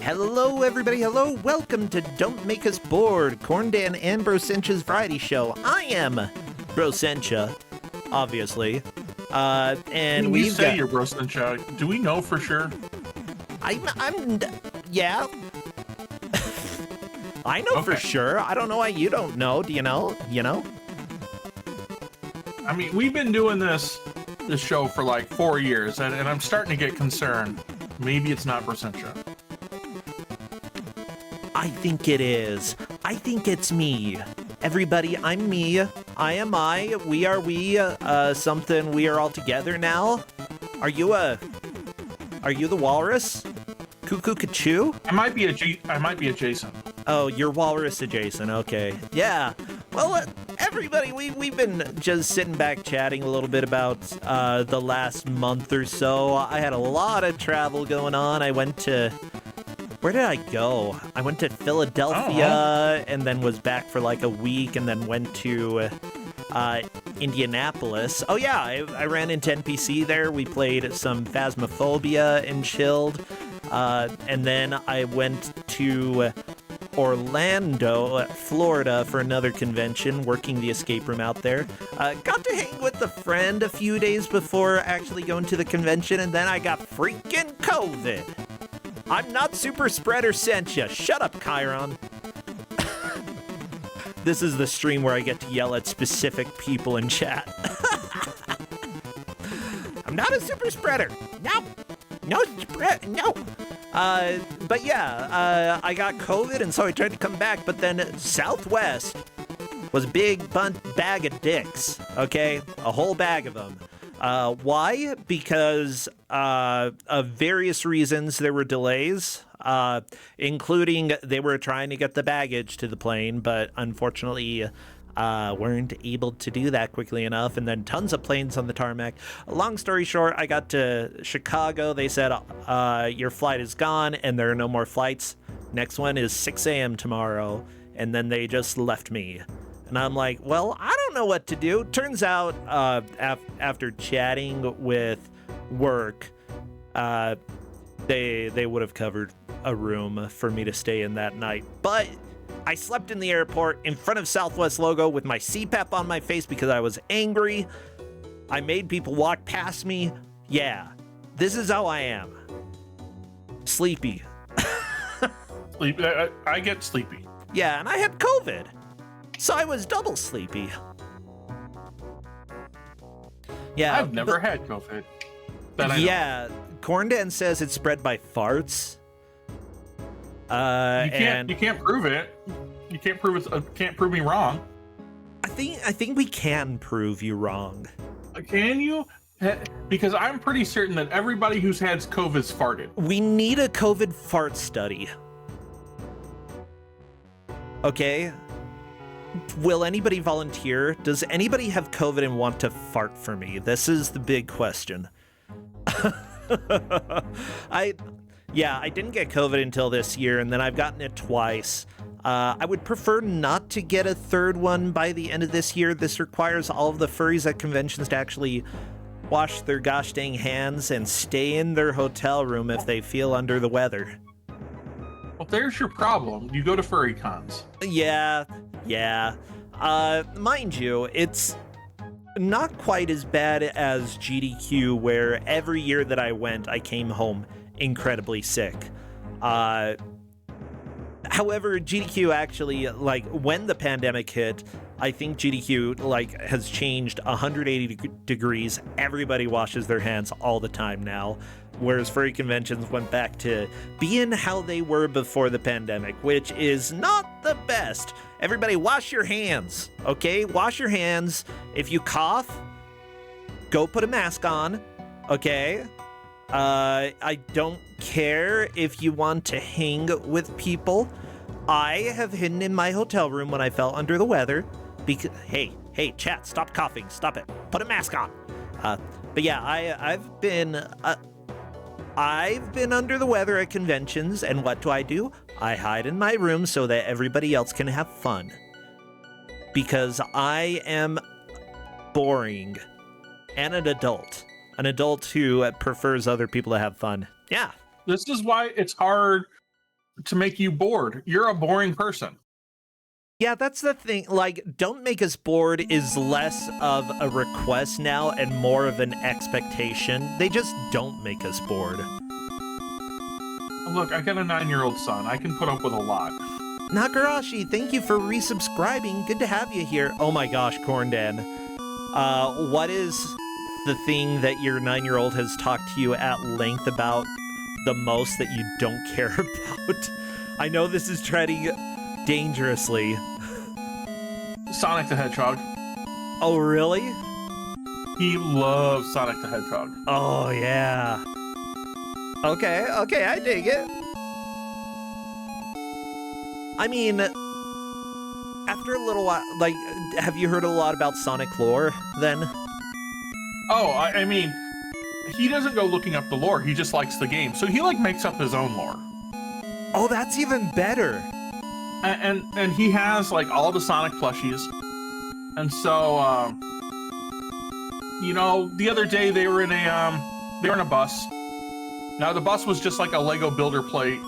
Hello, everybody. Hello. Welcome to Don't Make Us Bored, Corndan and Brosentia's variety show. I am Brossentia, obviously. And we say you're Brossentia. Do we know for sure? Yeah. I know for sure. I don't know why you don't know. Do you know? You know? I mean, we've been doing this show for like 4 years, and I'm starting to get concerned. Maybe it's not Brossentia. I think it is. I think it's me. Everybody, I'm me. I am I. We are we. Something. We are all together now. Are you the walrus? Cuckoo Kachoo? I might be adjacent. Oh, you're walrus adjacent. Okay. Yeah. Well, everybody, we've been just sitting back chatting a little bit about the last month or so. I had a lot of travel going on. I went to... Where did I go? I went to Philadelphia and then was back for like a week and then went to Indianapolis. Oh yeah, I ran into NPC there. We played some Phasmophobia and chilled. And then I went to Orlando, Florida for another convention, working the escape room out there. Got to hang with a friend a few days before actually going to the convention, and then I got freaking COVID. I'm not super spreader Sentia. Shut up, Chiron. This is the stream where I get to yell at specific people in chat. I'm not a super spreader. No. But yeah, I got COVID, and so I tried to come back, but then Southwest was a big bag of dicks, okay? A whole bag of them. Why? Because of various reasons there were delays, including they were trying to get the baggage to the plane, but unfortunately weren't able to do that quickly enough, and then tons of planes on the tarmac. Long story short, I got to Chicago. They said, your flight is gone, and there are no more flights. Next one is 6 a.m. tomorrow, and then they just left me. And I'm like, well, I don't know what to do. Turns out, after chatting with work, they would have covered a room for me to stay in that night. But I slept in the airport in front of Southwest logo with my CPAP on my face because I was angry. I made people walk past me. Yeah, this is how I am. Sleepy. Sleepy. I get sleepy. Yeah, and I had COVID. So I was double sleepy. Yeah, I've never had COVID. Yeah, Corndan says it's spread by farts. You can't prove it. You can't prove it. Can't prove me wrong. I think we can prove you wrong. Can you? Because I'm pretty certain that everybody who's had COVID's farted. We need a COVID fart study. Okay. Will anybody volunteer? Does anybody have COVID and want to fart for me? This is the big question. I didn't get COVID until this year, and then I've gotten it twice. I would prefer not to get a third one by the end of this year. This requires all of the furries at conventions to actually wash their gosh dang hands and stay in their hotel room if they feel under the weather. Well, there's your problem. You go to furry cons. Yeah. Mind you, it's not quite as bad as GDQ, where every year that I went, I came home incredibly sick. However, GDQ actually, like, when the pandemic hit, I think GDQ, like, has changed 180 degrees. Everybody washes their hands all the time now, whereas furry conventions went back to being how they were before the pandemic, which is not the best. Everybody wash your hands, okay? Wash your hands. If you cough, go put a mask on, okay? I don't care if you want to hang with people. I have hidden in my hotel room when I felt under the weather because, hey, chat, stop coughing, stop it. Put a mask on. But yeah, I've been under the weather at conventions, and what do? I hide in my room so that everybody else can have fun. Because I am boring and an adult who prefers other people to have fun. Yeah. This is why it's hard to make you bored. You're a boring person. Yeah, that's the thing. Like, don't make us bored is less of a request now and more of an expectation. They just don't make us bored. Look, I got a 9-year-old son. I can put up with a lot. Nakarashi, thank you for resubscribing. Good to have you here. Oh my gosh, Corndan. What is the thing that your 9-year-old has talked to you at length about the most that you don't care about? I know this is treading dangerously. Sonic the Hedgehog. Oh, really? He loves Sonic the Hedgehog. Oh, yeah. Okay, I dig it. I mean, after a little while, like, have you heard a lot about Sonic lore, then? Oh, I mean, he doesn't go looking up the lore. He just likes the game. So he, like, makes up his own lore. Oh, that's even better. And he has, like, all the Sonic plushies. And so, you know, the other day they were in a bus. Now, the bus was just like a Lego builder plate,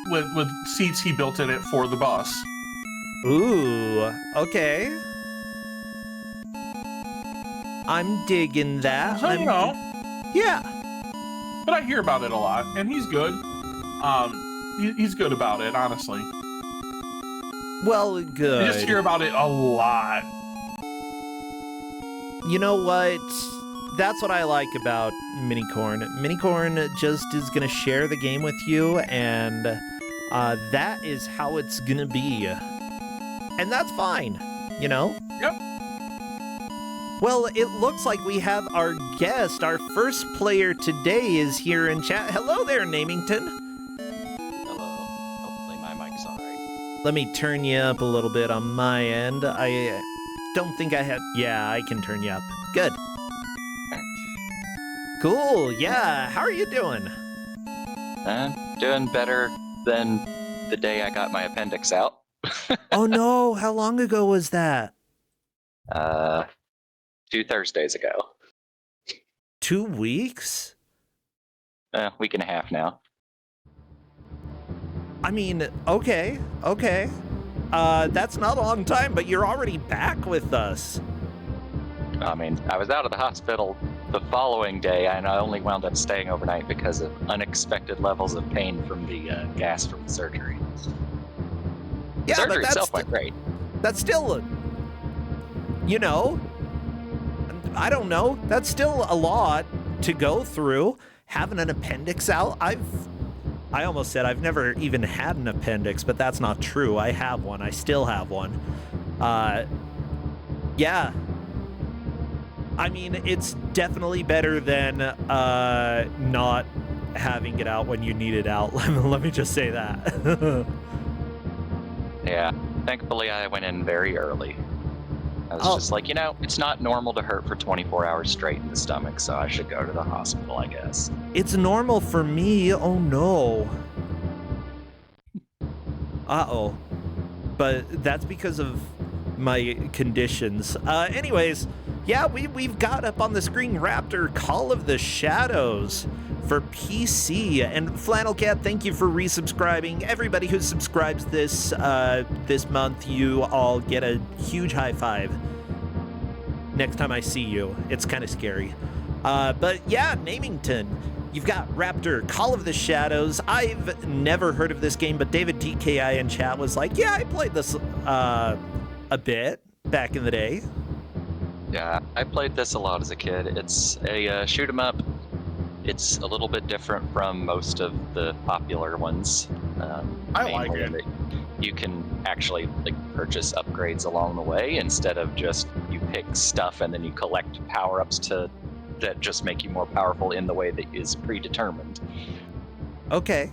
with seats he built in it for the bus. Ooh, okay. I'm digging that. So, you know. Yeah. But I hear about it a lot, and he's good. He's good about it, honestly. Well, good. I just hear about it a lot. You know what? That's what I like about Minicorn. Minicorn just is going to share the game with you, and that is how it's going to be. And that's fine, you know? Yep. Well, it looks like we have our guest. Our first player today is here in chat. Hello there, Namington. Hello. Hopefully my mic's all right. Let me turn you up a little bit on my end. I don't think I have... Yeah, I can turn you up. Good. Cool, yeah. How are you doing? Doing better than the day I got my appendix out. Oh no, how long ago was that? 2 Thursdays ago. 2 weeks? Week and a half now. I mean, okay. That's not a long time, but you're already back with us. I mean, I was out of the hospital the following day, and I only wound up staying overnight because of unexpected levels of pain from the gas from the surgery. The surgery itself went great. That's still, you know, I don't know. That's still a lot to go through. Having an appendix out, I almost said I've never even had an appendix, but that's not true. I have one. I still have one. Yeah. I mean, it's definitely better than not having it out when you need it out. Let me just say that. Yeah. Thankfully, I went in very early. I was just like, you know, it's not normal to hurt for 24 hours straight in the stomach, so I should go to the hospital, I guess. It's normal for me. Oh, no. Uh-oh. But that's because of my conditions. Anyways, yeah, we've got up on the screen Raptor Call of the Shadows for PC. And Flannel Cat, thank you for resubscribing. Everybody who subscribes this month, you all get a huge high five next time I see you. It's kind of scary. But yeah, Namington, you've got Raptor Call of the Shadows. I've never heard of this game, but David DKI in chat was like, yeah, I played this a bit back in the day. Yeah, I played this a lot as a kid. It's a shoot 'em up. It's a little bit different from most of the popular ones. I like it. You can actually purchase upgrades along the way instead of just you pick stuff and then you collect power-ups that just make you more powerful in the way that is predetermined. Okay.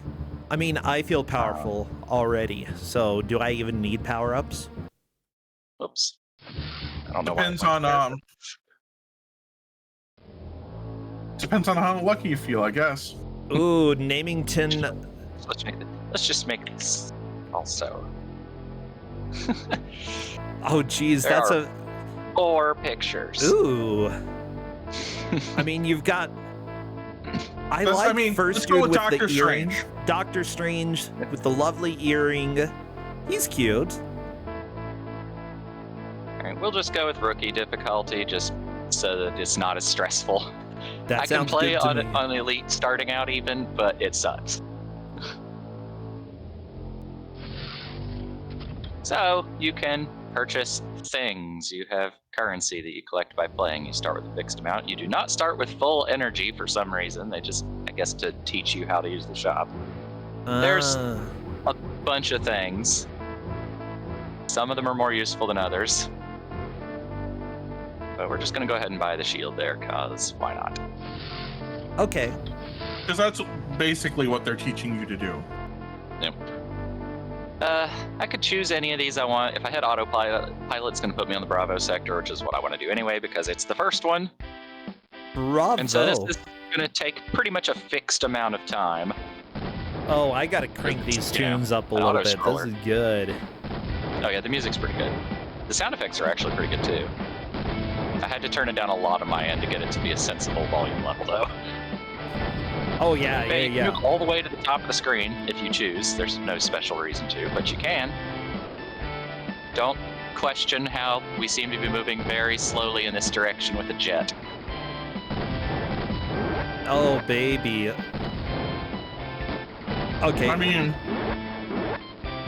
I mean, I feel powerful already, so do I even need power-ups? Oops. I don't know. Depends on how lucky you feel, I guess. Ooh, Namington. Let's just make this also. Oh, geez, There that's are 4 pictures. Ooh. I mean, you've got I Let's- like I mean, first let's go dude with with the Doctor earring. Strange. Doctor Strange with the lovely earring. He's cute. All right, we'll just go with rookie difficulty, just so that it's not as stressful. That I can sounds play good to on me. on elite starting out even, but it sucks. So you can purchase things. You have currency that you collect by playing. You start with a fixed amount. You do not start with full energy for some reason. They just, I guess, to teach you how to use the shop. There's Ah. a bunch of things. Some of them are more useful than others. But we're just going to go ahead and buy the shield there, because why not? Okay. Because that's basically what they're teaching you to do. Yep. I could choose any of these I want. If I had autopilot, pilot's going to put me on the Bravo sector, which is what I want to do anyway, because it's the first one. Bravo. And so this is going to take pretty much a fixed amount of time. Oh, I gotta crank these Yeah, tunes up a an little bit. This auto-scroller. is good. Oh yeah, the music's pretty good. The sound effects are actually pretty good too. I had to turn it down a lot on my end to get it to be a sensible volume level though. Oh yeah, Okay, you yeah, can yeah. move all the way to the top of the screen if you choose. There's no special reason to, but you can. Don't question how we seem to be moving very slowly in this direction with the jet. Oh baby. Okay. I mean,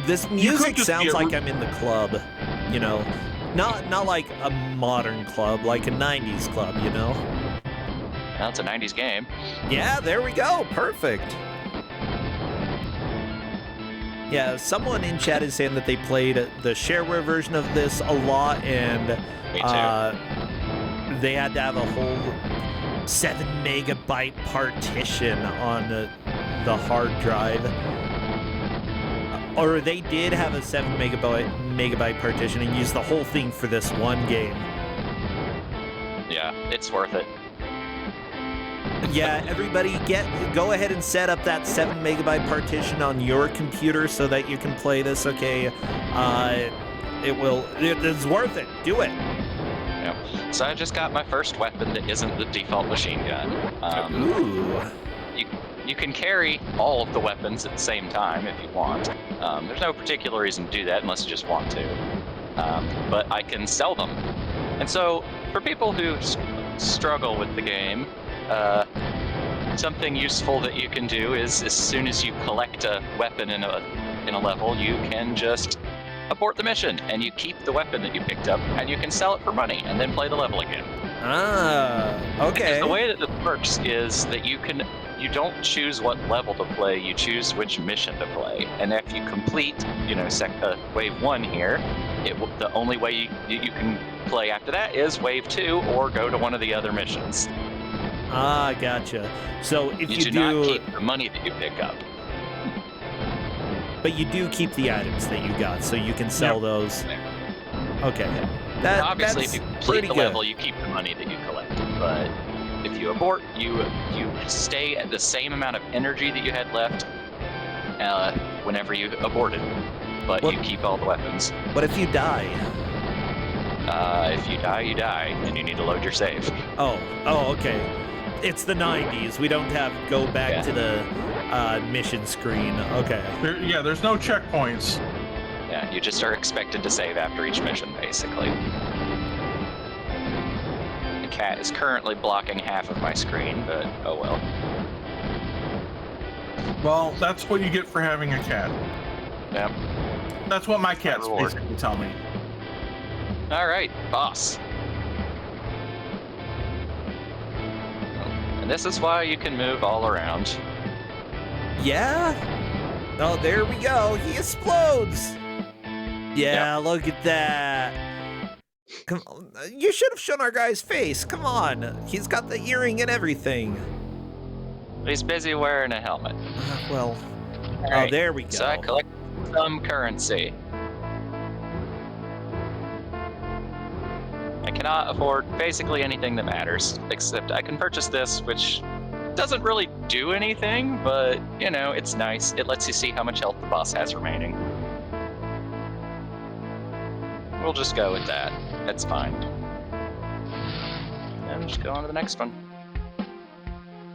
This could music just sounds be a like I'm in the club, you know. Not like a modern club, like a 90s club, you know. Well, it's a 90s game. Yeah, there we go. Perfect. Yeah, someone in chat is saying that they played the shareware version of this a lot, and Me too. they had to have a whole 7 megabyte partition on the hard drive. Or they did have a 7 megabyte partition and used the whole thing for this one game. Yeah, it's worth it. Yeah, everybody go ahead and set up that 7 megabyte partition on your computer so that you can play this, okay? It's worth it. Do it. Yeah. So I just got my first weapon that isn't the default machine gun. Ooh. You can carry all of the weapons at the same time if you want. There's no particular reason to do that unless you just want to. But I can sell them. And so for people who struggle with the game, something useful that you can do is as soon as you collect a weapon in a level, you can just abort the mission and you keep the weapon that you picked up and you can sell it for money and then play the level again. Ah, okay. And the way that it works is that you don't choose what level to play, you choose which mission to play. And if you complete, wave 1 here, the only way you can play after that is wave 2 or go to one of the other missions. Ah, gotcha. So if You do not keep the money that you pick up. But you do keep the items that you got, so you can sell those. Okay. Obviously, that's if you complete pretty the good. level, you keep the money that you collect. But if you abort, you stay at the same amount of energy that you had left whenever you aborted. But What- you keep all the weapons. But if you die? If you die, you die, and you need to load your save. Oh, okay. It's the 90s. We don't have go back Yeah. to the mission screen. Okay. there's no checkpoints. Yeah, you just are expected to save after each mission, basically. The cat is currently blocking half of my screen, but oh well. Well, that's what you get for having a cat. Yep. That's what my cats reward. basically tell me. All right, boss. And this is why you can move all around. Yeah? Oh, there we go. He explodes. Yeah, look at that. Come on. You should have shown our guy's face. Come on. He's got the earring and everything. He's busy wearing a helmet. Well, All right, there we go. So I collect some currency. I cannot afford basically anything that matters, except I can purchase this, which doesn't really do anything, but, it's nice. It lets you see how much health the boss has remaining. We'll just go with that. That's fine. And just go on to the next one.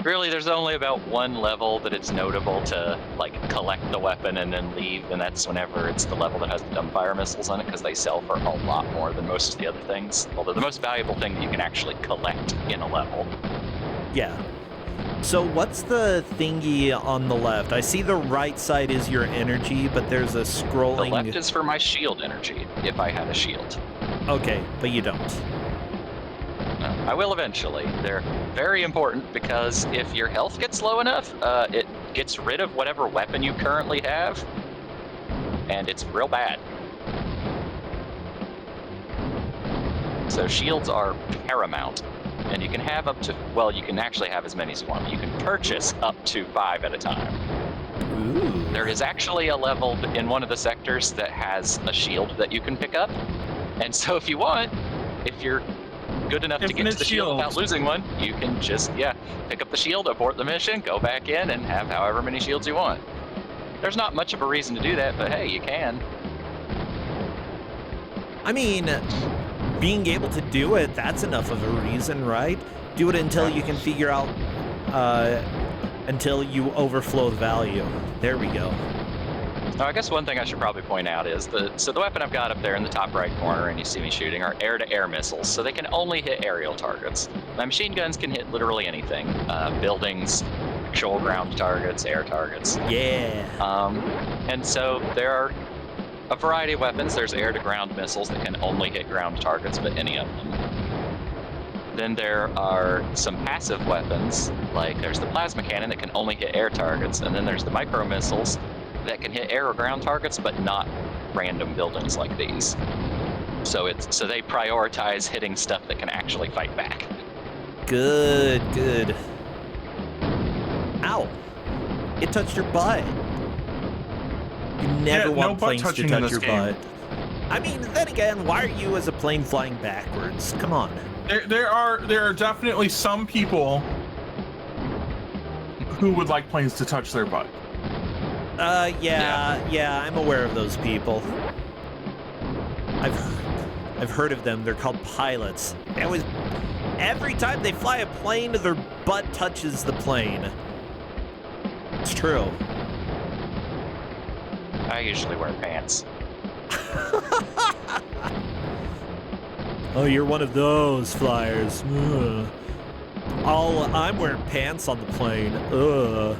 Really, there's only about one level that it's notable to like collect the weapon and then leave, and that's whenever it's the level that has the dumbfire missiles on it, because they sell for a lot more than most of the other things. Although the most valuable thing that you can actually collect in a level. Yeah. So what's the thingy on the left? I see the right side is your energy, but there's a scrolling... The left is for my shield energy, if I had a shield. Okay, but you don't. I will eventually. They're very important because if your health gets low enough, it gets rid of whatever weapon you currently have, and it's real bad. So shields are paramount, and you can have up to, well, you can actually have as many as you want. You can purchase up to 5 at a time. Ooh. There is actually a level in one of the sectors that has a shield that you can pick up, and so if you want, if you're good enough to get to the shield without losing one, you can just, pick up the shield, abort the mission, go back in, and have however many shields you want. There's not much of a reason to do that, but hey, you can. I mean, being able to do it, that's enough of a reason, right? Do it until you can figure out, until you overflow the value. There we go. Now, I guess one thing I should probably point out is the weapon I've got up there in the top right corner and you see me shooting are air-to-air missiles, so they can only hit aerial targets. My machine guns can hit literally anything. Buildings, actual ground targets, air targets. Yeah. And so there are a variety of weapons. There's air-to-ground missiles that can only hit ground targets, but any of them. Then there are some passive weapons, like there's the plasma cannon that can only hit air targets, and then there's the micro missiles that can hit air or ground targets, but not random buildings like these. So they prioritize hitting stuff that can actually fight back. Good. Ow! It touched your butt. You never want planes to touch your butt. I mean, then again, why are you as a plane flying backwards? Come on. There are definitely some people who would like planes to touch their butt. Yeah, I'm aware of those people. I've heard of them. They're called pilots. Every time they fly a plane, their butt touches the plane. It's true. I usually wear pants. Oh, you're one of those flyers. Ugh. I'm wearing pants on the plane. Ugh.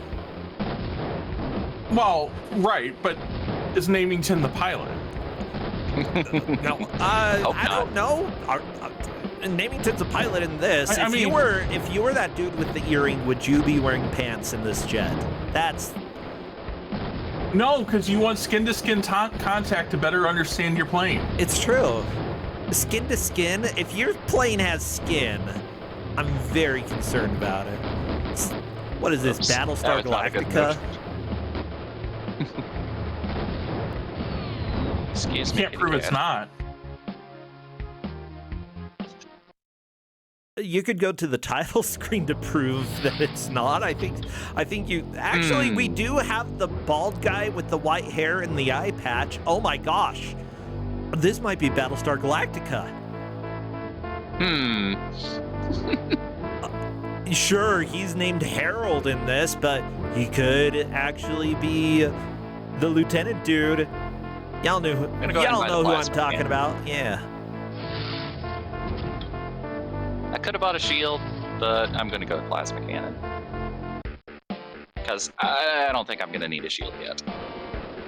Well, right, but is Namington the pilot? No, I don't know. Namington's a pilot in this. If you were that dude with the earring, would you be wearing pants in this jet? No, because you want skin-to-skin contact to better understand your plane. It's true. Skin to skin. If your plane has skin, I'm very concerned about it. What is this, Battlestar Galactica? Excuse me. Can't prove it's not. You could go to the title screen to prove that it's not. I think you actually we do have the bald guy with the white hair and the eye patch. Oh my gosh. This might be Battlestar Galactica. Sure, he's named Harold in this, but he could actually be the lieutenant dude. Y'all know who I'm talking about. Yeah. I could have bought a shield, but I'm going to go with plasma cannon. Because I don't think I'm going to need a shield yet.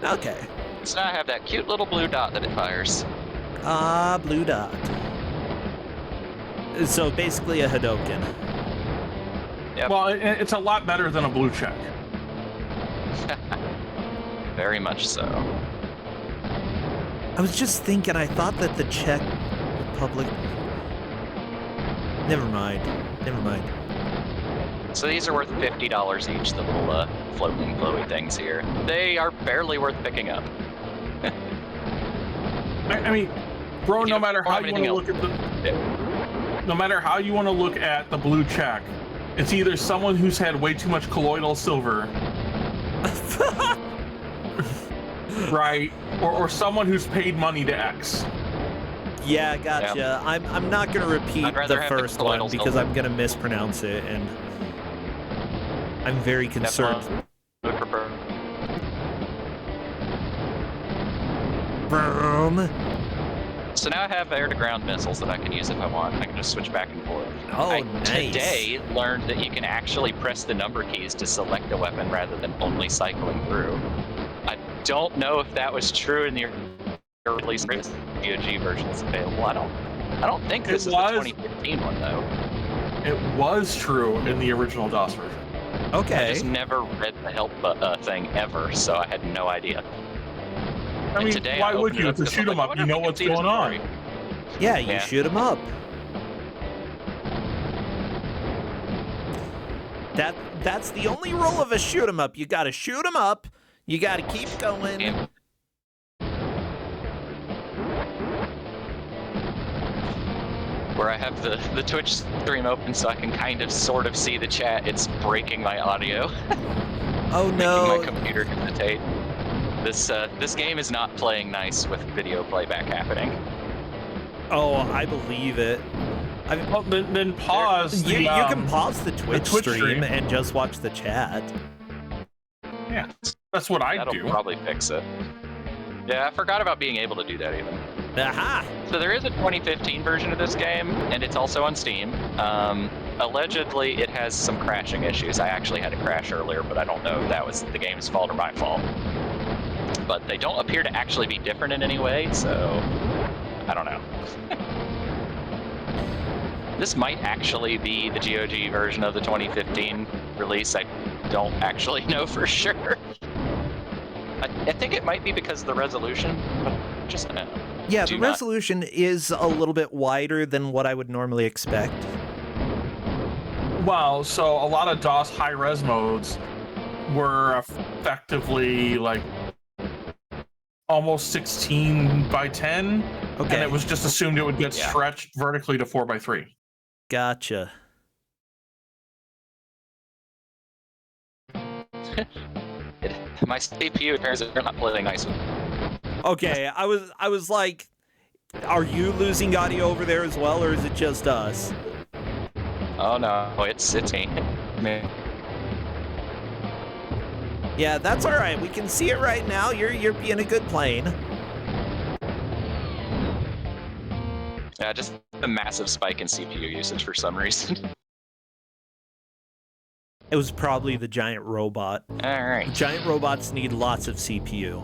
Okay. So now I have that cute little blue dot that it fires. Ah, blue dot. So basically a Hadoken. Yep. Well, it's a lot better than a blue check. Very much so. I was just thinking, I thought that the Czech Republic... Never mind. So these are worth $50 each, the little floating glowy things here. They are barely worth picking up. I mean, bro, no matter how you want to look at no matter how you want to look at the blue check, it's either someone who's had way too much colloidal silver, right, or someone who's paid money to X. Yeah, gotcha. Yep. I'm not gonna repeat the first one because I'm gonna mispronounce it, and I'm very concerned. Would prefer. Boom. So now I have air-to-ground missiles that I can use if I want. I can just switch back and forth. Oh, I nice. today learned that you can actually press the number keys to select a weapon rather than only cycling through. I don't know if that was true in the release GOG version that's available. I don't think this is the 2015 one though. It was true in the original DOS version. Okay. I just never read the help thing ever, so I had no idea. I mean, today why I would opened you? it up To 'cause shoot I'm them like, up, I you know wonder if what's you can see the going on. story. Yeah, you Yeah. shoot him up. That's the only rule of a shoot 'em up. You gotta shoot 'em up. You gotta keep going. Yeah. Where I have the Twitch stream open so I can kind of sort of see the chat, it's breaking my audio. Oh Making no. my computer hesitate. This game is not playing nice with video playback happening. Oh, I believe it. Well, then pause. You can pause the Twitch Twitch stream stream. and just watch the chat. Yeah, that's what I That'll do. probably fix it. Yeah, I forgot about being able to do that even. Aha! So there is a 2015 version of this game, and it's also on Steam. Allegedly, it has some crashing issues. I actually had a crash earlier, but I don't know if that was the game's fault or my fault. But they don't appear to actually be different in any way, so I don't know. This might actually be the GOG version of the 2015 release. I don't actually know for sure. I think it might be because of the resolution, but just no. Yeah, Do the not- resolution is a little bit wider than what I would normally expect. Well, so a lot of DOS high-res modes were effectively like almost 16 by 10, Okay, and it was just assumed it would get Yeah. stretched vertically to 4 by 3. gotcha. My CPU apparently are not playing nice with. Okay, I was like, are you losing audio over there as well, or is it just us? Oh no, it's me. Yeah, that's all right. We can see it right now. You're being a good plane. Yeah, just a massive spike in CPU usage for some reason. It was probably the giant robot. All right. Giant robots need lots of CPU.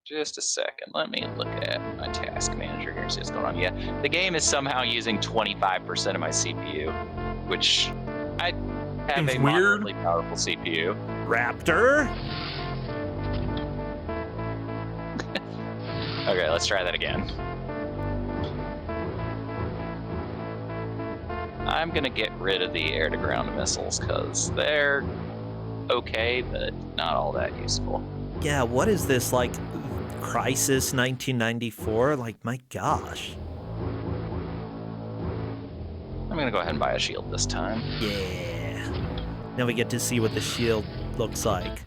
Just a second. Let me look at my task manager here and see what's going on. Yeah, the game is somehow using 25% of my CPU, which I have Seems a weird. moderately powerful CPU. Raptor? Okay, let's try that again. I'm gonna get rid of the air-to-ground missiles because they're okay, but not all that useful. Yeah, what is this, like, Crisis 1994? Like, my gosh. I'm gonna go ahead and buy a shield this time. Yeah. Now we get to see what the shield looks like.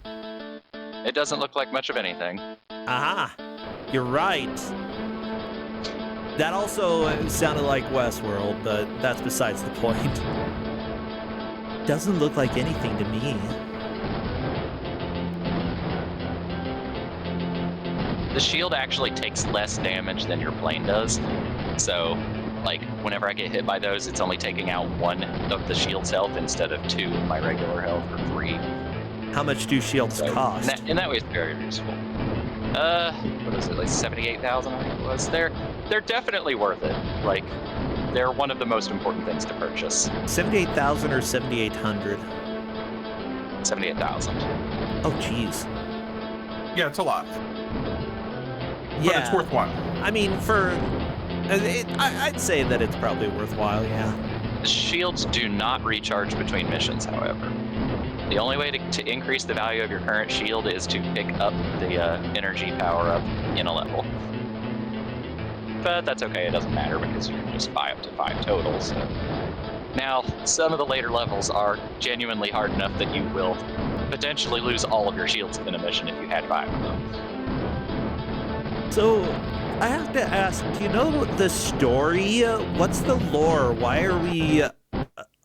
It doesn't look like much of anything. Aha! You're right. That also sounded like Westworld, but that's besides the point. Doesn't look like anything to me. The shield actually takes less damage than your plane does. So, like, whenever I get hit by those, it's only taking out 1 of the shield's health instead of 2 of my regular health or 3. How much do shields So, cost? in that way, it's very useful. What is it, like 78,000, I think it was? They're definitely worth it. Like, they're one of the most important things to purchase. 78,000 or 7,800? 78,000. Oh, jeez. Yeah, it's a lot, but Yeah. it's worthwhile. I mean, I'd say that it's probably worthwhile, yeah. The shields do not recharge between missions, however. The only way to increase the value of your current shield is to pick up the energy power up in a level. But that's okay, it doesn't matter because you can just buy up to 5 total. So. Now, some of the later levels are genuinely hard enough that you will potentially lose all of your shields in a mission if you had 5 of them. So, I have to ask, do you know the story? What's the lore? Why are we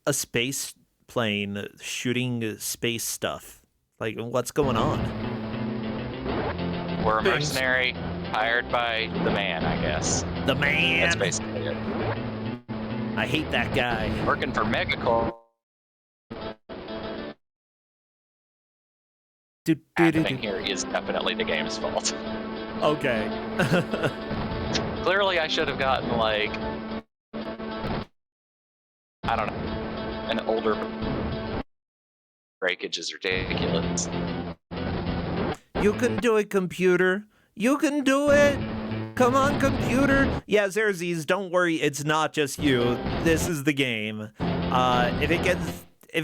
a space plane shooting space stuff? Like, what's going on? We're a mercenary hired by the man, I guess. The man! That's basically it. I hate that guy. Working for Megacore. Happening here is definitely the game's fault. Okay. Clearly, I should have gotten, like, I don't know, an older breakage is ridiculous. You can do it, computer. You can do it. Come on, computer. Yeah, Xerxes, don't worry. It's not just you. This is the game. If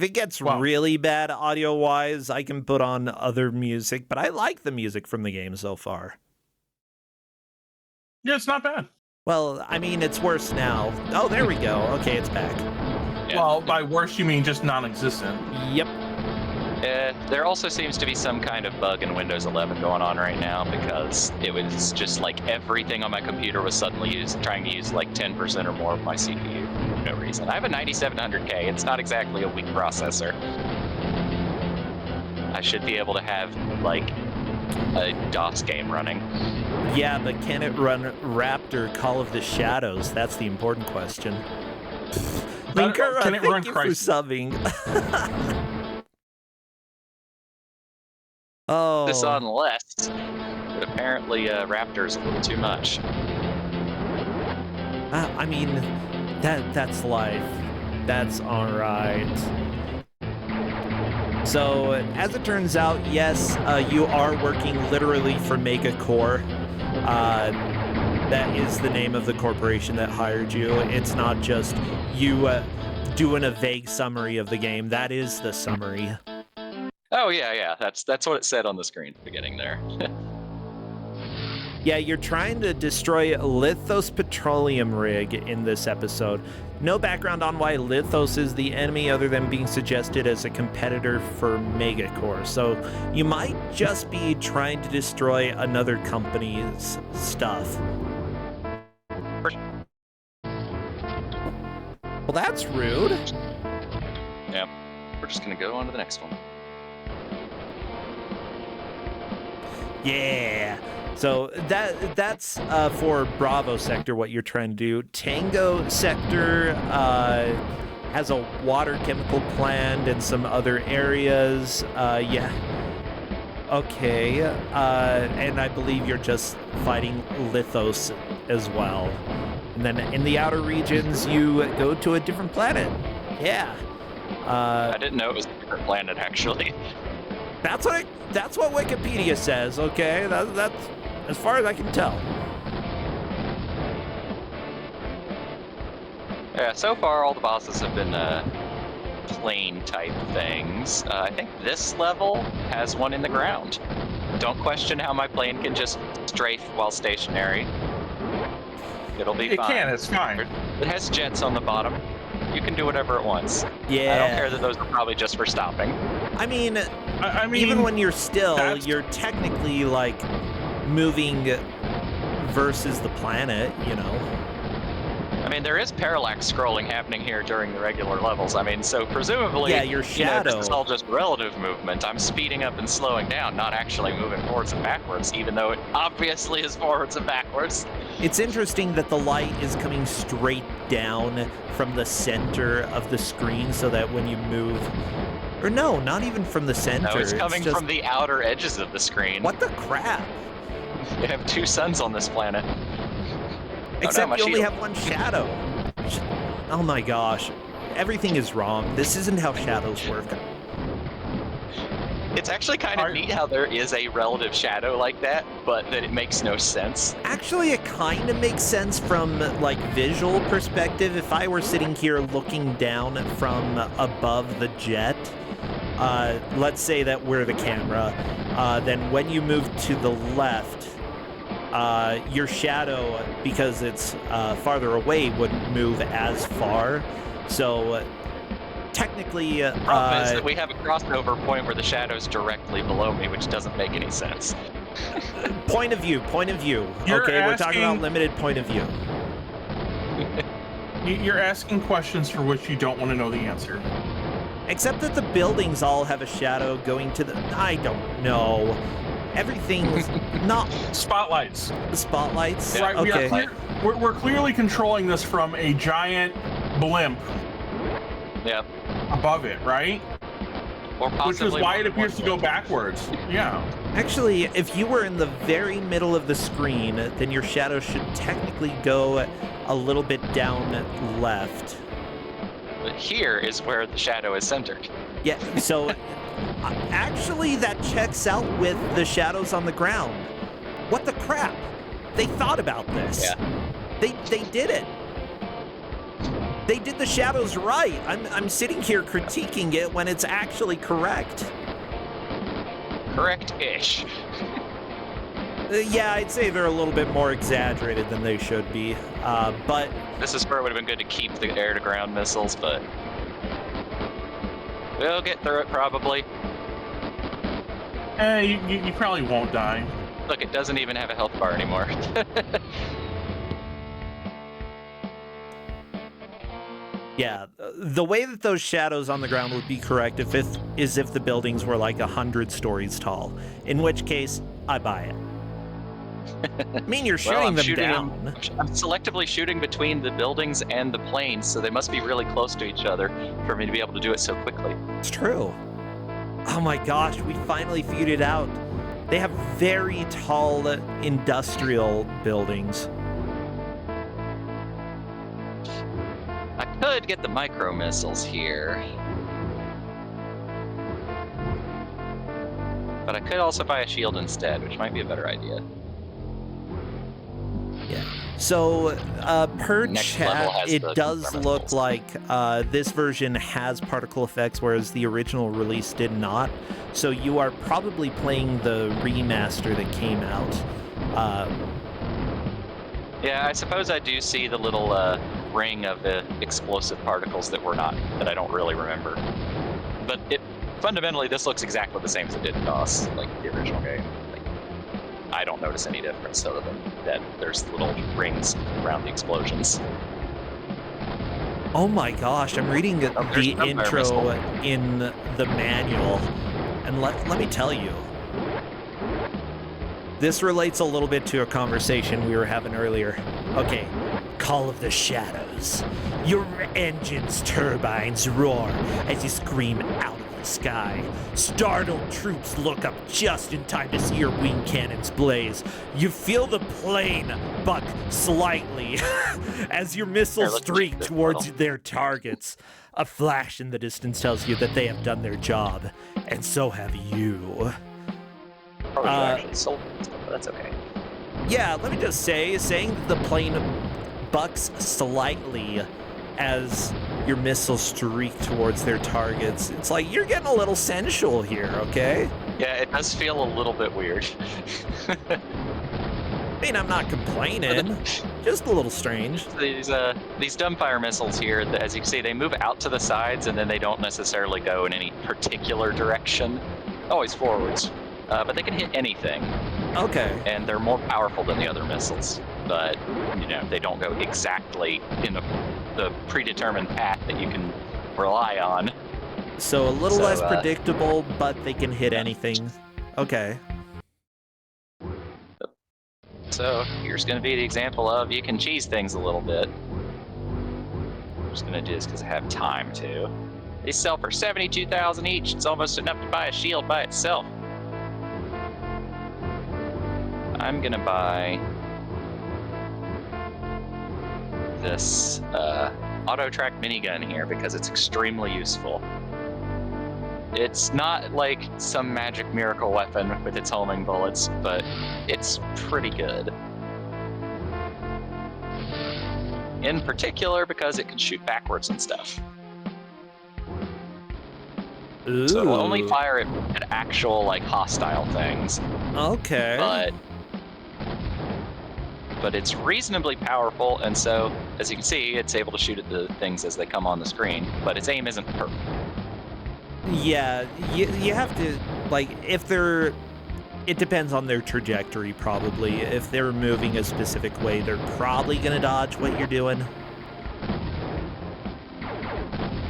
it gets really bad audio-wise, I can put on other music, but I like the music from the game so far. Yeah, it's not bad. Well, I mean, it's worse now. Oh, there we go. Okay, it's back. Yeah. Well, by worse, you mean just non-existent. Yep. There also seems to be some kind of bug in Windows 11 going on right now because it was just like everything on my computer was suddenly trying to use like 10% or more of my CPU for no reason. I have a 9700K. It's not exactly a weak processor. I should be able to have like a DOS game running. Yeah, but can it run Raptor Call of the Shadows? That's the important question. Linker, can it run thank you for subbing. Oh. This on less, but apparently Raptor's a little too much. I mean, that's life. That's all right. So, as it turns out, yes, you are working literally for Megacore. That is the name of the corporation that hired you. It's not just you doing a vague summary of the game. That is the summary. Oh yeah, that's what it said on the screen at the beginning there. Yeah, you're trying to destroy Lithos Petroleum Rig in this episode. No background on why Lithos is the enemy other than being suggested as a competitor for Megacore. So you might just be trying to destroy another company's stuff. Well, that's rude. Yeah, we're just gonna go on to the next one. Yeah. So that's for Bravo sector, what you're trying to do. Tango sector has a water chemical plant and some other areas. Yeah. Okay. And I believe you're just fighting Lithos as well. And then in the outer regions, you go to a different planet. Yeah. I didn't know it was a different planet, actually. That's what Wikipedia says. Okay, that's as far as I can tell. Yeah, so far all the bosses have been plane type things. I think this level has one in the ground. Don't question how my plane can just strafe while stationary. It'll be fine. It can, it's fine. It has jets on the bottom. You can do whatever it wants. Yeah. I don't care that those are probably just for stopping. I mean, mean, even when you're still, you're technically like moving versus the planet, you know. I mean, there is parallax scrolling happening here during the regular levels. I mean, so presumably, yeah, your shadow. This is all just relative movement. I'm speeding up and slowing down, not actually moving forwards and backwards, even though it obviously is forwards and backwards. It's interesting that the light is coming straight down from the center of the screen so that when you move... Or no, not even from the center. No, it's coming from the outer edges of the screen. What the crap? You have two suns on this planet. Except you only have one shadow. Oh my gosh. Everything is wrong. This isn't how shadows work. It's actually kind of neat how there is a relative shadow like that, but that it makes no sense. Actually, it kind of makes sense from, like, visual perspective. If I were sitting here looking down from above the jet, let's say that we're the camera, then when you move to the left, your shadow, because it's farther away, wouldn't move as far. So technically, the problem is that we have a crossover point where the shadow's directly below me, which doesn't make any sense. Point of view. You're Okay, we're talking about asking- limited point of view. You're asking questions for which you don't want to know the answer. Except that the buildings all have a shadow going to the... I don't know. Everything's not... Spotlights. Spotlights? Yeah, Right, Okay. we're clearly controlling this from a giant blimp Yep. above it, right? Or Which is possibly why it one- appears to go backwards. Yeah. Actually, if you were in the very middle of the screen, then your shadow should technically go a little bit down left. But here is where the shadow is centered. Yeah, so actually that checks out with the shadows on the ground. What the crap? They thought about this. Yeah. They did it. They did the shadows right. I'm sitting here critiquing it when it's actually correct. Correct-ish. Yeah, I'd say they're a little bit more exaggerated than they should be. But This is where it would have been good to keep the air-to-ground missiles, but we'll get through it probably. You probably won't die. Look, it doesn't even have a health bar anymore. yeah, the way that those shadows on the ground would be correct is if the buildings were like 100 stories tall. In which case, I buy it. I mean, you're shooting Well, I'm them shooting down. I'm selectively shooting between the buildings and the planes, so they must be really close to each other for me to be able to do it so quickly. It's true. Oh my gosh, we finally figured it out. They have very tall industrial buildings. I could get the micro missiles here, but I could also buy a shield instead, which might be a better idea. Yeah. So, per Next level chat, has it the does thermal look missiles. like this version has particle effects, whereas the original release did not. So you are probably playing the remaster that came out. Yeah, I suppose I do see the little ring of explosive particles that I don't really remember. But fundamentally, this looks exactly the same as it did in DOS, like the original game. Like, I don't notice any difference other than that there's little rings around the explosions. Oh my gosh, I'm reading the there's a fire intro missile. in the manual, and let me tell you, this relates a little bit to a conversation we were having earlier. Okay, Call of the Shadows. Your engine's turbines roar as you scream out of the sky. Startled troops look up just in time to see your wing cannons blaze. You feel the plane buck slightly as your missiles let's streak keep this towards little. their targets. A flash in the distance tells you that they have done their job, and so have you. Probably actually sold it, but that's okay. Yeah, let me just say, saying that the plane bucks slightly as your missiles streak towards their targets, it's like you're getting a little sensual here, okay? Yeah, it does feel a little bit weird. I mean, I'm not complaining, just a little strange. These dumbfire missiles here, as you can see, they move out to the sides and then they don't necessarily go in any particular direction, always forwards. But they can hit anything, Okay. and they're more powerful than the other missiles. But, they don't go exactly in the predetermined path that you can rely on. So a little So, less predictable, but they can hit anything. Okay. So here's going to be the example of you can cheese things a little bit. I'm just going to do this because I have time to. These sell for $72,000 each. It's almost enough to buy a shield by itself. I'm going to buy this auto-track minigun here because it's extremely useful. It's not like some magic miracle weapon with its homing bullets, but it's pretty good. In particular because it can shoot backwards and stuff. Ooh. So it'll only fire at actual, hostile things. Okay. But it's reasonably powerful, and so, as you can see, it's able to shoot at the things as they come on the screen, but its aim isn't perfect. Yeah, you have to, if they're It depends on their trajectory, probably. If they're moving a specific way, they're probably going to dodge what you're doing.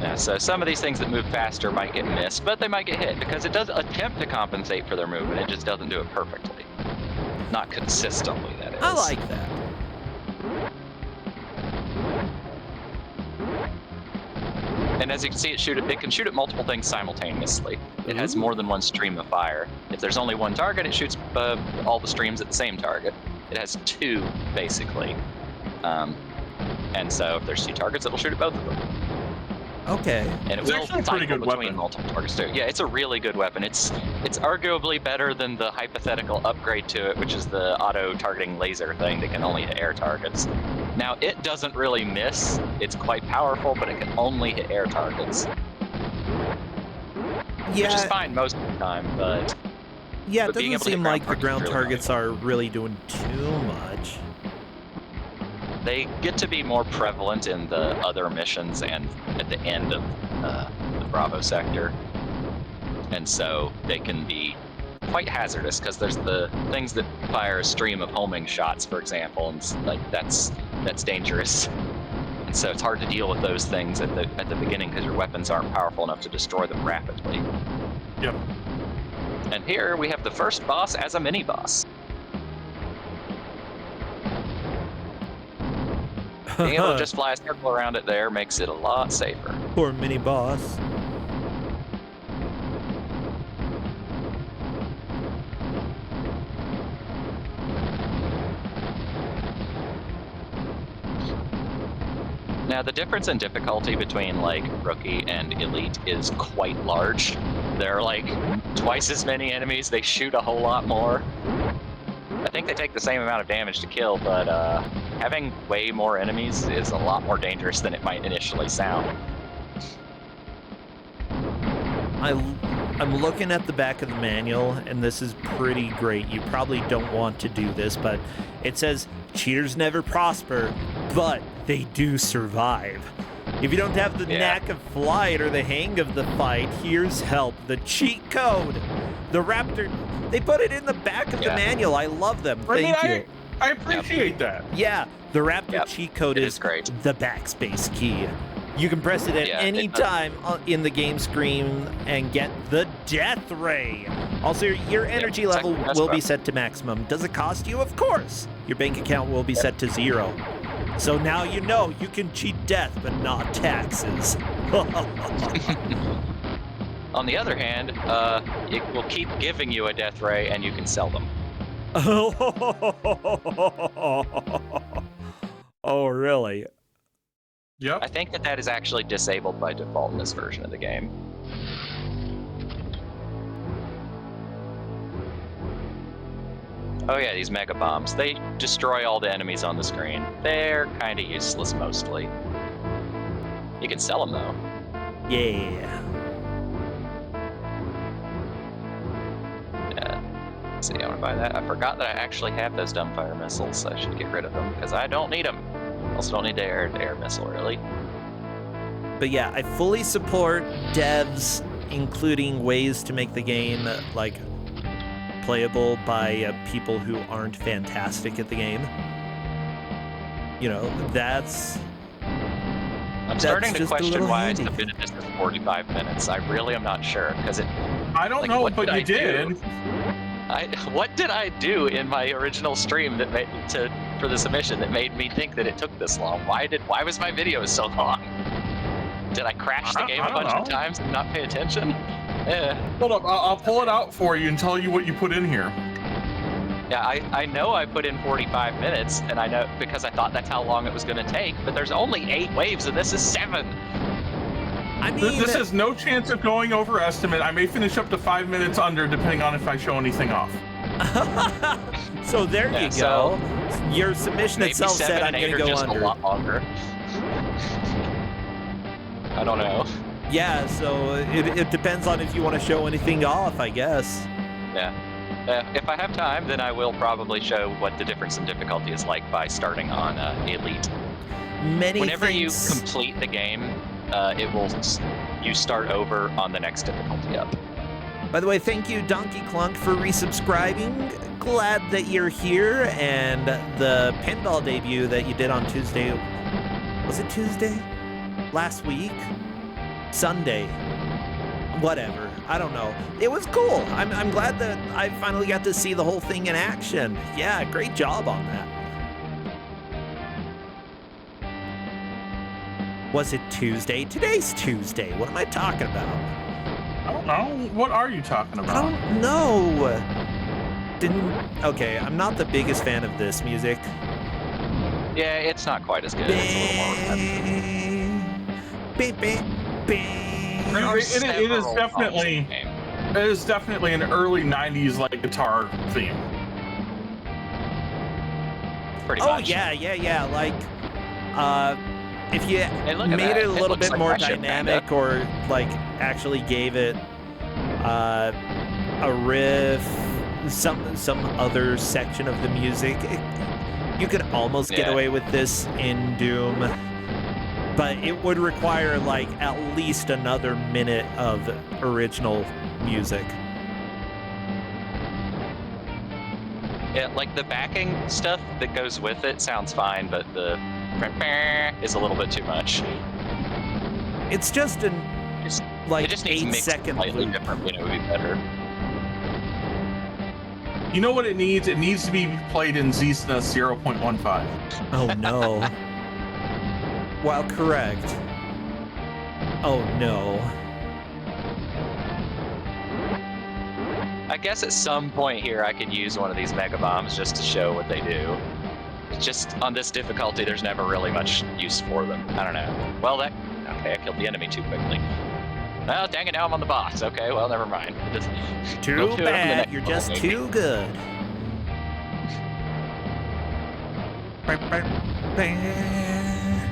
Yeah, so some of these things that move faster might get missed, but they might get hit because it does attempt to compensate for their movement. It just doesn't do it perfectly. Not consistently, that is. I like that. And as you can see, it can shoot at multiple things simultaneously. It has more than one stream of fire. If there's only one target, it shoots all the streams at the same target. It has two, basically. And so if there's two targets, it'll shoot at both of them. Okay. And it It's will actually a pretty cycle good between weapon. multiple targets too. Yeah, it's a really good weapon. It's arguably better than the hypothetical upgrade to it, which is the auto-targeting laser thing that can only hit air targets. Now, it doesn't really miss. It's quite powerful, but it can only hit air targets. Yeah. Which is fine most of the time, but... Yeah, it but being doesn't able to hit seem like the ground really targets nice. are really doing too much. They get to be more prevalent in the other missions and at the end of the Bravo sector. And so they can be quite hazardous because there's the things that fire a stream of homing shots, for example, and like that's dangerous. And so it's hard to deal with those things at the beginning because your weapons aren't powerful enough to destroy them rapidly. Yep. And here we have the first boss as a mini boss. Being able to just fly a circle around it there makes it a lot safer. Poor mini boss. Now, the difference in difficulty between, like, Rookie and Elite is quite large. There are, like, twice as many enemies. They shoot a whole lot more. I think they take the same amount of damage to kill, but having way more enemies is a lot more dangerous than it might initially sound. I'm looking at the back of the manual, and this is pretty great. You probably don't want to do this, but it says, cheaters never prosper, but they do survive. If you don't have the knack of flight or the hang of the fight, here's help. The cheat code. The Raptor, they put it in the back of the manual. I love them. Thank you. I appreciate that. Yeah, the Raptor cheat code is great. The backspace key. You can press it at any time in the game screen and get the Death Ray. Also, your energy level will be set to maximum. Does it cost you? Of course. Your bank account will be set to 0. So now you know you can cheat death, but not taxes. On the other hand, it will keep giving you a Death Ray and you can sell them. Oh, really? Yep. I think that is actually disabled by default in this version of the game. Oh yeah, these mega bombs. They destroy all the enemies on the screen. They're kind of useless mostly. You can sell them though. Yeah. Let's see, I want to buy that. I forgot that I actually have those dumbfire missiles, so I should get rid of them because I don't need them. Also don't need the air missile, really. But yeah, I fully support devs including ways to make the game like playable by people who aren't fantastic at the game. You know, that's starting to just a question little why handy. I submitted this for 45 minutes. I really am not sure because it. I don't like, know, what but did you I did. do? What did I do in my original stream that made for the submission that made me think that it took this long? Why was my video so long? Did I crash the game a bunch of times and not pay attention? Hold up, I'll pull it out for you and tell you what you put in here. Yeah, I know I put in 45 minutes, and I know because I thought that's how long it was going to take, but there's only 8 waves, and this is 7. I mean, This has no chance of going over estimate. I may finish up to 5 minutes under, depending on if I show anything off. So there you go. So your submission maybe itself 7 said I'm and 8 going to are go just under. a lot longer. I don't know. Yeah, so it depends on if you want to show anything off, I guess. Yeah. If I have time, then I will probably show what the difference in difficulty is like by starting on Elite. Whenever you complete the game, you start over on the next difficulty up. By the way, thank you, Donkey Clunk, for resubscribing. Glad that you're here, and the pinball debut that you did on Tuesday. Was it Tuesday? Last week? Sunday? Whatever. I don't know. It was cool. I'm glad that I finally got to see the whole thing in action. Yeah, great job on that. Was it Tuesday? Today's Tuesday. What am I talking about? I don't know. What are you talking I about? don't know. Okay, I'm not the biggest fan of this music. Yeah, it's not quite as good. It's a little more repetitive. There are It is several definitely songs in the game. it is definitely an early '90s like guitar theme. Pretty Oh much. yeah. Like, if you look at made that. it a It little looks bit like more my ship, dynamic, kinda. or like actually gave it a riff, some other section of the music, you could almost get Yeah. away with this in Doom. But it would require like at least another minute of original music. Yeah, like the backing stuff that goes with it sounds fine, but the is a little bit too much. It's just an Just- like it just needs 8-second slightly loop. different, would be better. You know what it needs? It needs to be played in ZSNES 0.15. Oh no. While correct. Oh no. I guess at some point here I could use one of these mega bombs just to show what they do. Just on this difficulty, there's never really much use for them. I don't know. Well, okay, I killed the enemy too quickly. Well, dang it, now I'm on the boss. Okay, well, never mind. Too We'll do it on the bad. next You're level, just maybe. too good.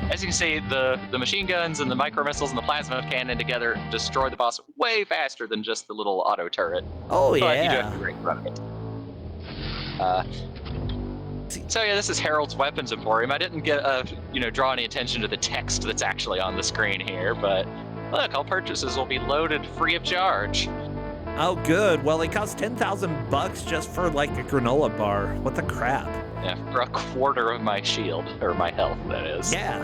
As you can see, the machine guns and the micro missiles and the plasma cannon together destroy the boss way faster than just the little auto turret. Oh But you do have yeah. to be great running it. So yeah, this is Harold's Weapons Emporium. I didn't get draw any attention to the text that's actually on the screen here, but look, all purchases will be loaded free of charge. Oh good. Well, it costs $10,000 just for like a granola bar. What the crap? Yeah, for a quarter of my shield, or my health, that is. Yeah.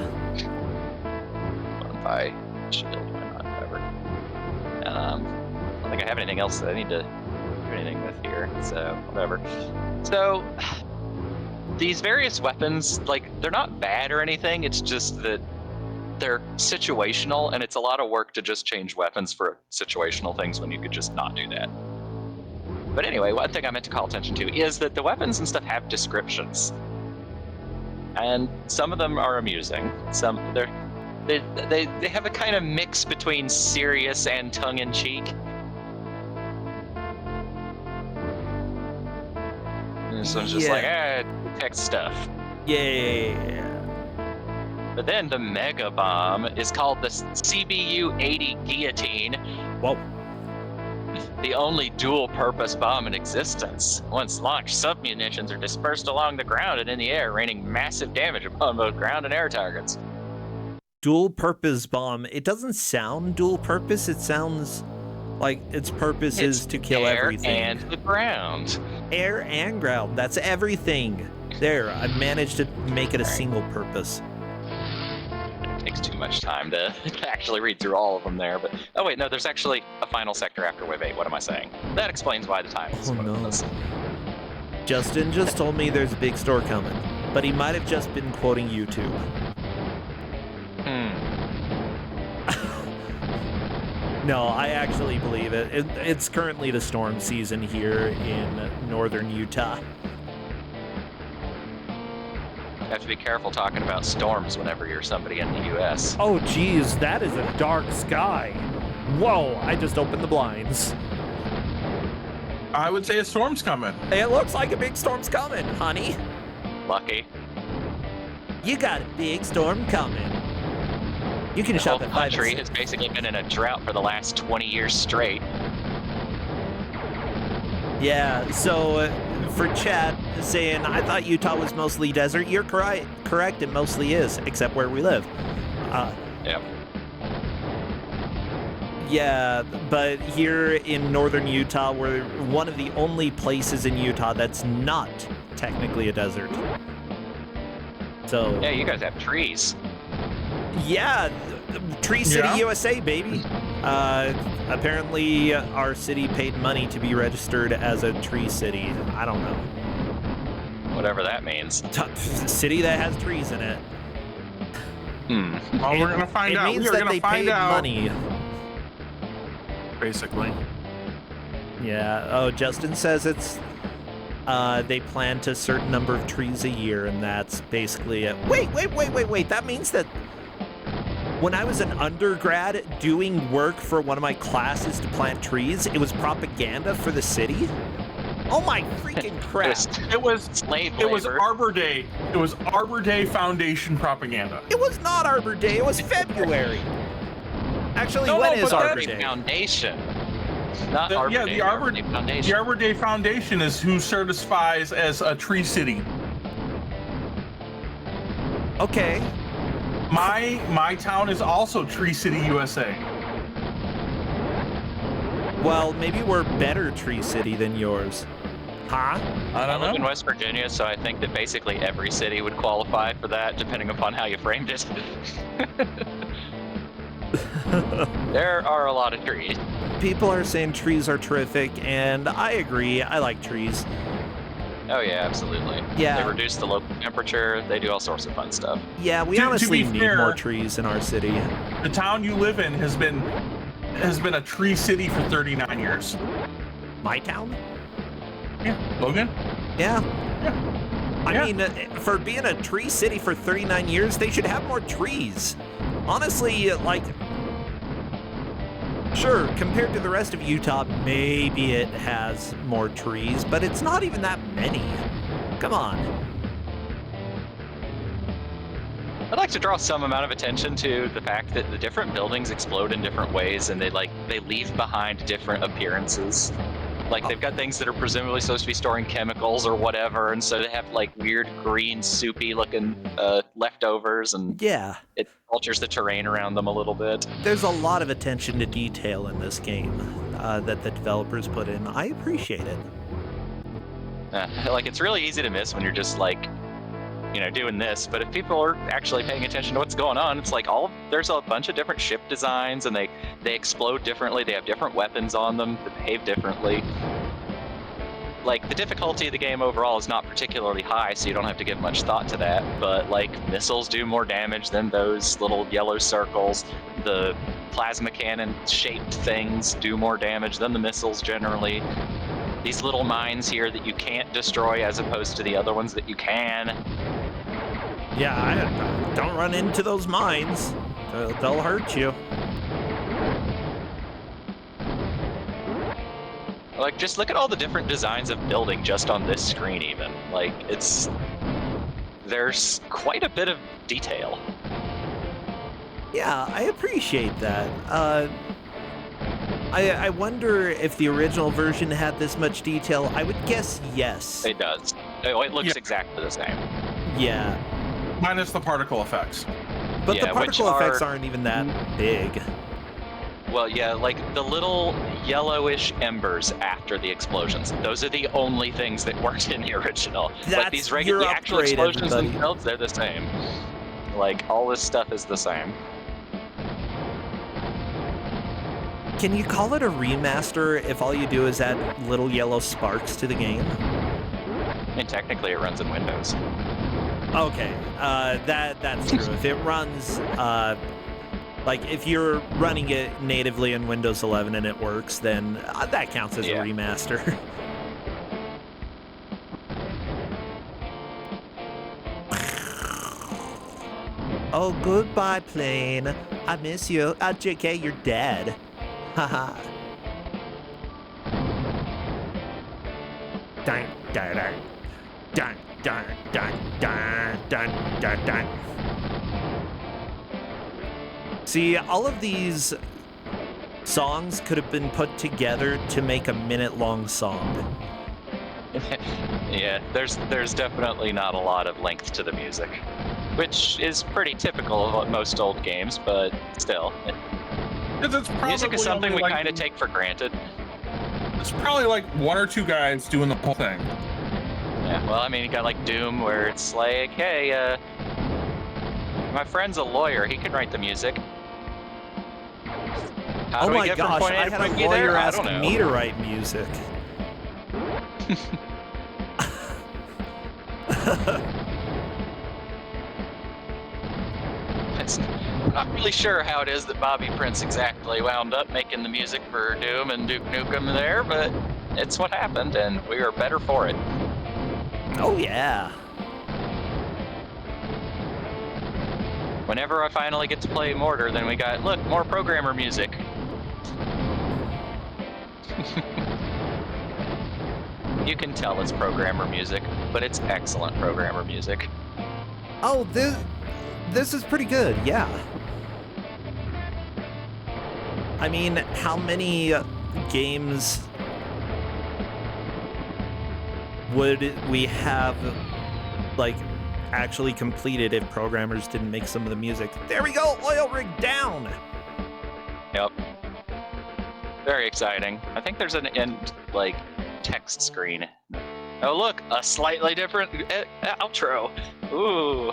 I'll buy shield, why not, whatever. I don't think I have anything else that I need to do anything with here, so whatever. So, these various weapons, like, they're not bad or anything, it's just that they're situational, and it's a lot of work to just change weapons for situational things when you could just not do that. But anyway, one thing I meant to call attention to is that the weapons and stuff have descriptions. And some of them are amusing. Some they have a kind of mix between serious and tongue-in-cheek. And so it's just like, text stuff. Yeah. But then the Mega Bomb is called the CBU-80 Guillotine. Whoa. The only dual-purpose bomb in existence. Once launched, sub-munitions are dispersed along the ground and in the air, raining massive damage upon both ground and air targets. Dual-purpose bomb. It doesn't sound dual-purpose. It sounds like its purpose is to kill air everything. and the ground. Air and ground. That's everything. There, I managed to make it a single purpose. It takes too much time to actually read through all of them there, but oh wait, no, there's actually a final sector after Wave 8. What am I saying? That explains why the time is Oh what it no. is. Justin just told me there's a big store coming, but he might have just been quoting YouTube. No, I actually believe it. It's currently the storm season here in northern Utah. You have to be careful talking about storms whenever you're somebody in the U.S. Oh geez, that is a dark sky. Whoa, I just opened the blinds. I would say a storm's coming. It looks like a big storm's coming, honey. Lucky. You got a big storm coming. You can The shop whole at 5 country and has 6. basically been in a drought for the last 20 years straight. Yeah, so for chat saying, I thought Utah was mostly desert, you're correct, it mostly is, except where we live. Yep. Yeah, but here in northern Utah, we're one of the only places in Utah that's not technically a desert. So Yeah, you guys have trees. yeah, Tree City, Yeah. USA, baby. Apparently, our city paid money to be registered as a tree city. I don't know. Whatever that means. City that has trees in it. Well, we're gonna find out. It means We are that gonna they find paid out. money. Basically. Yeah. Oh, Justin says it's. They plant a certain number of trees a year, and that's basically it. Wait. That means that when I was an undergrad doing work for one of my classes to plant trees, it was propaganda for the city? Oh my freaking crap. It was Slave It was labor. Arbor Day. It was Arbor Day Foundation propaganda. It was not Arbor Day, it was February. Actually, No, when no, is but Arbor that- Day? Foundation. Not The- Arbor yeah, Day, the Arbor- Day Foundation. The Arbor Day Foundation is who certifies as a tree city. Okay. My town is also Tree City, USA. Well, maybe we're better Tree City than yours. Huh? I I live in West Virginia, so I think that basically every city would qualify for that, depending upon how you framed it. There are a lot of trees. People are saying trees are terrific, and I agree. I like trees. Oh yeah, absolutely. Yeah. They reduce the local temperature. They do all sorts of fun stuff. Yeah, we To honestly be need fair- more trees in our city. The town you live in has been a tree city for 39 years. My town? Yeah, Logan. Yeah. Yeah. I Yeah. mean, for being a tree city for 39 years, they should have more trees. Honestly, like, sure, compared to the rest of Utah, maybe it has more trees, but it's not even that many. Come on. I'd like to draw some amount of attention to the fact that the different buildings explode in different ways, and they leave behind different appearances. Like they've got things that are presumably supposed to be storing chemicals or whatever, and so they have like weird green, soupy looking leftovers, and Yeah, it alters the terrain around them a little bit. there's a lot of attention to detail in this game that the developers put in. I appreciate it. Like it's really easy to miss when you're just like, doing this. But if people are actually paying attention to what's going on, it's like there's a bunch of different ship designs, and they explode differently. They have different weapons on them that behave differently. Like the difficulty of the game overall is not particularly high, so you don't have to give much thought to that. But like missiles do more damage than those little yellow circles. The plasma cannon shaped things do more damage than the missiles generally. These little mines here that you can't destroy as opposed to the other ones that you can. Yeah, I don't run into those mines. They'll hurt you. Like, just look at all the different designs of building just on this screen even. Like, there's quite a bit of detail. Yeah, I appreciate that. I wonder if the original version had this much detail. I would guess yes. It does. It looks Yeah. exactly the same. Yeah, Minus the particle effects. but Yeah, the which particle effects are- aren't even that big. Well, yeah, like the little yellowish embers after the explosions. Those are the only things that weren't in the original. Like these You're regular actual upgrade, explosions everybody. themselves, they're the same. Like all this stuff is the same. Can you call it a remaster if all you do is add little yellow sparks to the game? And technically, it runs in Windows. Okay, that's true. If it runs, like if you're running it natively in Windows 11 and it works, then that counts as Yeah. a remaster. Oh, goodbye, plane. I miss you. JK, you're dead. Haha. Dun, dun, dun. Dun, dun, dun, dun, dun, dun, dun. See, all of these songs could have been put together to make a minute-long song. Yeah, there's definitely not a lot of length to the music, which is pretty typical of most old games, but still. Because it's probably Music is something only we like, kind of take for granted. It's probably like one or two guys doing the whole thing. Yeah, well, I mean, you got like Doom, where it's like, hey, my friend's a lawyer. He can write the music. How Oh do we my get from gosh, point A I to had point a B there? lawyer I ask don't know. me to write music. I'm not really sure how it is that Bobby Prince exactly wound up making the music for Doom and Duke Nukem there, but it's what happened, and we are better for it. Oh yeah. Whenever I finally get to play Mortar, then we got, look, more programmer music. You can tell it's programmer music, but it's excellent programmer music. Oh, this is pretty good, yeah. I mean, how many games would we have, like, actually completed if programmers didn't make some of the music? There we go, oil rig down! Yep. Very exciting. I think there's an end, like, text screen. Oh, look, a slightly different outro. Ooh.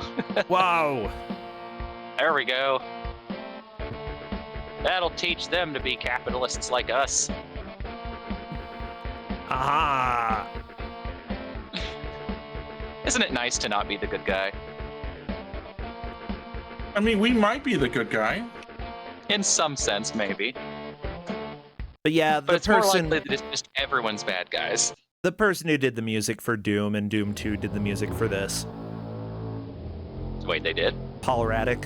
Wow. There we go. That'll teach them to be capitalists like us. Aha! Isn't it nice to not be the good guy? I mean, we might be the good guy. In some sense, maybe. But yeah, But it's more likely that it's just everyone's bad guys. the person who did the music for Doom and Doom 2 did the music for this. Wait, they did? Paul Raddick.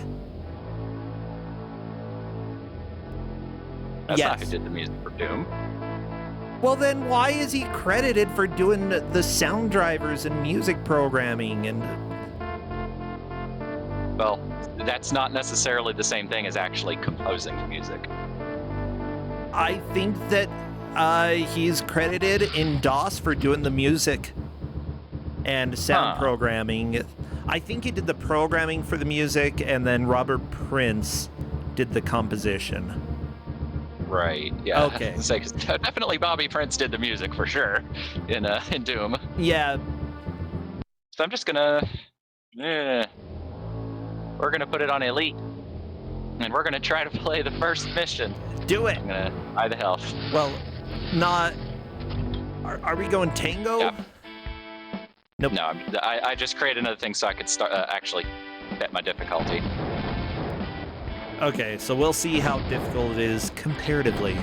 That's not Yes. who did the music for Doom. Well, then why is he credited for doing the sound drivers and music programming and... Well, that's not necessarily the same thing as actually composing music. I think that he's credited in DOS for doing the music and sound programming. I think he did the programming for the music, and then Robert Prince did the composition. Right, yeah. Okay. So definitely Bobby Prince did the music for sure in Doom. Yeah, So I'm just gonna... we're gonna put it on Elite. And we're gonna try to play the first mission. do it. I'm gonna buy the health. Well, not... Are we going Tango? Yeah. Nope. No, I just created another thing so I could start actually bet my difficulty. Okay, so we'll see how difficult it is comparatively.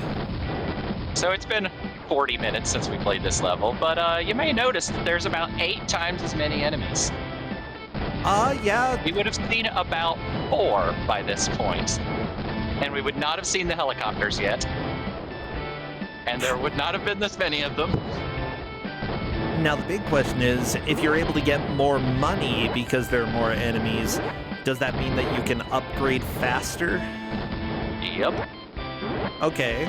So it's been 40 minutes since we played this level, but you may notice that there's about 8 times as many enemies. Yeah. We would have seen about 4 by this point, and we would not have seen the helicopters yet, and there would not have been this many of them. Now the big question is, if you're able to get more money because there are more enemies, does that mean that you can upgrade faster? Yep. Okay.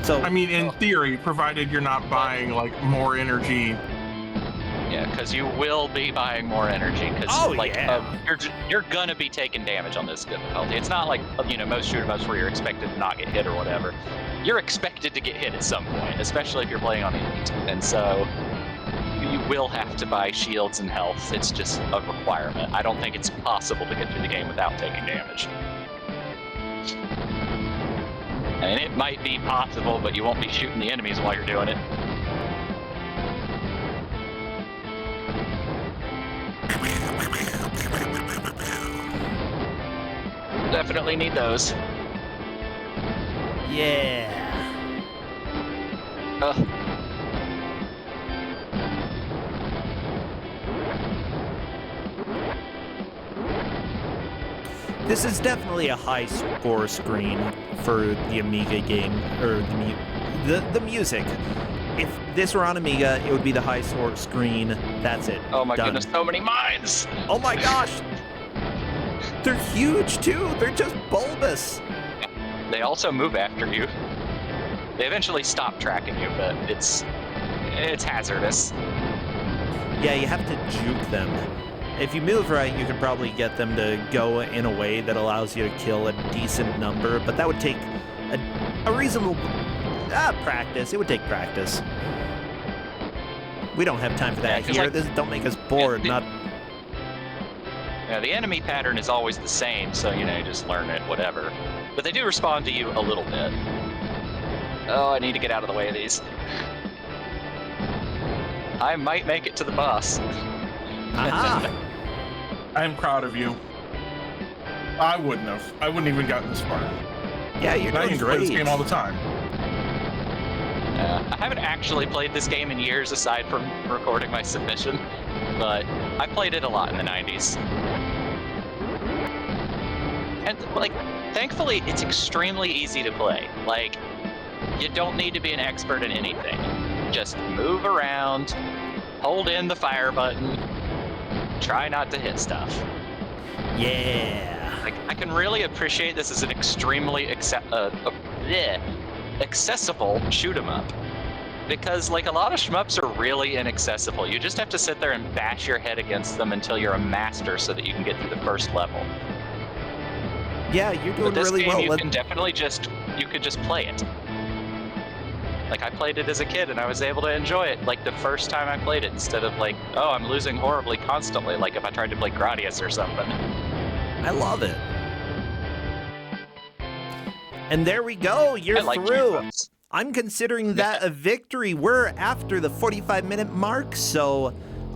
So I mean, in theory, provided you're not buying like more energy. Yeah, because you will be buying more energy. Because you're gonna be taking damage on this difficulty. It's not like most shoot 'em ups where you're expected to not get hit or whatever. You're expected to get hit at some point, especially if you're playing on Elite. And so you will have to buy shields and health. It's just a requirement. I don't think it's possible to get through the game without taking damage. And it might be possible, but you won't be shooting the enemies while you're doing it. Definitely need those. yeah. This is definitely a high score screen for the Amiga game, or the music. If this were on Amiga, it would be the high score screen. That's it. Oh my Done. goodness, so many mines! Oh my gosh! They're huge too! They're just bulbous! They also move after you. They eventually stop tracking you, but it's hazardous. Yeah, you have to juke them. If you move right, you could probably get them to go in a way that allows you to kill a decent number, but that would take a reasonable practice. It would take practice. We don't have time for that Yeah, 'cause, here. like, This don't make us bored. the- Not. Yeah, the enemy pattern is always the same, so, you just learn it, whatever. But they do respond to you a little bit. Oh, I need to get out of the way of these. I might make it to the boss. Aha! I am proud of you. I wouldn't have. I wouldn't even gotten this far. Yeah, you're I doing used to play great. this game all the time. I haven't actually played this game in years aside from recording my submission, but I played it a lot in the 90s. And, like, thankfully, it's extremely easy to play. Like, you don't need to be an expert in anything. Just move around, hold in the fire button, try not to hit stuff. Yeah. Like, I can really appreciate this as an extremely accessible shoot 'em up. Because, like, a lot of shmups are really inaccessible. You just have to sit there and bash your head against them until you're a master so that you can get through the first level. Yeah, you're doing But this really game, well. you can definitely you could just play it. Like, I played it as a kid and I was able to enjoy it, like, the first time I played it, instead of, like, oh, I'm losing horribly constantly, like if I tried to play Gradius or something. I love it. And there we go. You're I like through. shmups. I'm considering that a victory. We're after the 45-minute mark, so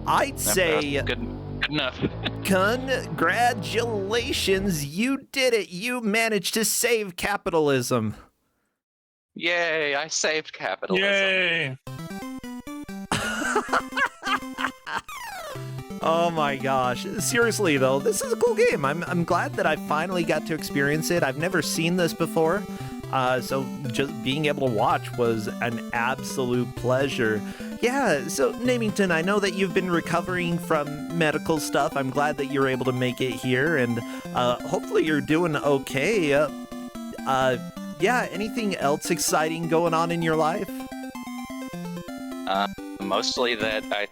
I'd say Good enough. congratulations. You did it. You managed to save capitalism. Yay, I saved capitalism. Yay! Oh my gosh. Seriously though, this is a cool game. I'm glad that I finally got to experience it. I've never seen this before. So just being able to watch was an absolute pleasure. Yeah, so Namington, I know that you've been recovering from medical stuff. I'm glad that you're able to make it here, and hopefully you're doing okay. Yeah, anything else exciting going on in your life? Mostly that I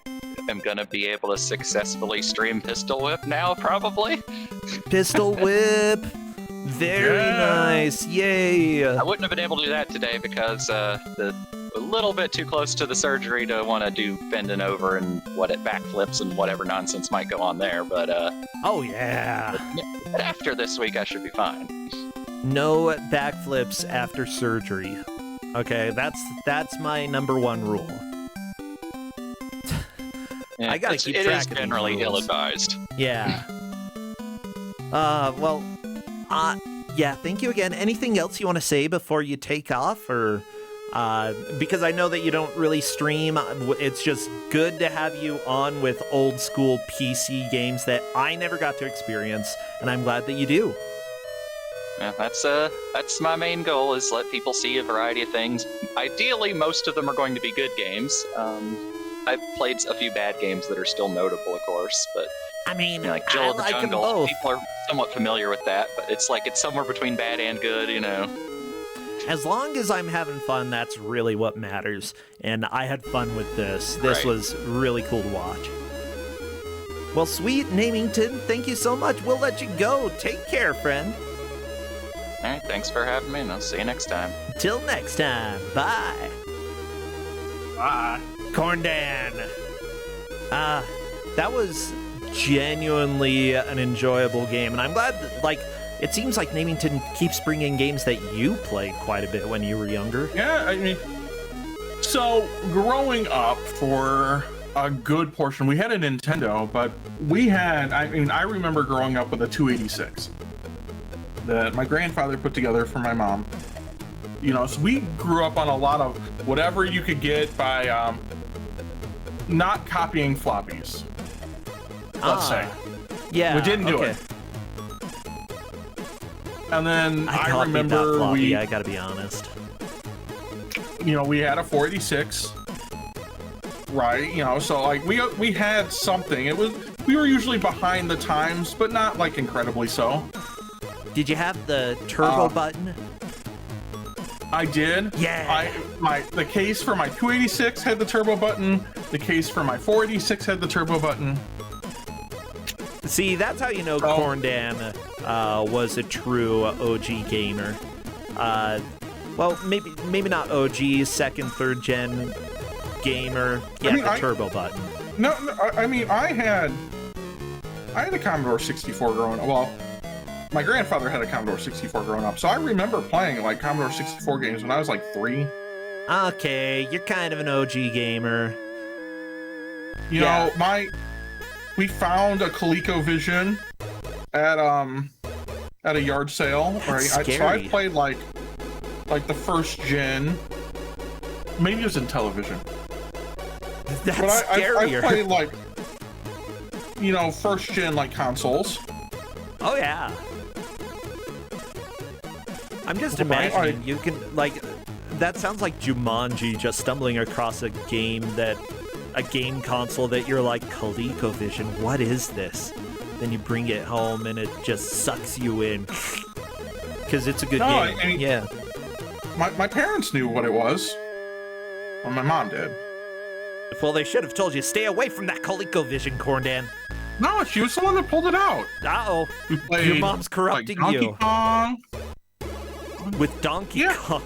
am gonna be able to successfully stream Pistol Whip now, probably. Pistol Whip. Very nice. Yay. I wouldn't have been able to do that today because a little bit too close to the surgery to want to do bending over and backflips and whatever nonsense might go on there. But Oh yeah. but after this week, I should be fine. No backflips after surgery. Okay, that's my number one rule. Yeah, I gotta keep it track is of these generally rules. ill-advised. Yeah. Yeah, thank you again. Anything else you want to say before you take off? Or, because I know that you don't really stream, it's just good to have you on with old school PC games that I never got to experience, and I'm glad that you do. Yeah, that's my main goal, is let people see a variety of things. Ideally, most of them are going to be good games. I've played a few bad games that are still notable, of course, but I mean, like I Jill of the like them Jungle, both. people are somewhat familiar with that, but it's somewhere between bad and good, As long as I'm having fun, that's really what matters. And I had fun with this. This Right. was really cool to watch. Well, sweet Namington, thank you so much. We'll let you go. Take care, friend. All right, thanks for having me, and I'll see you next time. Till next time. Bye. Bye. Corndan. That was genuinely an enjoyable game. And I'm glad that, it seems like Namington keeps bringing games that you played quite a bit when you were younger. Yeah, I mean, so growing up for a good portion, we had a Nintendo, but I remember growing up with a 286 that my grandfather put together for my mom. So we grew up on a lot of whatever you could get by not copying floppies, let's say. Yeah. We didn't do it. And then I copied that remember floppy, I gotta be honest. we had a 486, right? So we had something. We were usually behind the times, but not incredibly so. Did you have the turbo button? I did. Yeah. The case for my 286 had the turbo button. The case for my 486 had the turbo button. See, that's how you know Corndan was a true OG gamer. Well, maybe not OG, second, third gen gamer. Yeah, the turbo button. No, I mean, I had a Commodore 64 growing up. Well, my grandfather had a Commodore 64 growing up, so I remember playing like Commodore 64 games when I was like 3. Okay, you're kind of an OG gamer. You know, we found a ColecoVision at a yard sale. That's right? scary. So I played like the first gen. Maybe it was in television. That's But scarier. I played like, you know, first gen like consoles. Oh yeah. I'm just Right, imagining you can like. That sounds like Jumanji, just stumbling across a game console that you're like, ColecoVision, what is this? Then you bring it home and it just sucks you in. Because it's a good game. I mean, yeah. My parents knew what it was. Well, my mom did. Well, they should have told you, stay away from that ColecoVision, Corndan. No, she was the one that pulled it out. Uh-oh. We played, Your mom's corrupting like, Donkey you. Kong. With Donkey Kong.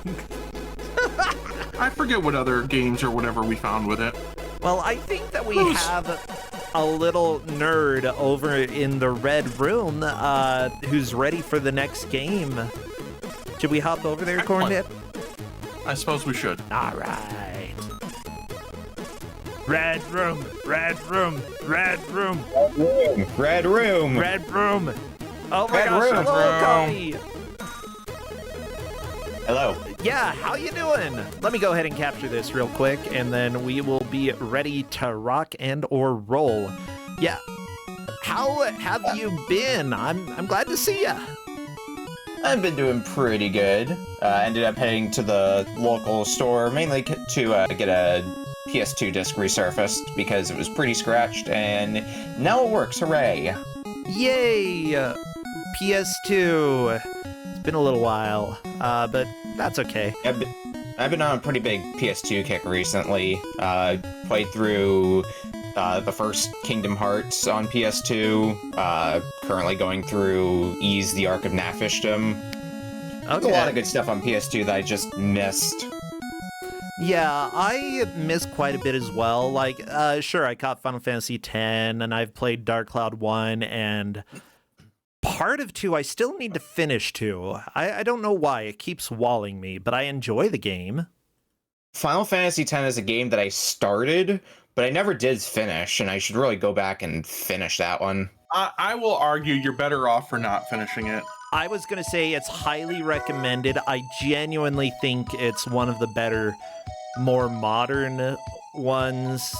I forget what other games or whatever we found with it. Well, I think that we have a little nerd over in the red room who's ready for the next game. Should we hop over there, Corndan? I suppose we should. All right. Red room, red room, red room. Red room. Red room. Oh my Red gosh, room. hello, Cody. Hello. Yeah, how you doing? Let me go ahead and capture this real quick, and then we will be ready to rock and or roll. Yeah. How have you been? I'm glad to see ya. I've been doing pretty good. Ended up heading to the local store, mainly to get a PS2 disc resurfaced because it was pretty scratched, and now it works. Hooray! Yay! PS2. It's been a little while, but that's okay. I've been on a pretty big PS2 kick recently. Played through the first Kingdom Hearts on PS2. Currently going through Ys the Ark of Nafishdom. There's a lot of good stuff on PS2 that I just missed. Yeah, I miss quite a bit as well. Like, sure, I caught Final Fantasy X, and I've played Dark Cloud 1, and part of 2, I still need to finish 2. I don't know why, it keeps walling me, but I enjoy the game. Final Fantasy X is a game that I started, but I never did finish, and I should really go back and finish that one. I will argue you're better off for not finishing it. I was going to say it's highly recommended. I genuinely think it's one of the better, more modern ones.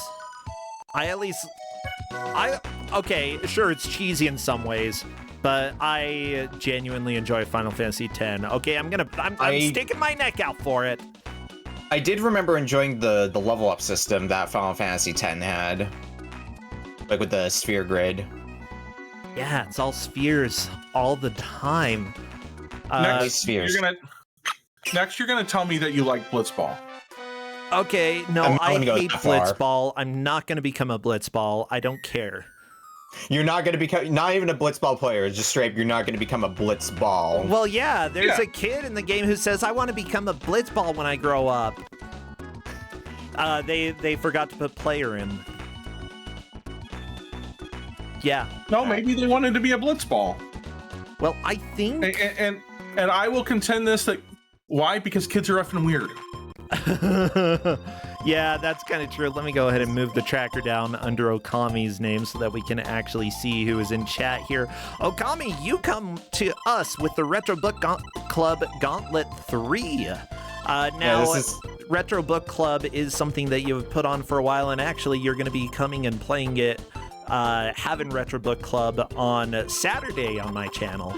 Okay, sure, it's cheesy in some ways, but I genuinely enjoy Final Fantasy X. Okay, I'm sticking my neck out for it. I did remember enjoying the level up system that Final Fantasy X had, like with the sphere grid. Yeah, it's all spheres all the time. Spheres. Next, you're gonna tell me that you like Blitzball. Okay, no, I hate that far. Blitzball. I'm not going to become a Blitzball. I don't care. You're not going to become, not even a Blitzball player, just straight, you're not going to become a Blitzball. Well, yeah, there's a kid in the game who says, I want to become a Blitzball when I grow up. They forgot to put player in. Yeah. No, maybe they wanted to be a Blitzball. Well, I think... And I will contend this, that, why? Because kids are effing weird. Yeah, that's kind of true. Let me go ahead and move the tracker down under Okami's name so that we can actually see who is in chat here. Okami, you come to us with the Retro Book Club Gauntlet 3. Retro Book Club is something that you've put on for a while, and actually you're going to be coming and playing it, having Retro Book Club on Saturday on my channel.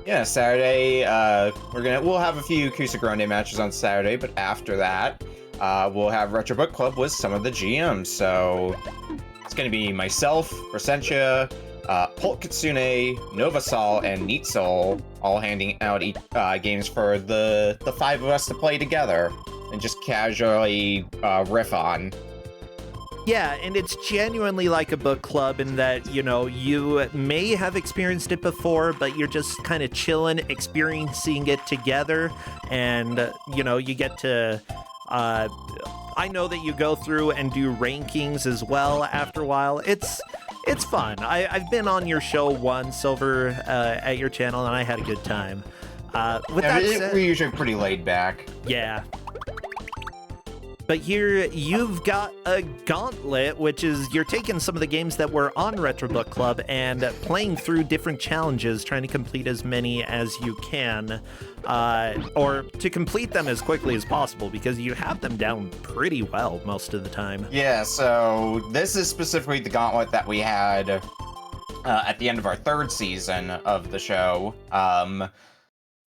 Yeah, Saturday, we'll have a few Kusa Grande matches on Saturday, but after that, we'll have Retro Book Club with some of the GMs. So it's going to be myself, Brossentia, Polk Kitsune, Novasol, and Neatsol all handing out games for the 5 of us to play together and just casually riff on. Yeah, and it's genuinely like a book club in that, you know, you may have experienced it before, but you're just kind of chilling, experiencing it together, and, you know, you get to... I know that you go through and do rankings as well after a while. It's fun. I've been on your show once over at your channel, and I had a good time. With that said, we're usually pretty laid back. yeah. But here you've got a Gauntlet, which is you're taking some of the games that were on Retro Book Club and playing through different challenges, trying to complete as many as you can, or to complete them as quickly as possible, because you have them down pretty well most of the time. Yeah, so this is specifically the Gauntlet that we had at the end of our 3rd season of the show.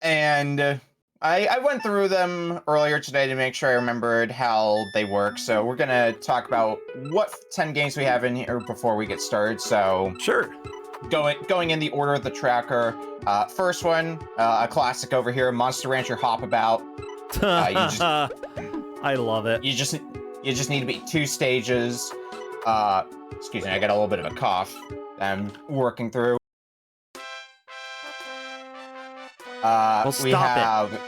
And I went through them earlier today to make sure I remembered how they work. So we're going to talk about what 10 games we have in here before we get started. So Sure. Going in the order of the tracker. First one, a classic over here, Monster Rancher Hop About. I love it. You just need to beat 2 stages. Excuse me, I got a little bit of a cough that I'm working through. Well, stop it.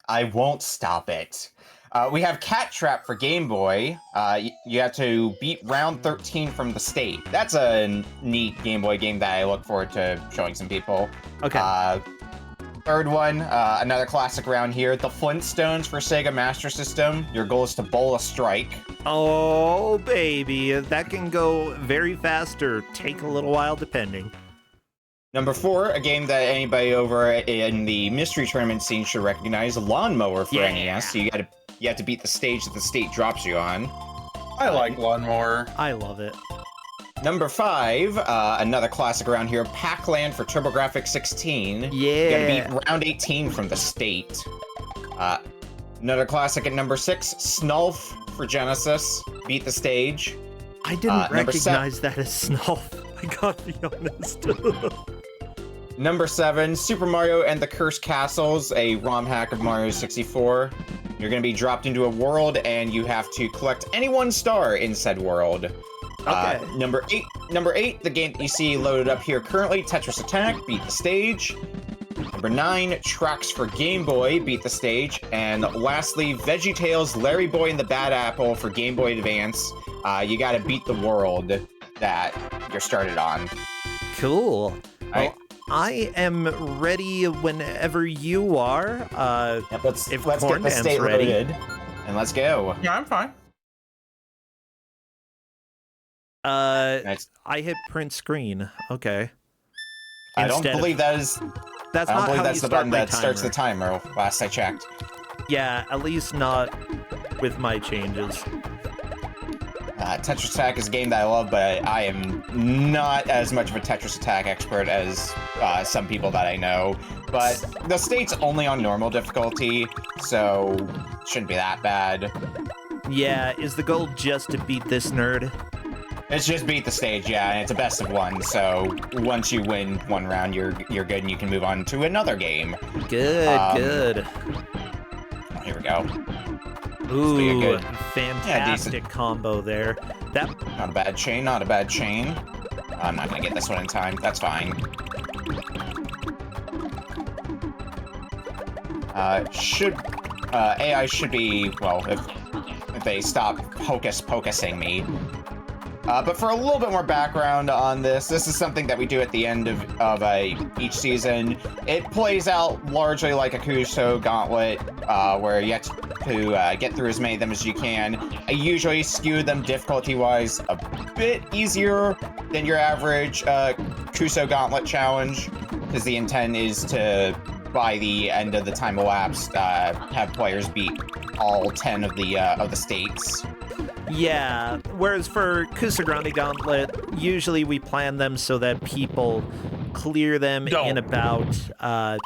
I won't stop it. We have Cat Trap for Game Boy. You have to beat round 13 from the state. That's a neat Game Boy game that I look forward to showing some people. Okay. Third one, another classic round here, The Flintstones for Sega Master System. Your goal is to bowl a strike. Oh, baby. That can go very fast or take a little while, depending. Number 4, a game that anybody over in the mystery tournament scene should recognize, Lawnmower for NES. So you have to beat the stage that the state drops you on. I like Lawnmower. I love it. Number 5, another classic around here, Pac-Land for TurboGrafx 16. Yeah. You gotta beat round 18 from the state. Another classic at number 6, Snulf for Genesis. Beat the stage. I didn't recognize that as Snulf. I gotta be honest. Number 7, Super Mario and the Cursed Castles, a ROM hack of Mario 64. You're going to be dropped into a world, and you have to collect any 1 star in said world. Okay. Number 8, the game that you see loaded up here currently, Tetris Attack, beat the stage. Number 9, Tracks for Game Boy, beat the stage. And lastly, VeggieTales, Larry Boy and the Bad Apple for Game Boy Advance. You got to beat the world that you're started on. Cool. Well, I am ready whenever you are. Yep, let's get the Corndan's state ready. loaded, and let's go. Yeah, I'm fine. Nice. I hit print screen. Okay. I don't believe that is. That's I don't not believe how that's you the start button my that starts the timer. timer. Last I checked. Yeah, at least not with my changes. Tetris Attack is a game that I love, but I am not as much of a Tetris Attack expert as some people that I know. But the state's only on normal difficulty, so shouldn't be that bad. Yeah, is the goal just to beat this nerd? It's just beat the stage, yeah, and it's a best of 1. So once you win 1 round, you're good, and you can move on to another game. Good, good. Here we go. Ooh, good. fantastic combo there. That Not a bad chain, not a bad chain. I'm not gonna get this one in time. That's fine. AI should be, well, if they stop hocus-pocusing me. But for a little bit more background on this is something that we do at the end of each season. It plays out largely like a Kuso Gauntlet, where you have to get through as many of them as you can. I usually skew them difficulty-wise a bit easier than your average Kuso Gauntlet challenge, because the intent is to, by the end of the time elapsed, have players beat all 10 of the states. Yeah, whereas for Kusagrande Gauntlet, usually we plan them so that people clear them in about, about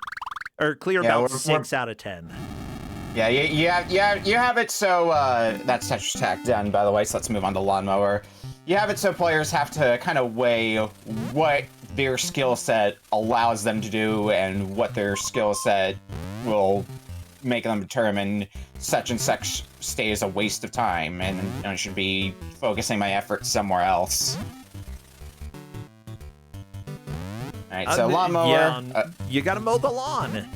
6 out of 10. Yeah, you have it so, that's Tetris Attack done, by the way, so let's move on to Lawnmower. You have it so players have to kind of weigh what their skill set allows them to do and what their skill set will make them determine such and such stay is a waste of time, and I should be focusing my efforts somewhere else. Alright, so lawnmower. Yeah, you gotta mow the lawn.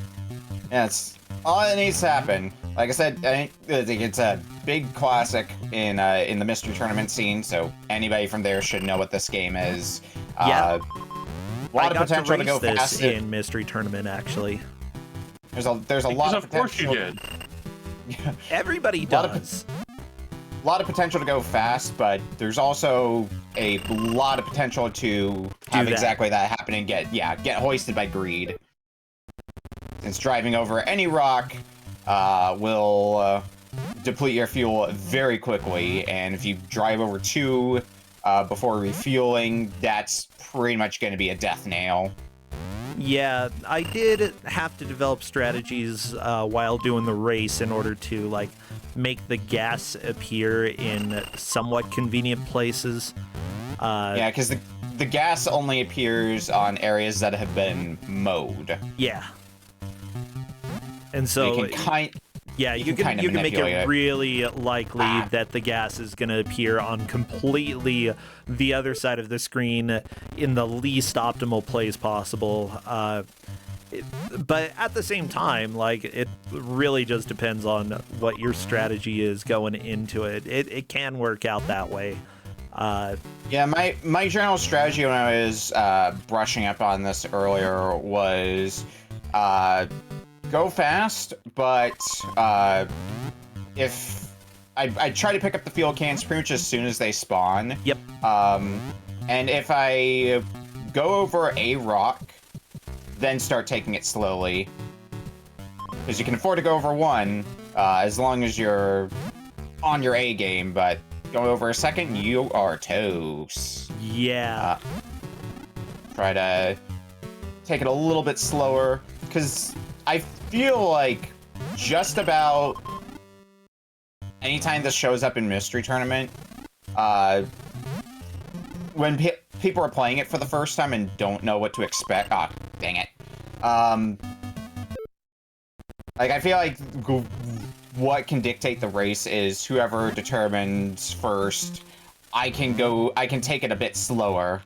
That's all that needs to happen. Like I said, I think it's a big classic in the mystery tournament scene, so anybody from there should know what this game is. Yeah. A lot of potential to go fast in mystery tournament, actually. There's a lot of potential. Of course you did. Everybody does. A lot of potential to go fast, but there's also a lot of potential to have exactly that happen and get hoisted by greed. Since driving over any rock will deplete your fuel very quickly, and if you drive over two before refueling, that's pretty much going to be a death nail. Yeah, I did have to develop strategies while doing the race in order to, like, make the gas appear in somewhat convenient places. Yeah, because the gas only appears on areas that have been mowed. Yeah. And so you can you can make it really likely that the gas is going to appear on completely the other side of the screen in the least optimal place possible. But at the same time, like, it really just depends on what your strategy is going into it. It can work out that way. Yeah, my general strategy when I was brushing up on this earlier was go fast, but if I try to pick up the fuel cans pretty much as soon as they spawn. Yep. And if I go over a rock, then start taking it slowly. Because you can afford to go over one, as long as you're on your A game, but going over a second, you are toast. Yeah. Try to take it a little bit slower, because I feel like just about anytime this shows up in Mystery Tournament, when people are playing it for the first time and don't know what to expect, dang it. Like, I feel like what can dictate the race is whoever determines first, I can take it a bit slower.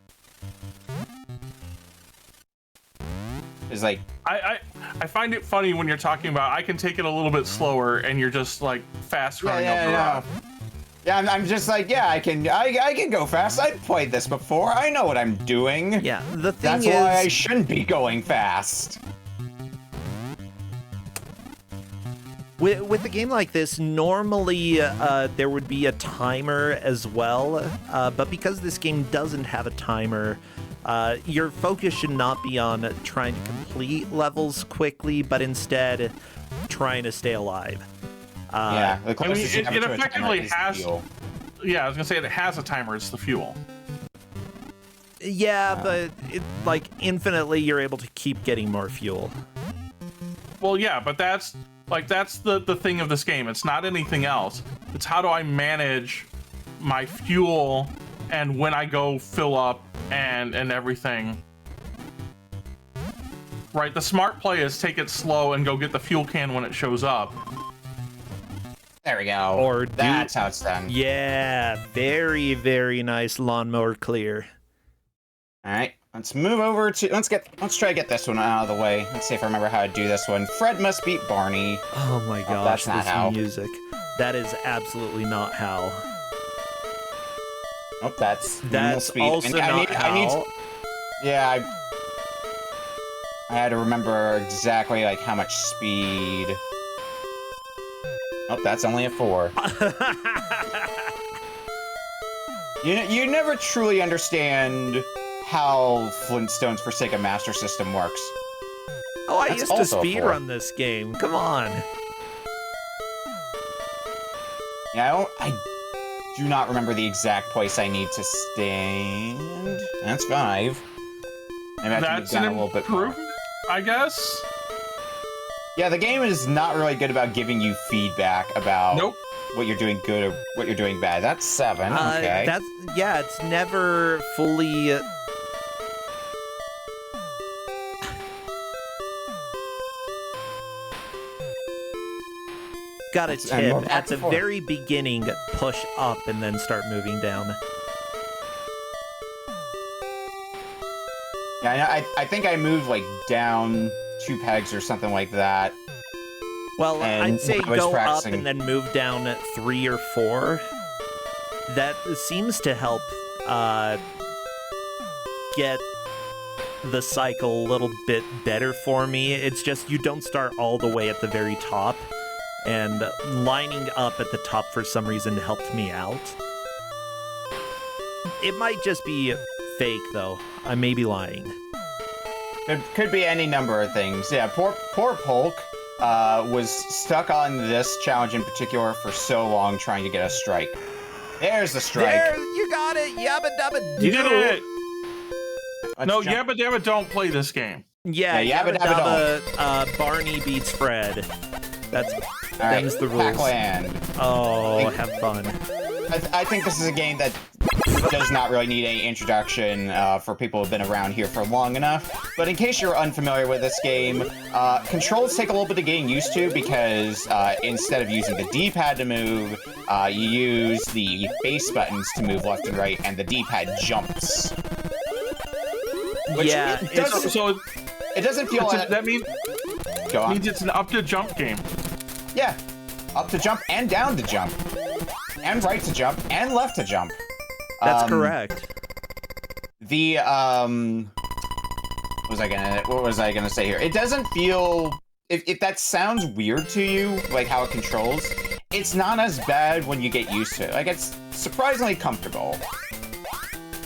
It's like, I find it funny when you're talking about I can take it a little bit slower and you're just like fast running up the rock. Yeah, I'm just like, yeah, I can go fast. I've played this before. I know what I'm doing. Yeah, the thing That's why I shouldn't be going fast. With a game like this, normally there would be a timer as well, but because this game doesn't have a timer, your focus should not be on trying to complete levels quickly, but instead trying to stay alive. Yeah, the I mean, closest you have it to a timer effectively is has. fuel. Yeah, I was gonna say it has a timer. It's the fuel. Yeah, but like infinitely, you're able to keep getting more fuel. Well, yeah, but that's the thing of this game. It's not anything else. It's how do I manage my fuel and when I go fill up and everything. Right, the smart play is take it slow and go get the fuel can when it shows up. There we go. Or that's how it's done. Yeah, very, very nice lawnmower clear. All right, let's move over to let's try to get this one out of the way. Let's see if I remember how to do this one. Fred must beat Barney. Oh my gosh, that's not this how. music. That is absolutely not how. Oh, that's speed. Also not how. Yeah, I had to remember exactly like how much speed. Oh, that's only a 4. You never truly understand how Flintstone's Forsaken Master System works. Oh, I That's used to also a 4. speedrun this game. Come on. Yeah, I do not remember the exact place I need to stand. That's 5. Maybe I have to move That's down an a little bit more. improvement, I guess. Yeah, the game is not really good about giving you feedback about what you're doing good or what you're doing bad. That's 7. Okay. It's never fully. Got a And tip. we're back At the and forth. very beginning, push up and then start moving down. Yeah, I think I moved like down 2 pegs or something like that. Well, And I'd say I was go practicing. up and then move down 3 or 4. That seems to help get the cycle a little bit better for me. It's just you don't start all the way at the very top, and lining up at the top for some reason helped me out. It might just be fake, though. I may be lying. It could be any number of things. Yeah, poor Polk was stuck on this challenge in particular for so long trying to get a strike. There's the strike. There, you got it. Yabba dabba do. You did it! Let's No, jump- Yabba Dabba don't play this game. Yeah, Yeah, Yabba Yabba dabba. Barney beats Fred. That's All right, them's the rules. Pac-Land. Oh, have fun. I think this is a game that does not really need any introduction for people who've been around here for long enough. But in case you're unfamiliar with this game, controls take a little bit of getting used to because instead of using the D-pad to move, you use the base buttons to move left and right, and the D-pad jumps. Which Yeah, it doesn't, So it doesn't feel like... that means Go on. it's an up to jump game. Yeah, up to jump and down to jump. And right to jump and left to jump. That's correct. The what was I gonna say here? It doesn't feel, if that sounds weird to you, like how it controls, it's not as bad when you get used to it. Like, it's surprisingly comfortable.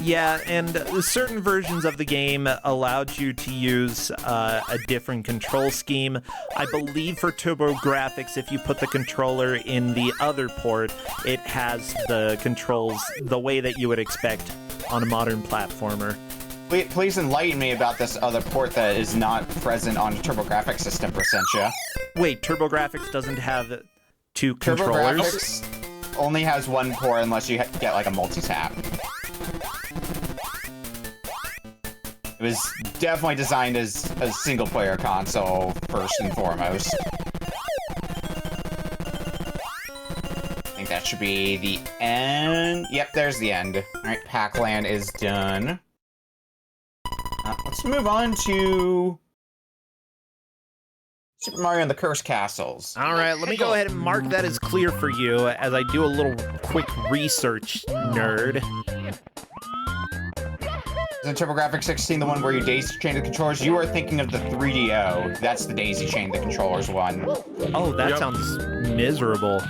Yeah, and certain versions of the game allowed you to use a different control scheme. I believe for TurboGrafx, if you put the controller in the other port, it has the controls the way that you would expect on a modern platformer. Please enlighten me about this other port that is not present on the TurboGrafx system, Brossentia. Wait, TurboGrafx doesn't have 2 controllers? TurboGrafx only has 1 port unless you get like a multi-tap. It was definitely designed as a single-player console, first and foremost. I think that should be the end. Yep, there's the end. Alright, Pac-Land is done. Let's move on to Super Mario and the Cursed Castles. All right, let me go ahead and mark that as clear for you as I do a little quick research, nerd. Isn't TurboGrafx 16 the one where you daisy chain the controllers? You are thinking of the 3DO. That's the daisy chain the controllers one. Oh, that Yep. sounds miserable.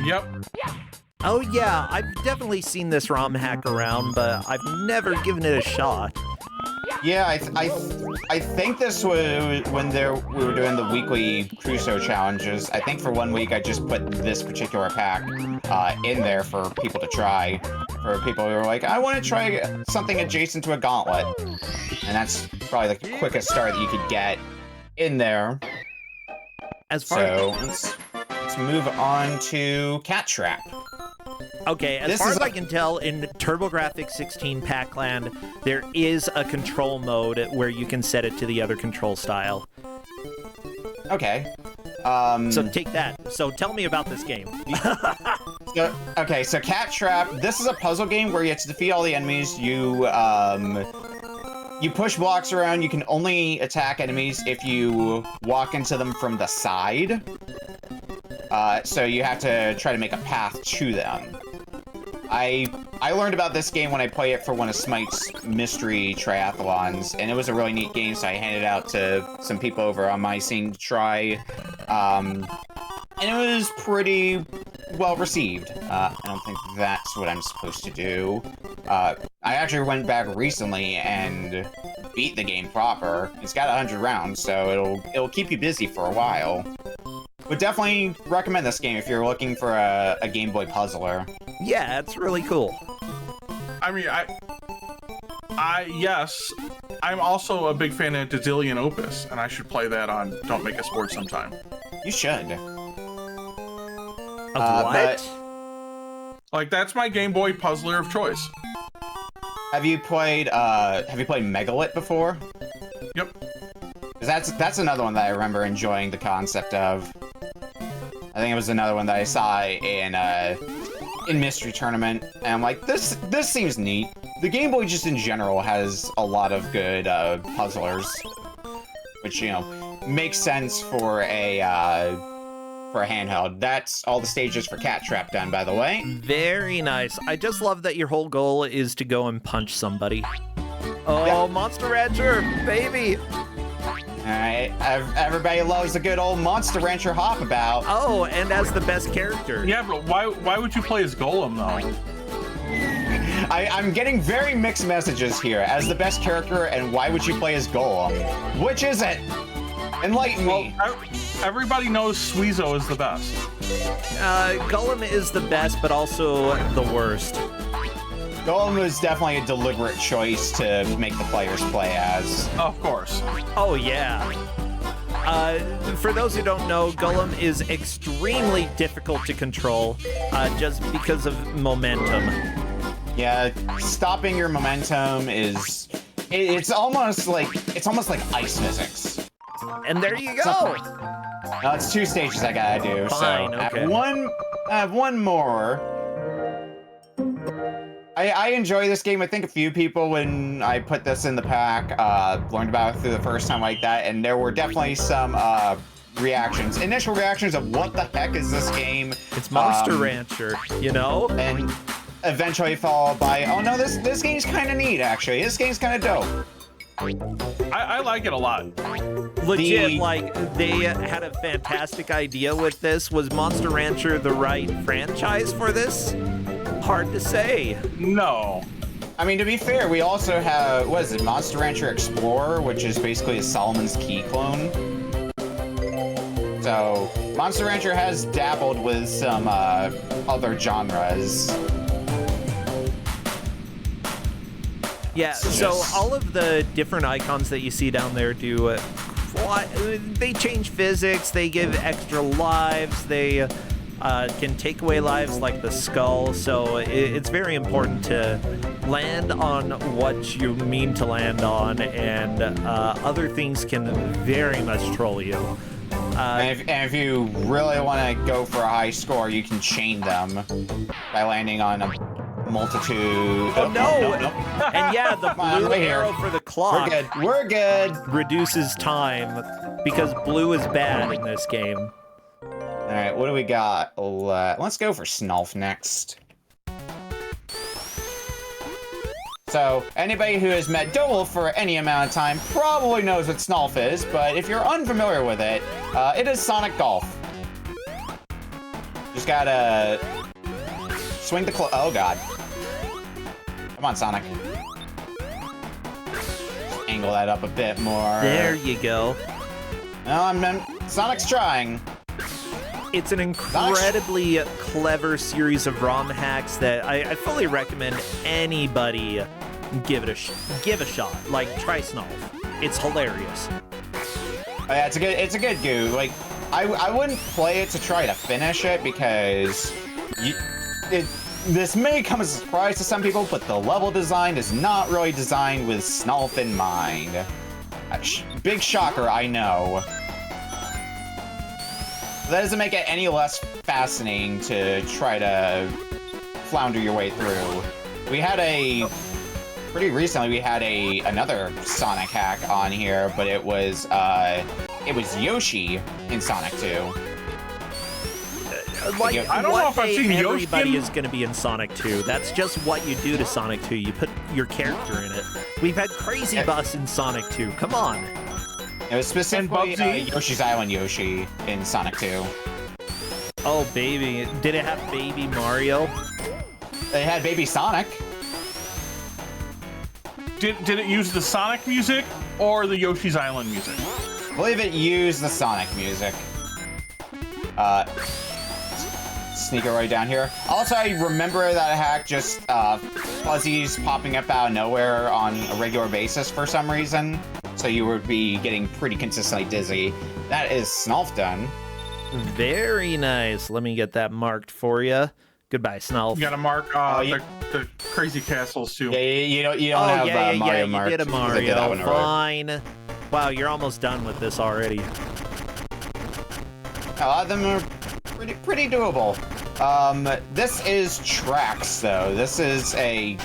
Yep. Oh yeah, I've definitely seen this ROM hack around, but I've never given it a shot. Yeah, I think this was when we were doing the weekly Crusoe challenges. I think for 1 week I just put this particular pack in there for people to try. For people who are like, I want to try something adjacent to a Gauntlet. And that's probably the quickest start that you could get in there. As far So let's move on to Cat Trap. Okay, as This far is as I can tell, in TurboGrafx 16 Pac-Land, there is a control mode where you can set it to the other control style. Okay. So take that. So tell me about this game. Okay, so Cat Trap, this is a puzzle game where you have to defeat all the enemies. You push blocks around. You can only attack enemies if you walk into them from the side. So you have to try to make a path to them. I learned about this game when I played it for one of Smite's mystery triathlons, and it was a really neat game, so I handed it out to some people over on my scene to try. And it was pretty well received. I don't think that's what I'm supposed to do. I actually went back recently and beat the game proper. It's got 100 rounds, so it'll keep you busy for a while. Would definitely recommend this game if you're looking for a Game Boy puzzler. Yeah, it's really cool. I mean, yes, I'm also a big fan of Dazillion Opus, and I should play that on Don't Make Us Bored sometime. You should. Of what? Like, that's my Game Boy puzzler of choice. Have you played Megalith before? Yep. 'Cause that's another one that I remember enjoying the concept of. I think it was another one that I saw in Mystery Tournament, and I'm like, this seems neat. The Game Boy just in general has a lot of good puzzlers, which, you know, makes sense for a handheld. That's all the stages for Cat Trap done, by the way. Very nice. I just love that your whole goal is to go and punch somebody. Oh, yeah. Monster Rancher, baby! Alright, everybody loves a good old Monster Rancher hop about. Oh, and as the best character. Yeah, but why would you play as Golem, though? I'm getting very mixed messages here. As the best character, and why would you play as Golem? Which is it? Enlighten me. Well, everybody knows Suizo is the best. Golem is the best, but also the worst. Golem was definitely a deliberate choice to make the players play as. Of course. Oh, yeah. For those who don't know, Golem is extremely difficult to control, just because of momentum. Yeah, stopping your momentum is... It's almost like ice physics. And there you go! No, it's 2 stages I gotta do, Fine, so okay. I have one more. I enjoy this game. I think a few people, when I put this in the pack, learned about it through the first time like that, and there were definitely some initial reactions of what the heck is this game? It's Monster Rancher, you know? And eventually followed by, oh no, this game's kind of neat, actually. This game's kind of dope. I like it a lot. Legit, like, they had a fantastic idea with this. Was Monster Rancher the right franchise for this? Hard to say. No. I mean, to be fair, we also have, what is it, Monster Rancher Explorer, which is basically a Solomon's Key clone. So, Monster Rancher has dabbled with some other genres. Yeah, so all of the different icons that you see down there do, they change physics, they give extra lives, they can take away lives like the skull, so it's very important to land on what you mean to land on, and other things can very much troll you. And if you really want to go for a high score, you can chain them by landing on a multitude. Oh, no! And yeah, the blue arrow for the clock. We're good. Reduces time because blue is bad in this game. All right, what do we got? Let's go for Snulf next. So, anybody who has met Dole for any amount of time probably knows what Snulf is, but if you're unfamiliar with it, it is Sonic Golf. Just gotta swing the oh god. Come on, Sonic. Just angle that up a bit more. There you go. No, Sonic's trying. It's an incredibly clever series of ROM hacks that I fully recommend anybody give a shot. Like, try Snulf. It's hilarious. Oh, yeah, it's a good goo. Like, I wouldn't play it to try to finish it because this may come as a surprise to some people, but the level design is not really designed with Snulf in mind. Big shocker, I know. That doesn't make it any less fascinating to try to flounder your way through. Pretty recently we had another Sonic hack on here, but it was Yoshi in Sonic 2. Like, I don't know if I've seen Yoshi. Everybody is going to be in Sonic 2. That's just what you do to Sonic 2. You put your character in it. We've had Crazy Bus in Sonic 2. Come on. It was specifically Yoshi's Island Yoshi in Sonic 2. Oh, baby. Did it have Baby Mario? It had Baby Sonic. Did it use the Sonic music or the Yoshi's Island music? I believe it used the Sonic music. Sneak it right down here. Also, I remember that hack just fuzzies popping up out of nowhere on a regular basis for some reason. So you would be getting pretty consistently dizzy. That is Snulf done. Very nice. Let me get that marked for you. Goodbye, Snulf. You gotta mark the crazy castles too. Yeah, you don't have Mario marked. You did a Mario. Fine. Wow, you're almost done with this already. A lot of them are pretty doable. This is Tracks though. This is a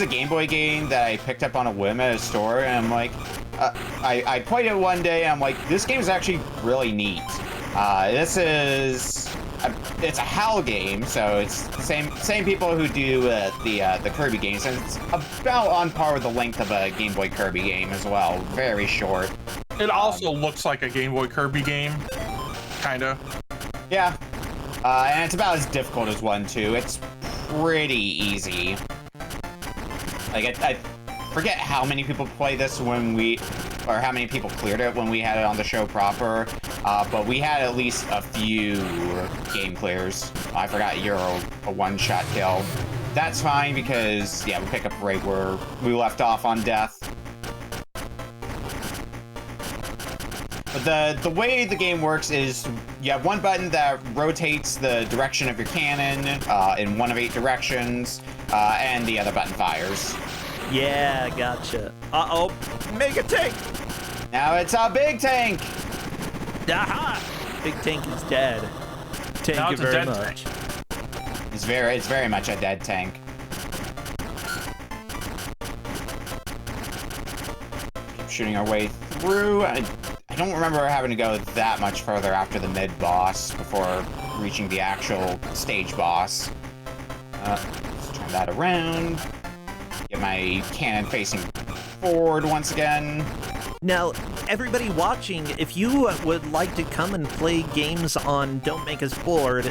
Game Boy game that I picked up on a whim at a store, and I'm like, I played it one day, and I'm like, this game is actually really neat. It's a HAL game, so it's the same people who do the Kirby games, and it's about on par with the length of a Game Boy Kirby game as well. Very short. It also looks like a Game Boy Kirby game, kinda. Yeah, and it's about as difficult as one too. It's pretty easy. Like I forget how many people play this or how many people cleared it when we had it on the show proper. But we had at least a few game clears. I forgot you're a one-shot kill. That's fine because, yeah, we pick up right where we left off on death. But the way the game works is you have one button that rotates the direction of your cannon in one of 8 directions, and the other button fires. Yeah, gotcha. Uh-oh, Mega Tank! Now it's a big tank! Aha! Big Tank is dead. Thank Now you it's a very dead much. tank. It's very much a dead tank. Keep shooting our way through. I don't remember having to go that much further after the mid-boss before reaching the actual stage boss. Let's turn that around. Get my cannon facing forward once again. Now, everybody watching, if you would like to come and play games on Don't Make Us Bored,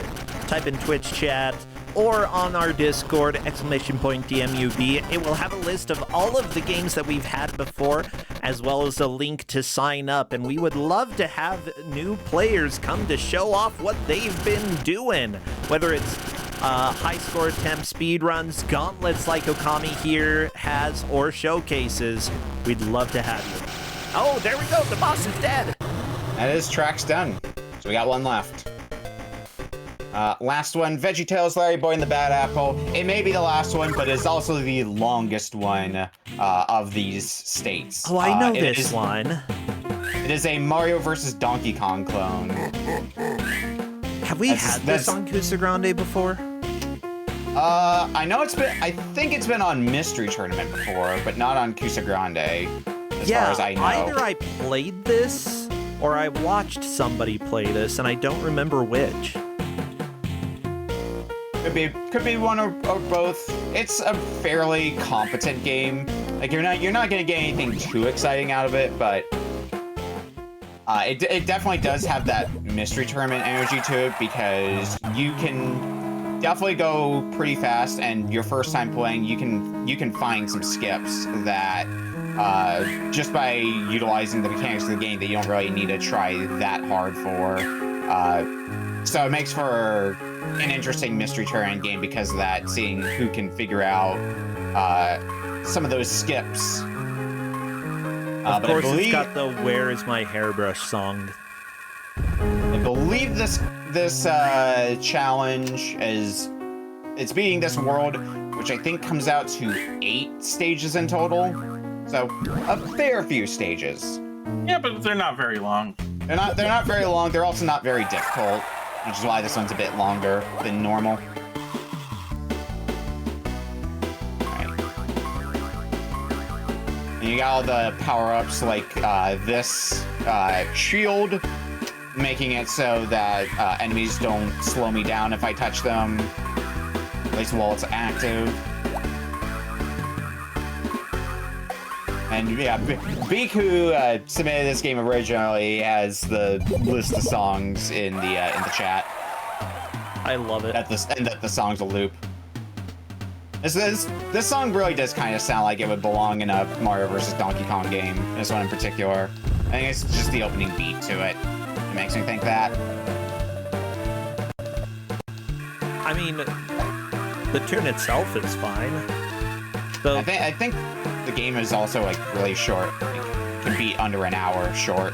type in Twitch chat or on our Discord, !DMUB. It will have a list of all of the games that we've had before, as well as a link to sign up. And we would love to have new players come to show off what they've been doing, whether it's high score attempt speedruns, gauntlets like Okami here has, or showcases. We'd love to have you. Oh, there we go. The boss is dead. That is Tracks done. So we got one left. Last one, VeggieTales, Larry Boy and the Bad Apple. It may be the last one, but it's also the longest one of these states. Oh, I know this one. It is a Mario vs. Donkey Kong clone. Have we had this on Kusa before? I know I think it's been on Mystery Tournament before, but not on Kusa Grande, as far as I know. Either I played this, or I watched somebody play this, and I don't remember which. Could be one or both. It's a fairly competent game. Like you're not gonna get anything too exciting out of it, but it definitely does have that Mystery Tournament energy to it, because you can definitely go pretty fast, and your first time playing, you can find some skips that just by utilizing the mechanics of the game that you don't really need to try that hard for. So it makes for an interesting Mystery Tournament game because of that, seeing who can figure out some of those skips. Of course, it's got the "Where Is My Hairbrush" song. I believe this challenge it's beating this world, which I think comes out to 8 stages in total. So a fair few stages. Yeah, but they're not very long. They're not very long. They're also not very difficult, which is why this one's a bit longer than normal. And you got all the power-ups like this shield, making it so that enemies don't slow me down if I touch them, at least while it's active. And yeah, Beak, who submitted this game originally, has the list of songs in the chat. I love it. And that the song's a loop. This song really does kind of sound like it would belong in a Mario vs. Donkey Kong game. This one in particular. I think it's just the opening beat to it. It makes me think that. I mean, the tune itself is fine. I think the game is also like really short. It can be under an hour short.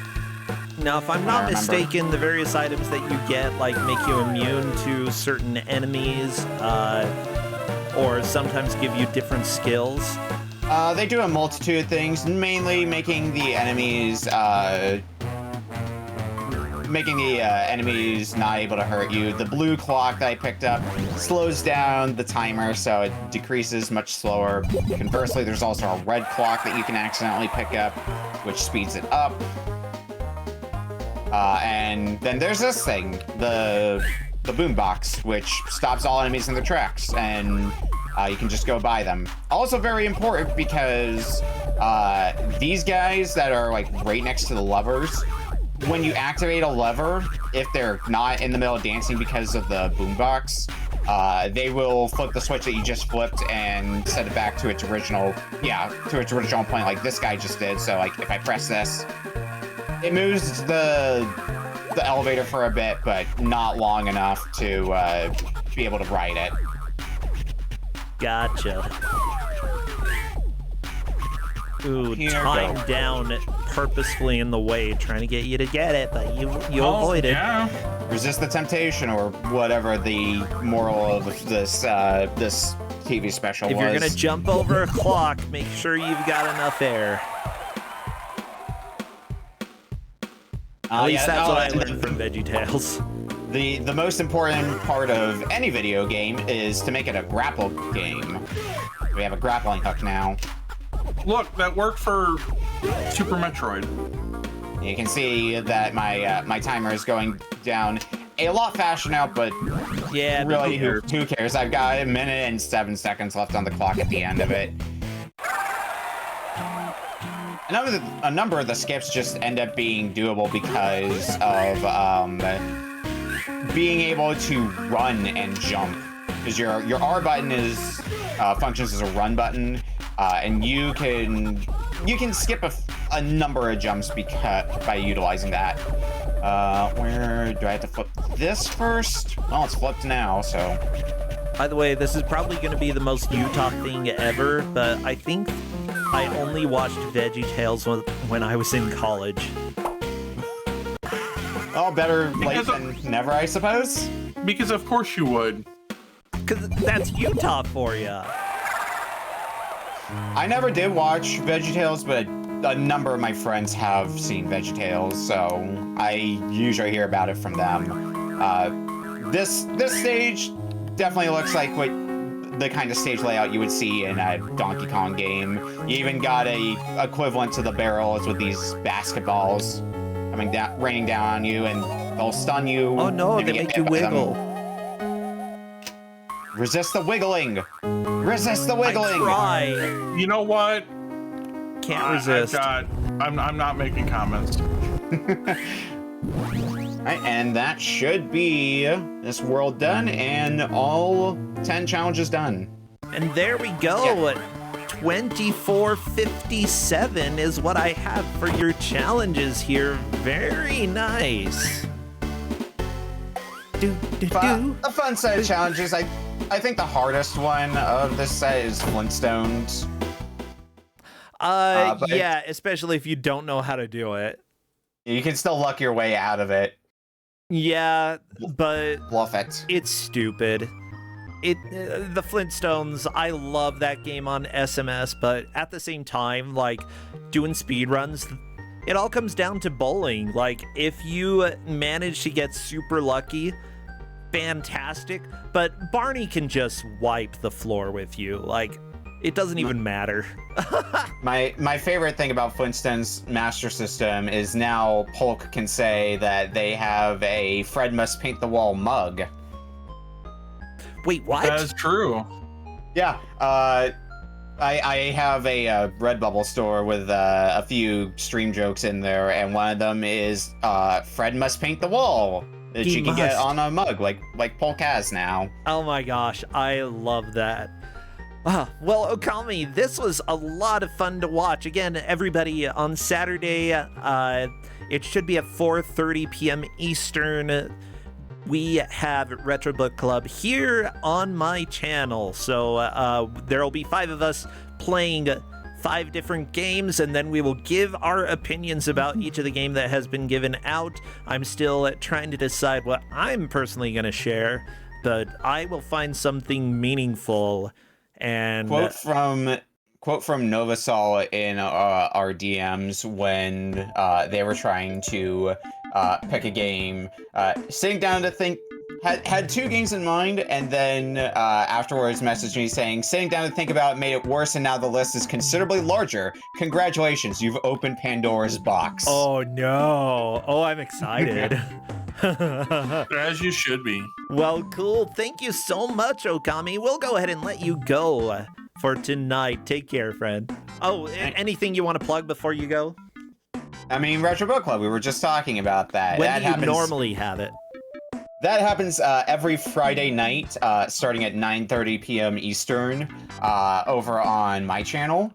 Now, if I'm not mistaken, the various items that you get like make you immune to certain enemies, or sometimes give you different skills. They do a multitude of things, mainly making the enemies making the enemies not able to hurt you. The blue clock that I picked up slows down the timer, so it decreases much slower. Conversely, there's also a red clock that you can accidentally pick up, which speeds it up. And then there's this thing, the boombox, which stops all enemies in their tracks, and you can just go by them. Also very important because these guys that are like right next to the levers, when you activate a lever, if they're not in the middle of dancing because of the boombox, they will flip the switch that you just flipped and set it back to its original, to its original point, like this guy just did. So like if I press this, it moves the elevator for a bit, but not long enough to be able to ride it. Gotcha. Ooh, time down purposefully in the way, trying to get you to get it, but you avoided. Yeah. Resist the temptation, or whatever the moral of this this TV special was. If you're gonna jump over a clock, make sure you've got enough air. At least that's what I learned from VeggieTales. The most important part of any video game is to make it a grapple game. We have a grappling hook now. Look, that worked for Super Metroid. You can see that my my timer is going down a lot faster now, but yeah, really, who cares? I've got 1 minute and 7 seconds left on the clock at the end of it. A number of the skips just end up being doable because of being able to run and jump. Because your R button is functions as a run button, and you can skip a number of jumps by utilizing that. Where do I have to flip this first? Oh, it's flipped now, so. By the way, this is probably going to be the most Utah thing ever, but I think I only watched VeggieTales when I was in college. Oh, better late than never, I suppose? Because of course you would. Because that's Utah for you. I never did watch VeggieTales, but a number of my friends have seen VeggieTales, so I usually hear about it from them. This stage definitely looks like the kind of stage layout you would see in a Donkey Kong game. You even got a equivalent to the barrels with these basketballs coming down, raining down on you, and they'll stun you. Oh no, they make you wiggle. Resist the wiggling. Resist the wiggling. I try. You know what? Can't resist. I'm not making comments. Right, and that should be this world done and all 10 challenges done. And there we go. 2457 is what I have for your challenges here. Very nice. A fun set of challenges. I think the hardest one of this set is Flintstones. Yeah, especially if you don't know how to do it. You can still luck your way out of it. Yeah, but bluff it. It's stupid. The Flintstones, I love that game on SMS, but at the same time, like, doing speedruns, it all comes down to bowling. Like, if you manage to get super lucky, fantastic, but Barney can just wipe the floor with you. Like, it doesn't even matter. My favorite thing about Flintstone's Master System is now Polk can say that they have a Fred Must Paint the Wall mug. Wait, what? That is true. Yeah, I have a Redbubble store with a few stream jokes in there, and one of them is Fred Must Paint the Wall that you can get on a mug, like Polk has now. Oh my gosh, I love that. Well, Okami, this was a lot of fun to watch. Again, everybody, on Saturday, it should be at 4:30 p.m. Eastern. We have Retro Book Club here on my channel. So there'll be 5 of us playing 5 different games, and then we will give our opinions about each of the game that has been given out. I'm still trying to decide what I'm personally going to share, but I will find something meaningful. And quote from Novasol in our DMs when they were trying to pick a game. Sitting down to think, had 2 games in mind, and then afterwards messaged me saying, sitting down to think about it made it worse, and now the list is considerably larger. Congratulations, you've opened Pandora's box. Oh no. Oh, I'm excited. As you should be. Well, cool. Thank you so much, Okami. We'll go ahead and let you go for tonight. Take care, friend. Oh, anything you want to plug before you go? I mean, Retro Book Club, we were just talking about that. When that do you happens, normally have it? That happens every Friday night, starting at 9:30 p.m. Eastern, over on my channel.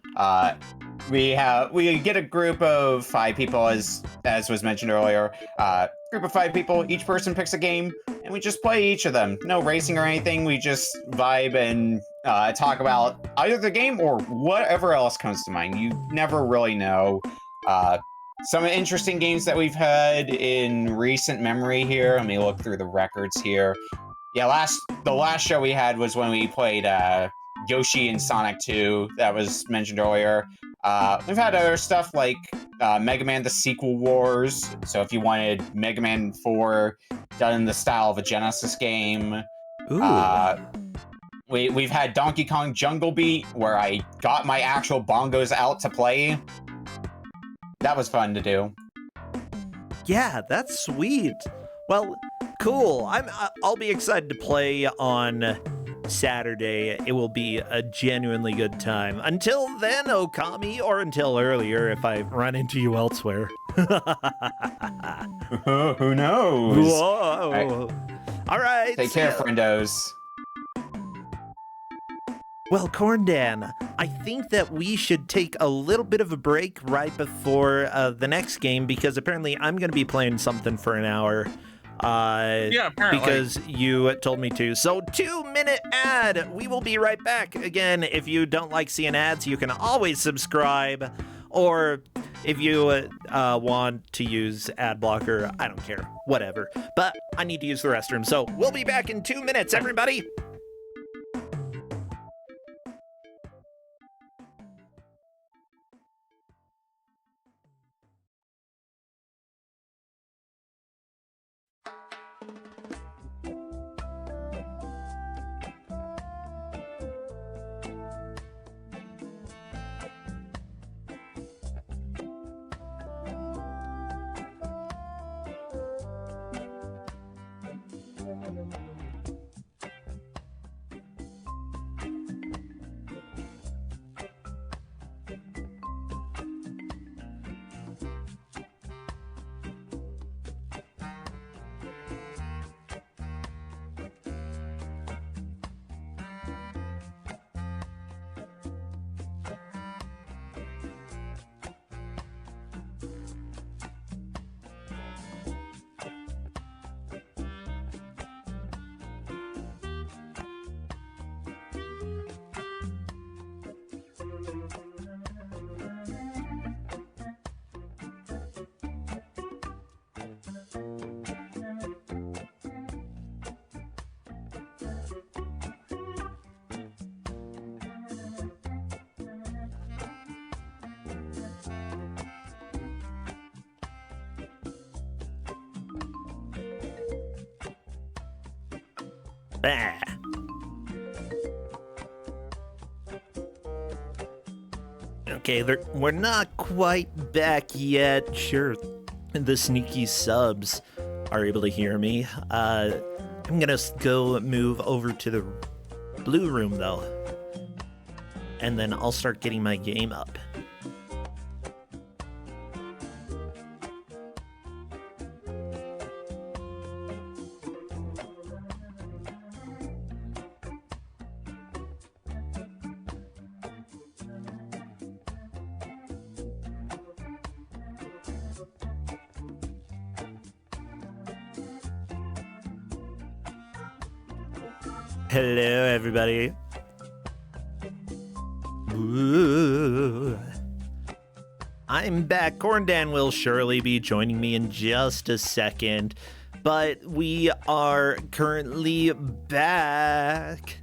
We get a group of 5 people, as was mentioned earlier. Group of 5 people, each person picks a game, and we just play each of them. No racing or anything. We just vibe and talk about either the game or whatever else comes to mind. You never really know. Some interesting games that we've had in recent memory here. Let me look through the records here. Yeah, the last show we had was when we played Yoshi and Sonic 2, that was mentioned earlier. We've had other stuff like Mega Man: The Sequel Wars. So if you wanted Mega Man 4 done in the style of a Genesis game. Ooh. We've had Donkey Kong Jungle Beat, where I got my actual bongos out to play. That was fun to do. Yeah, that's sweet. Well, cool. I'll be excited to play on Saturday. It will be a genuinely good time. Until then, Okami, or until earlier if I run into you elsewhere. Who knows? Whoa. All right. Take care, friendos. Well, Corndan, I think that we should take a little bit of a break right before the next game, because apparently I'm going to be playing something for an hour. Yeah, apparently. Because you told me to. So 2-minute ad. We will be right back. Again, if you don't like seeing ads, you can always subscribe. Or if you want to use ad blocker, I don't care. Whatever. But I need to use the restroom. So we'll be back in 2 minutes, everybody. Bah. Okay, we're not quite back yet. Sure, the sneaky subs are able to hear me. I'm gonna go move over to the blue room, though. And then I'll start getting my game up. Hello, everybody. Ooh. I'm back. Corndan will surely be joining me in just a second, but we are currently back.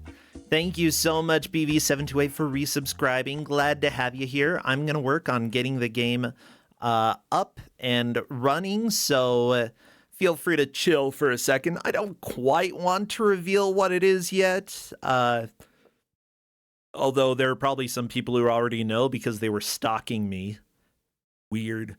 Thank you so much, BV728, for resubscribing. Glad to have you here. I'm going to work on getting the game up and running, so feel free to chill for a second. I don't quite want to reveal what it is yet, although there are probably some people who already know because they were stalking me. Weird.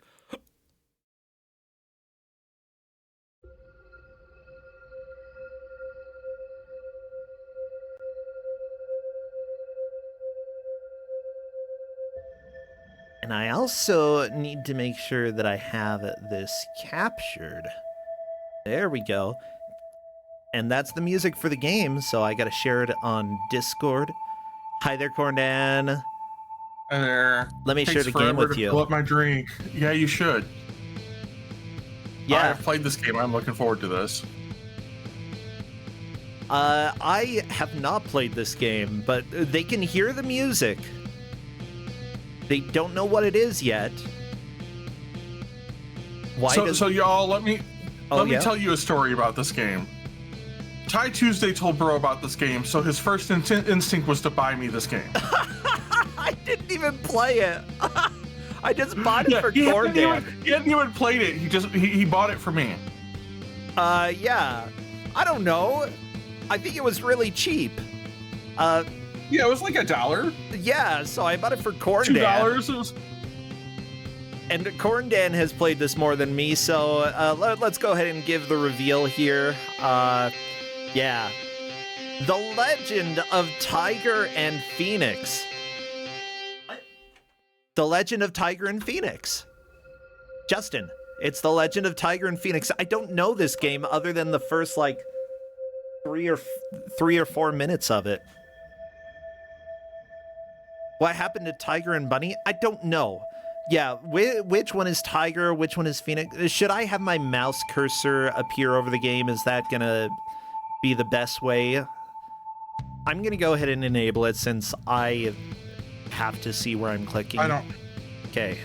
And I also need to make sure that I have this captured. There we go. And that's the music for the game, so I gotta share it on Discord. Hi there, Corndan. Hi there. Let me share the game with you. Fill up my drink. Yeah, you should. Yeah. I've played this game. I'm looking forward to this. I have not played this game, but they can hear the music. They don't know what it is yet. So y'all, let me tell you a story about this game. Ty Tuesday told Bro about this game, so his first instinct was to buy me this game. I didn't even play it. I just bought it for Corndan. He hadn't even played it. He bought it for me. Yeah. I don't know. I think it was really cheap. Yeah, it was like $1. Yeah, so I bought it for Corndan. $2. And Corndan has played this more than me, so let's go ahead and give the reveal here. Yeah. The Legend of Tiger and Phoenix. The Legend of Tiger and Phoenix. Justin, it's The Legend of Tiger and Phoenix. I don't know this game other than the first, like, 3 or 4 minutes of it. What happened to Tiger and Bunny? I don't know. Yeah, which one is Tiger? Which one is Phoenix? Should I have my mouse cursor appear over the game? Is that gonna be the best way? I'm gonna go ahead and enable it since I have to see where I'm clicking. I don't. Okay.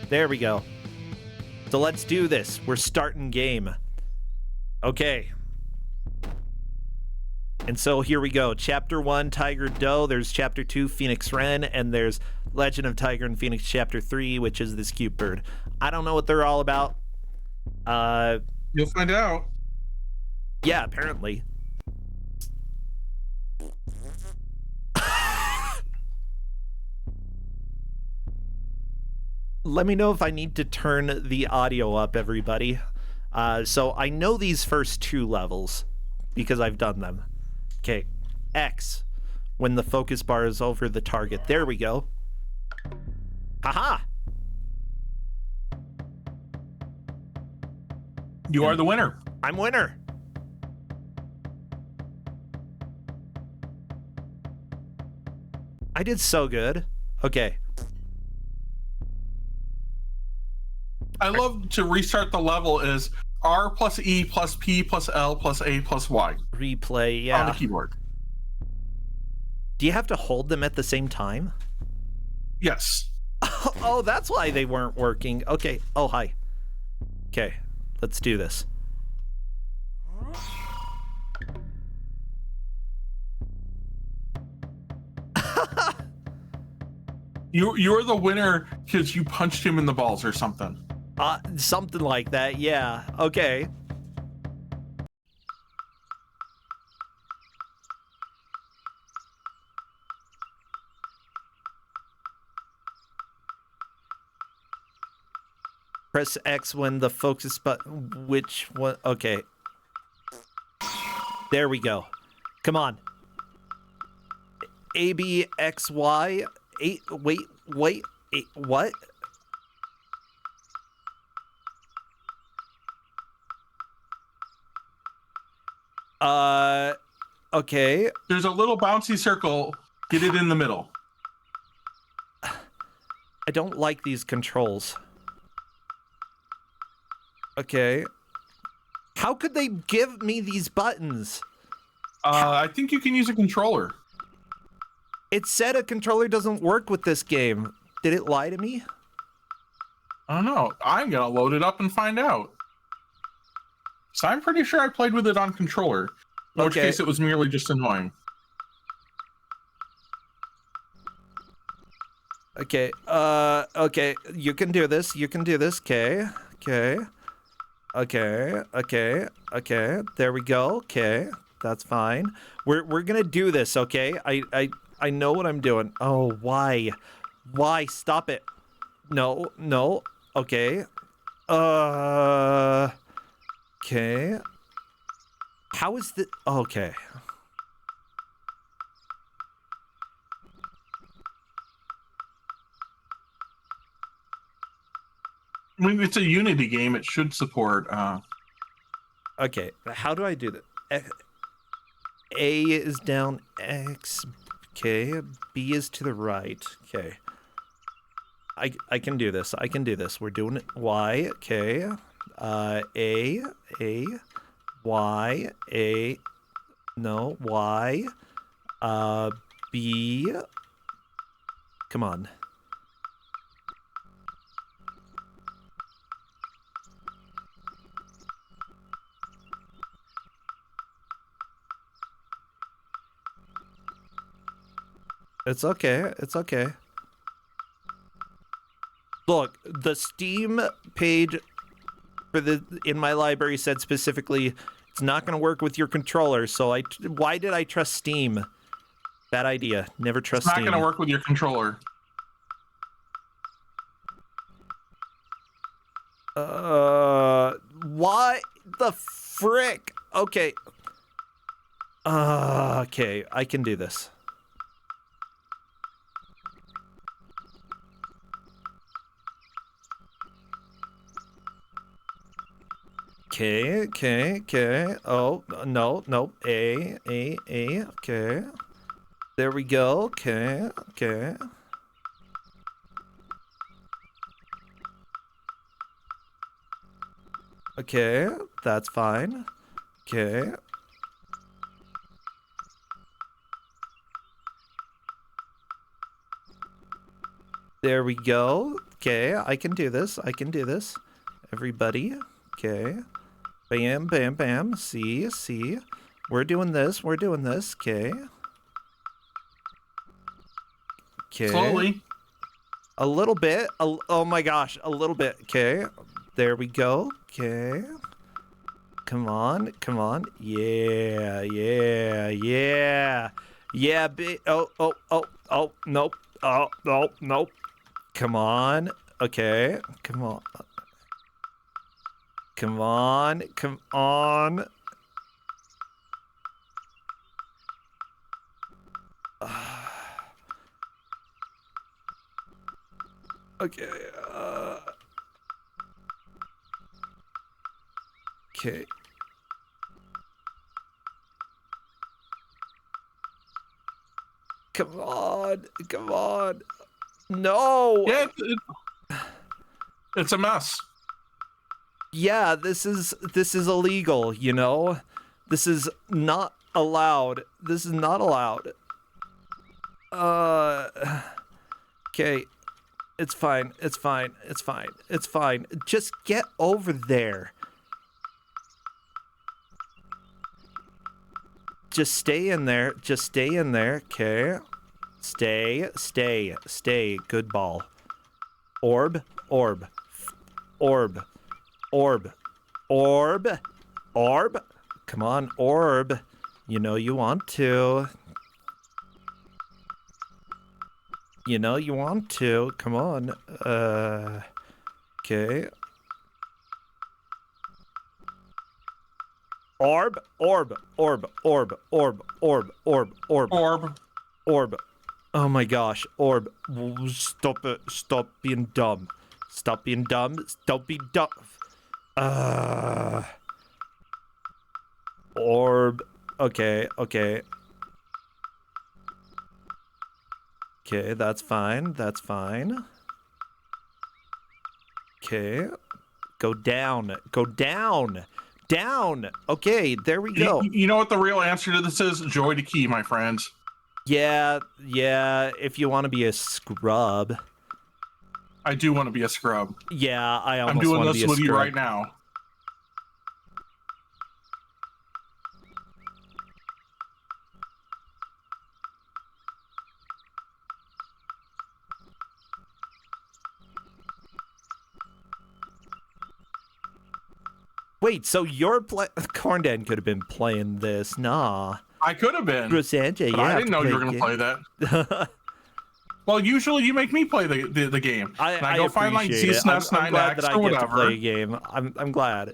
There we go. So let's do this. We're starting game. Okay. And so here we go. Chapter 1, Tiger Doe. There's Chapter 2, Phoenix Wren. And there's Legend of Tiger and Phoenix Chapter 3, which is this cute bird. I don't know what they're all about. You'll find out. Yeah, apparently. Let me know if I need to turn the audio up, everybody. So I know these first 2 levels because I've done them. Okay, X, when the focus bar is over the target. There we go. Haha! You are the winner. I'm winner. I did so good. Okay. I love to restart the level is R plus E plus P plus L plus A plus Y. Replay, yeah. On the keyboard. Do you have to hold them at the same time? Yes. Oh, that's why they weren't working. Okay. Oh, hi. Okay, let's do this. You're the winner because you punched him in the balls or something. Something like that, yeah. Okay. Press X when the focus button. Which one? Okay. There we go. Come on. A, B, X, Y. Wait. What? Okay. There's a little bouncy circle. Get it in the middle. I don't like these controls. Okay. How could they give me these buttons? I think you can use a controller. It said a controller doesn't work with this game. Did it lie to me? I don't know. I'm gonna load it up and find out. So I'm pretty sure I played with it on controller. In which case it was merely just annoying. Okay, okay, you can do this, okay, okay, okay, okay, okay, there we go, okay, that's fine. We're gonna do this, okay? I know what I'm doing. Oh, why? Why? Stop it. No, no, okay. Okay. How is the... Okay. I mean, it's a Unity game. It should support. Okay, how do I do that? A is down, X, okay, B is to the right, okay. I can do this, I can do this. We're doing it, Y, okay. A, Y, A, no, Y, B, come on. It's okay, it's okay. Look, the Steam page for in my library said specifically it's not going to work with your controller, so why did I trust Steam? Bad idea. Never trust Steam. It's not going to work with your controller. Why the frick? Okay. Okay, I can do this. Okay, okay, okay. Oh, no, no. A, okay. There we go. Okay, okay. Okay, that's fine. Okay. There we go. Okay, I can do this. I can do this. Everybody. Okay. Bam, bam, bam. See, see. We're doing this. We're doing this. Okay. Okay. Slowly. A little bit. Oh my gosh. A little bit. Okay. There we go. Okay. Come on. Come on. Yeah. Yeah. Yeah. Yeah. Oh, oh, oh, oh. Nope. Oh, nope. Nope. Come on. Okay. Come on. Come on. Come on. Okay. Okay. Come on. Come on. No. Yeah, it's a mess. Yeah, this is illegal, you know? This is not allowed. This is not allowed. Okay. It's fine. It's fine. It's fine. It's fine. Just get over there. Just stay in there. Just stay in there. Okay. Stay. Stay. Stay. Good ball. Orb. Orb. Orb. Orb. Orb. Orb. Come on, orb. You know you want to. You know you want to. Come on. Okay. Orb. Orb. Orb. Orb. Orb. Orb. Orb. Orb. Orb. Orb. Oh my gosh. Orb. Stop it. Stop being dumb. Stop being dumb. Don't be dumb. Orb. Okay. Okay. Okay, that's fine. That's fine. Okay. Go down. Go down. Down. Okay, there we go. You know what the real answer to this is? Joy to key, my friends. Yeah, yeah, if you want to be a scrub. I do want to be a scrub. Yeah, I almost I'm doing want to be this a with scrub. you right now. Wait, so your Corndan could have been playing this? Nah. I could have been. Brossentia, But yeah. I didn't know you were going to play that. Well, usually you make me play the game. And I go find like Z-SNES 9X or whatever. To play a game. I'm glad.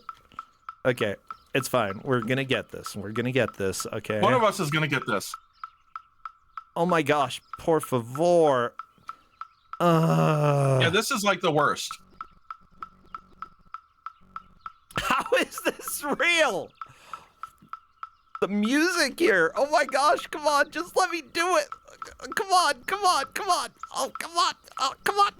Okay, it's fine. We're gonna get this. Okay. One of us is gonna get this. Oh my gosh, por favor. Yeah, this is like the worst. How is this real? The music here. Oh my gosh, come on, just let me do it. Come on. Oh, come on. Oh, come on.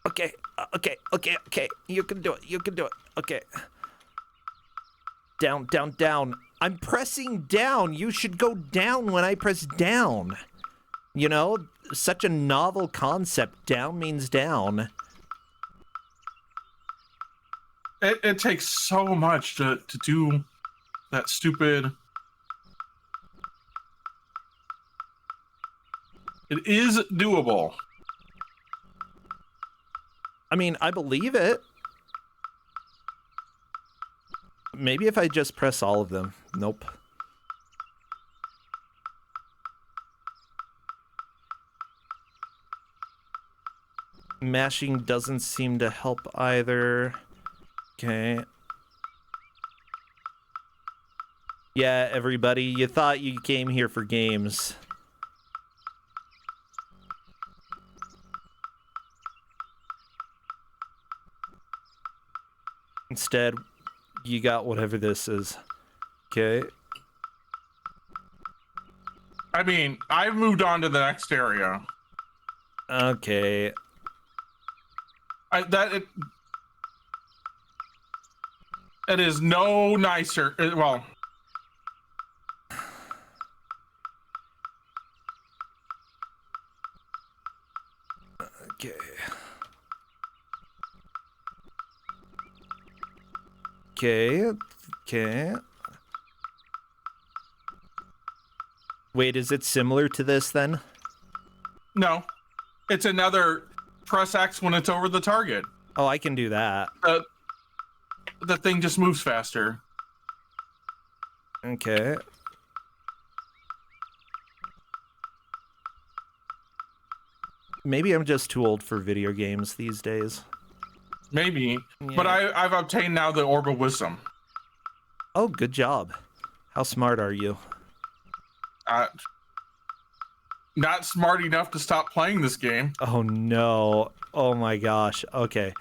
Okay. You can do it. Okay. Down. I'm pressing down. You should go down when I press down. You know, such a novel concept. Down means down. It takes so much to do that stupid. It is doable. I mean, I believe it. Maybe if I just press all of them. Nope. Mashing doesn't seem to help either. Okay. Yeah, everybody, you thought you came here for games. Instead, you got whatever this is. Okay. I mean, I've moved on to the next area. Okay. It is no nicer. Well, okay. Okay. Wait, is it similar to this then? no. It's another press X when it's over the target. Oh, I can do that. The thing just moves faster. Okay. Maybe I'm just too old for video games these days. Maybe. Yeah. But I've obtained now the Orb of Wisdom. Oh, good job. How smart are you? Not smart enough to stop playing this game. Oh no. Oh my gosh. Okay.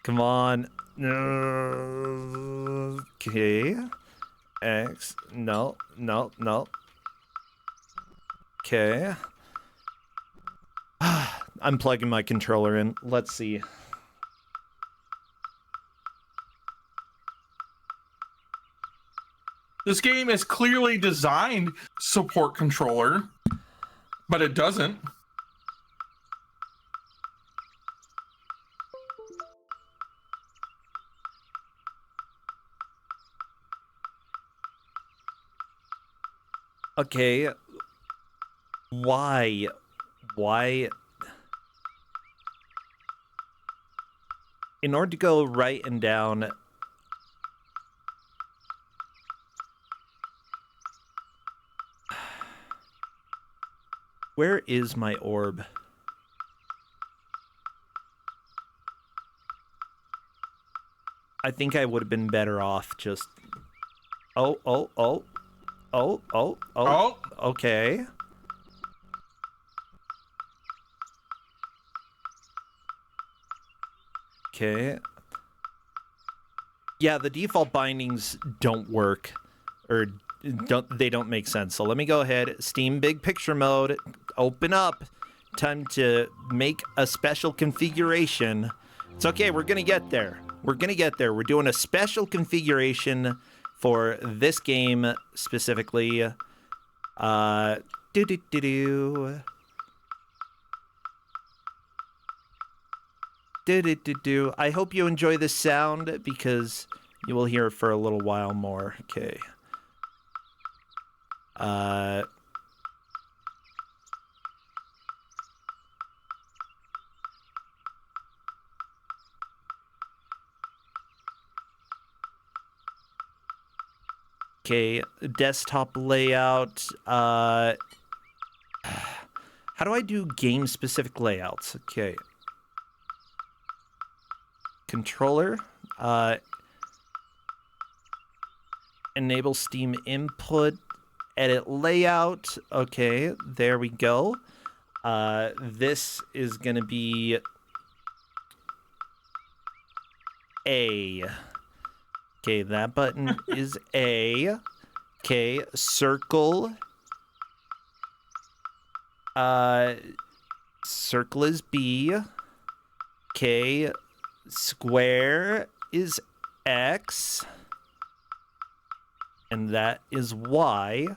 Come on. Okay. X. No. Okay. I'm plugging my controller in. Let's see. This game is clearly designed support controller, but it doesn't. Okay. Why? In order to go right and down, where is my orb? I think I would have been better off just... Oh. Okay. Okay. Yeah, the default bindings don't work, or they don't make sense. So let me go ahead, Steam Big Picture mode, open up. Time to make a special configuration. It's okay, we're gonna get there. We're doing a special configuration for this game specifically. I hope you enjoy this sound because you will hear it for a little while more. Okay. Okay, desktop layout. How do I do game-specific layouts? Okay. Controller. Enable Steam input. Edit layout. Okay, there we go. This is going to be A. Okay, that button is A. Okay, circle. Circle is B. Okay, square is X. And that is Y.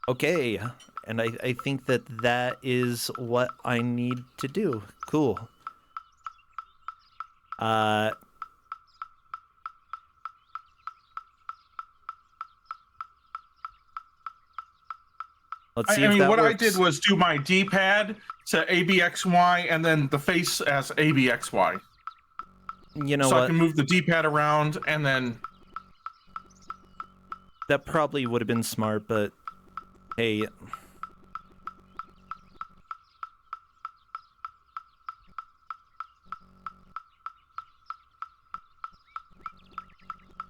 Okay, and I think that is what I need to do. Cool. Let's see I if mean, that what works. I did was do my D-pad to ABXY and then the face as ABXY. You know so what? I can move the D-pad around and then... That probably would have been smart, but hey.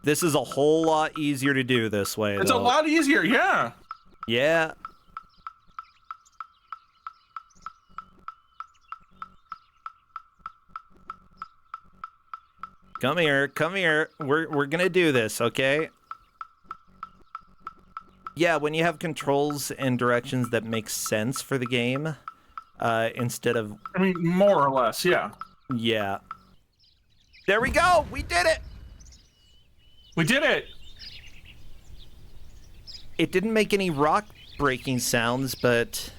This is a whole lot easier to do this way, It's though. a lot easier, yeah. Yeah. Come here, come here. We're gonna do this, okay? Yeah, when you have controls and directions that make sense for the game, instead of... I mean, more or less, yeah. Yeah. There we go! We did it! We did it! It didn't make any rock-breaking sounds, but...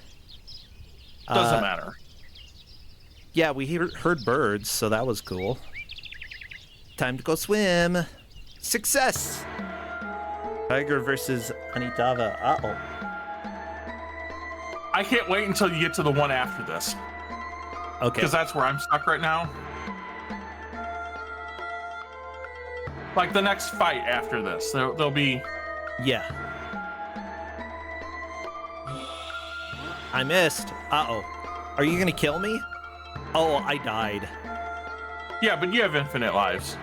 Doesn't matter. Yeah, we heard birds, so that was cool. Time to go swim. Success! Tiger versus Anitava. Uh-oh. I can't wait until you get to the one after this. Okay. Because that's where I'm stuck right now. Like the next fight after this, there'll be... Yeah. I missed. Uh-oh. Are you gonna kill me? Oh, I died. Yeah, but you have infinite lives.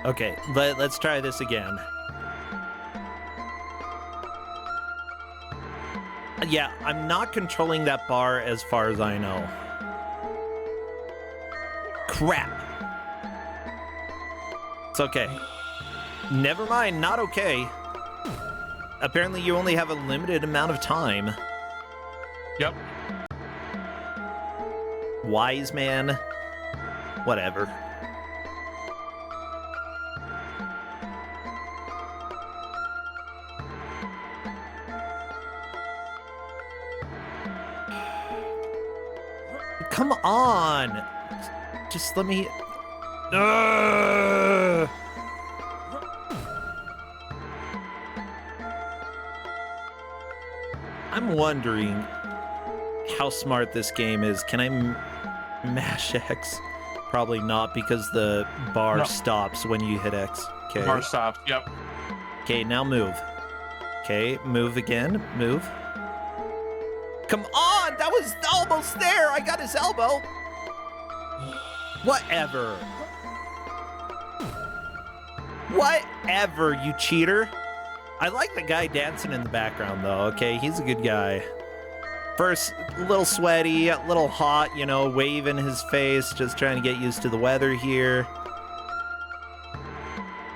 Okay, let's try this again. Yeah, I'm not controlling that bar as far as I know. Crap. It's okay. Never mind, not okay. Apparently you only have a limited amount of time. Yep. Wise man. Whatever. Come on! Just let me... I'm wondering how smart this game is. Can I mash X? Probably not, because the bar stops when you hit X. Okay. The bar stops, yep. Okay, now move. Okay, move again. Move. Come on! That was almost there! I got his elbow! Whatever. Whatever, you cheater. I like the guy dancing in the background, though, okay? He's a good guy. First, a little sweaty, a little hot, you know, waving his face, just trying to get used to the weather here.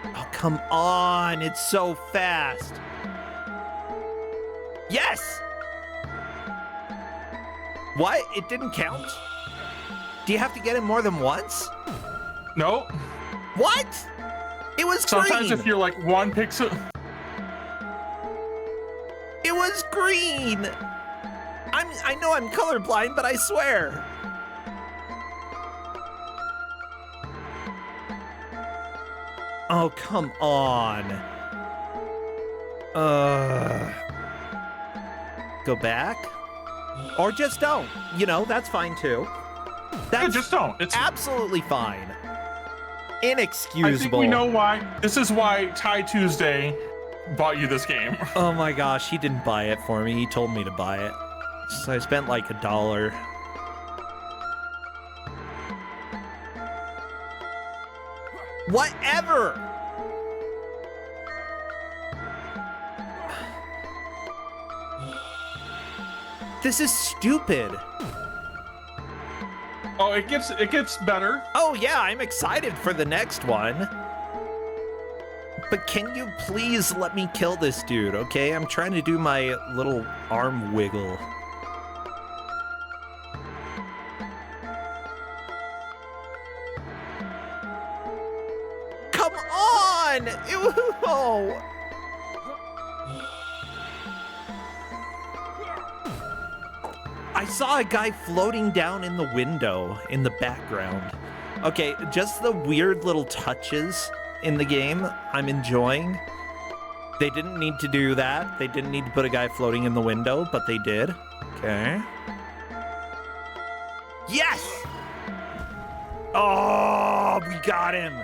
Oh, come on! It's so fast! Yes! What? It didn't count? Do you have to get it more than once? Nope. What? It was Sometimes green. if you're like one pixel... It was green. I know I'm colorblind, but I swear. Oh, come on. Go back? Or just don't. You know, that's fine too. Yeah, just don't. It's absolutely fine. Inexcusable. I think we know why. This is why Ty Tuesday bought you this game. Oh my gosh, he didn't buy it for me. He told me to buy it. So I spent like $1. Whatever! This is stupid. Oh, it gets better. Oh yeah, I'm excited for the next one. But can you please let me kill this dude, okay? I'm trying to do my little arm wiggle. Come on! Ew. Oh. I saw a guy floating down in the window in the background. Okay, just the weird little touches in the game I'm enjoying. They didn't need to do that. They didn't need to put a guy floating in the window, but they did. Okay. Yes! Oh, we got him.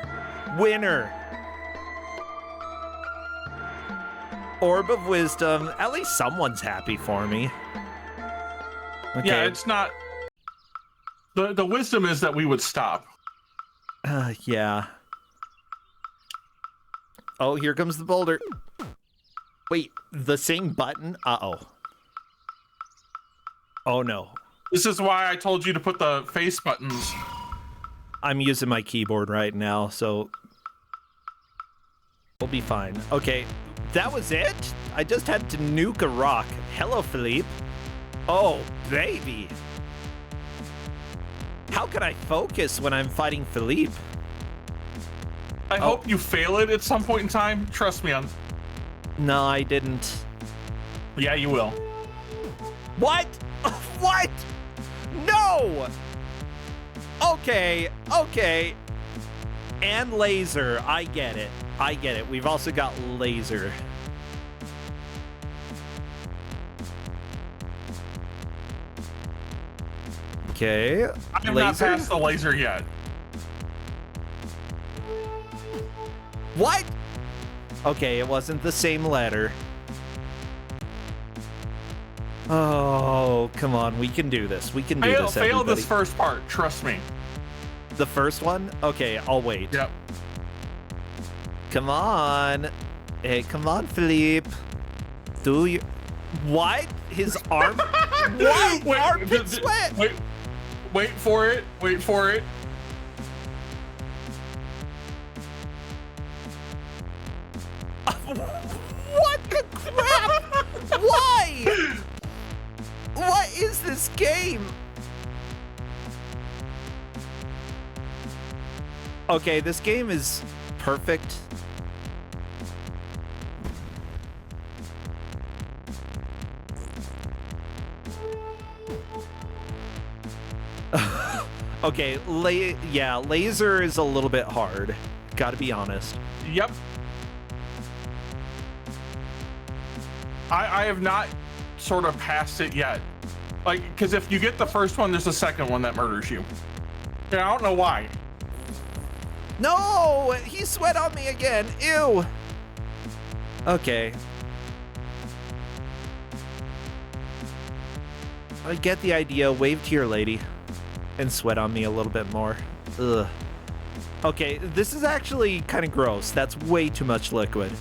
Winner. Orb of Wisdom. At least someone's happy for me. Okay. Yeah, it's not. The wisdom is that we would stop. Yeah. Oh, here comes the boulder. Wait, the same button? Uh-oh. Oh, no. This is why I told you to put the face buttons. I'm using my keyboard right now, so we'll be fine. Okay, that was it? I just had to nuke a rock. Hello, Philippe. Oh, baby. How can I focus when I'm fighting Philippe? I hope you fail it at some point in time. Trust me on. No, I didn't. Yeah, you will. What? What? No! Okay, okay. And laser. I get it. I get it. We've also got laser. Okay. I have not passed the laser yet. What? Okay, it wasn't the same letter. Oh, come on. We can do this. We can do this, Fail everybody. this first part. Trust me. The first one? Okay, I'll wait. Yep. Come on. Hey, come on, Philippe. Do you... What? His arm... What? Wait, Armpit sweat? Wait for it. Wait for it. What the crap? Why? What is this game? Okay, this game is perfect. Okay, yeah, laser is a little bit hard. Gotta be honest. Yep. I have not sort of passed it yet. Like, because if you get the first one, there's a second one that murders you. Yeah, I don't know why. No! He sweat on me again. Ew. Okay. I get the idea. Wave to your lady. And sweat on me a little bit more. Ugh. Okay, this is actually kind of gross. That's way too much liquid.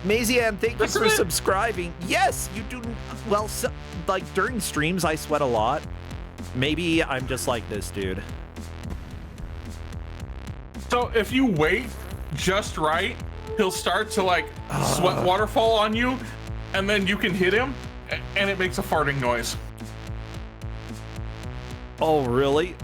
Mazian, thank you for subscribing. Yes, you do. Well, so, like during streams, I sweat a lot. Maybe I'm just like this dude. So if you wait just right, he'll start to like sweat waterfall on you, and then you can hit him, and it makes a farting noise. Oh, really?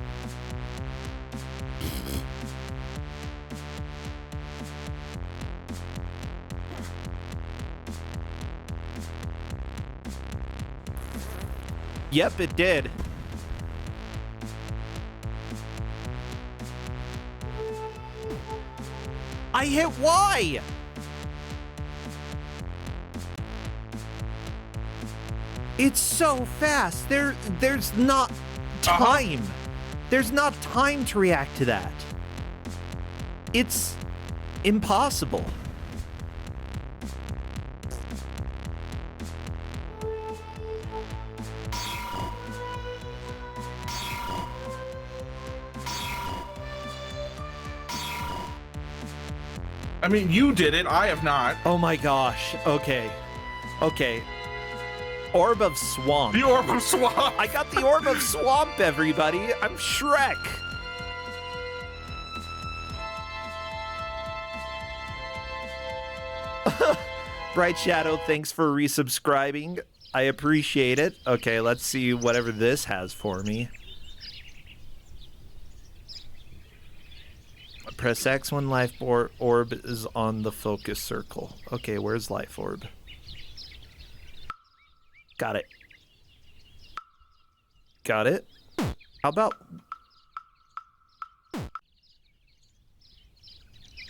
Yep, it did. I hit Y! It's so fast. There's not time. There's not time to react to that. It's impossible. I mean, you did it. I have not. Oh my gosh. Okay. Okay. Orb of Swamp. The Orb of Swamp. I got the Orb of Swamp, everybody. I'm Shrek. Bright Shadow, thanks for resubscribing. I appreciate it. Okay, let's see whatever this has for me. Press X when life orb is on the focus circle. Okay, where's life orb? Got it. Got it. How about...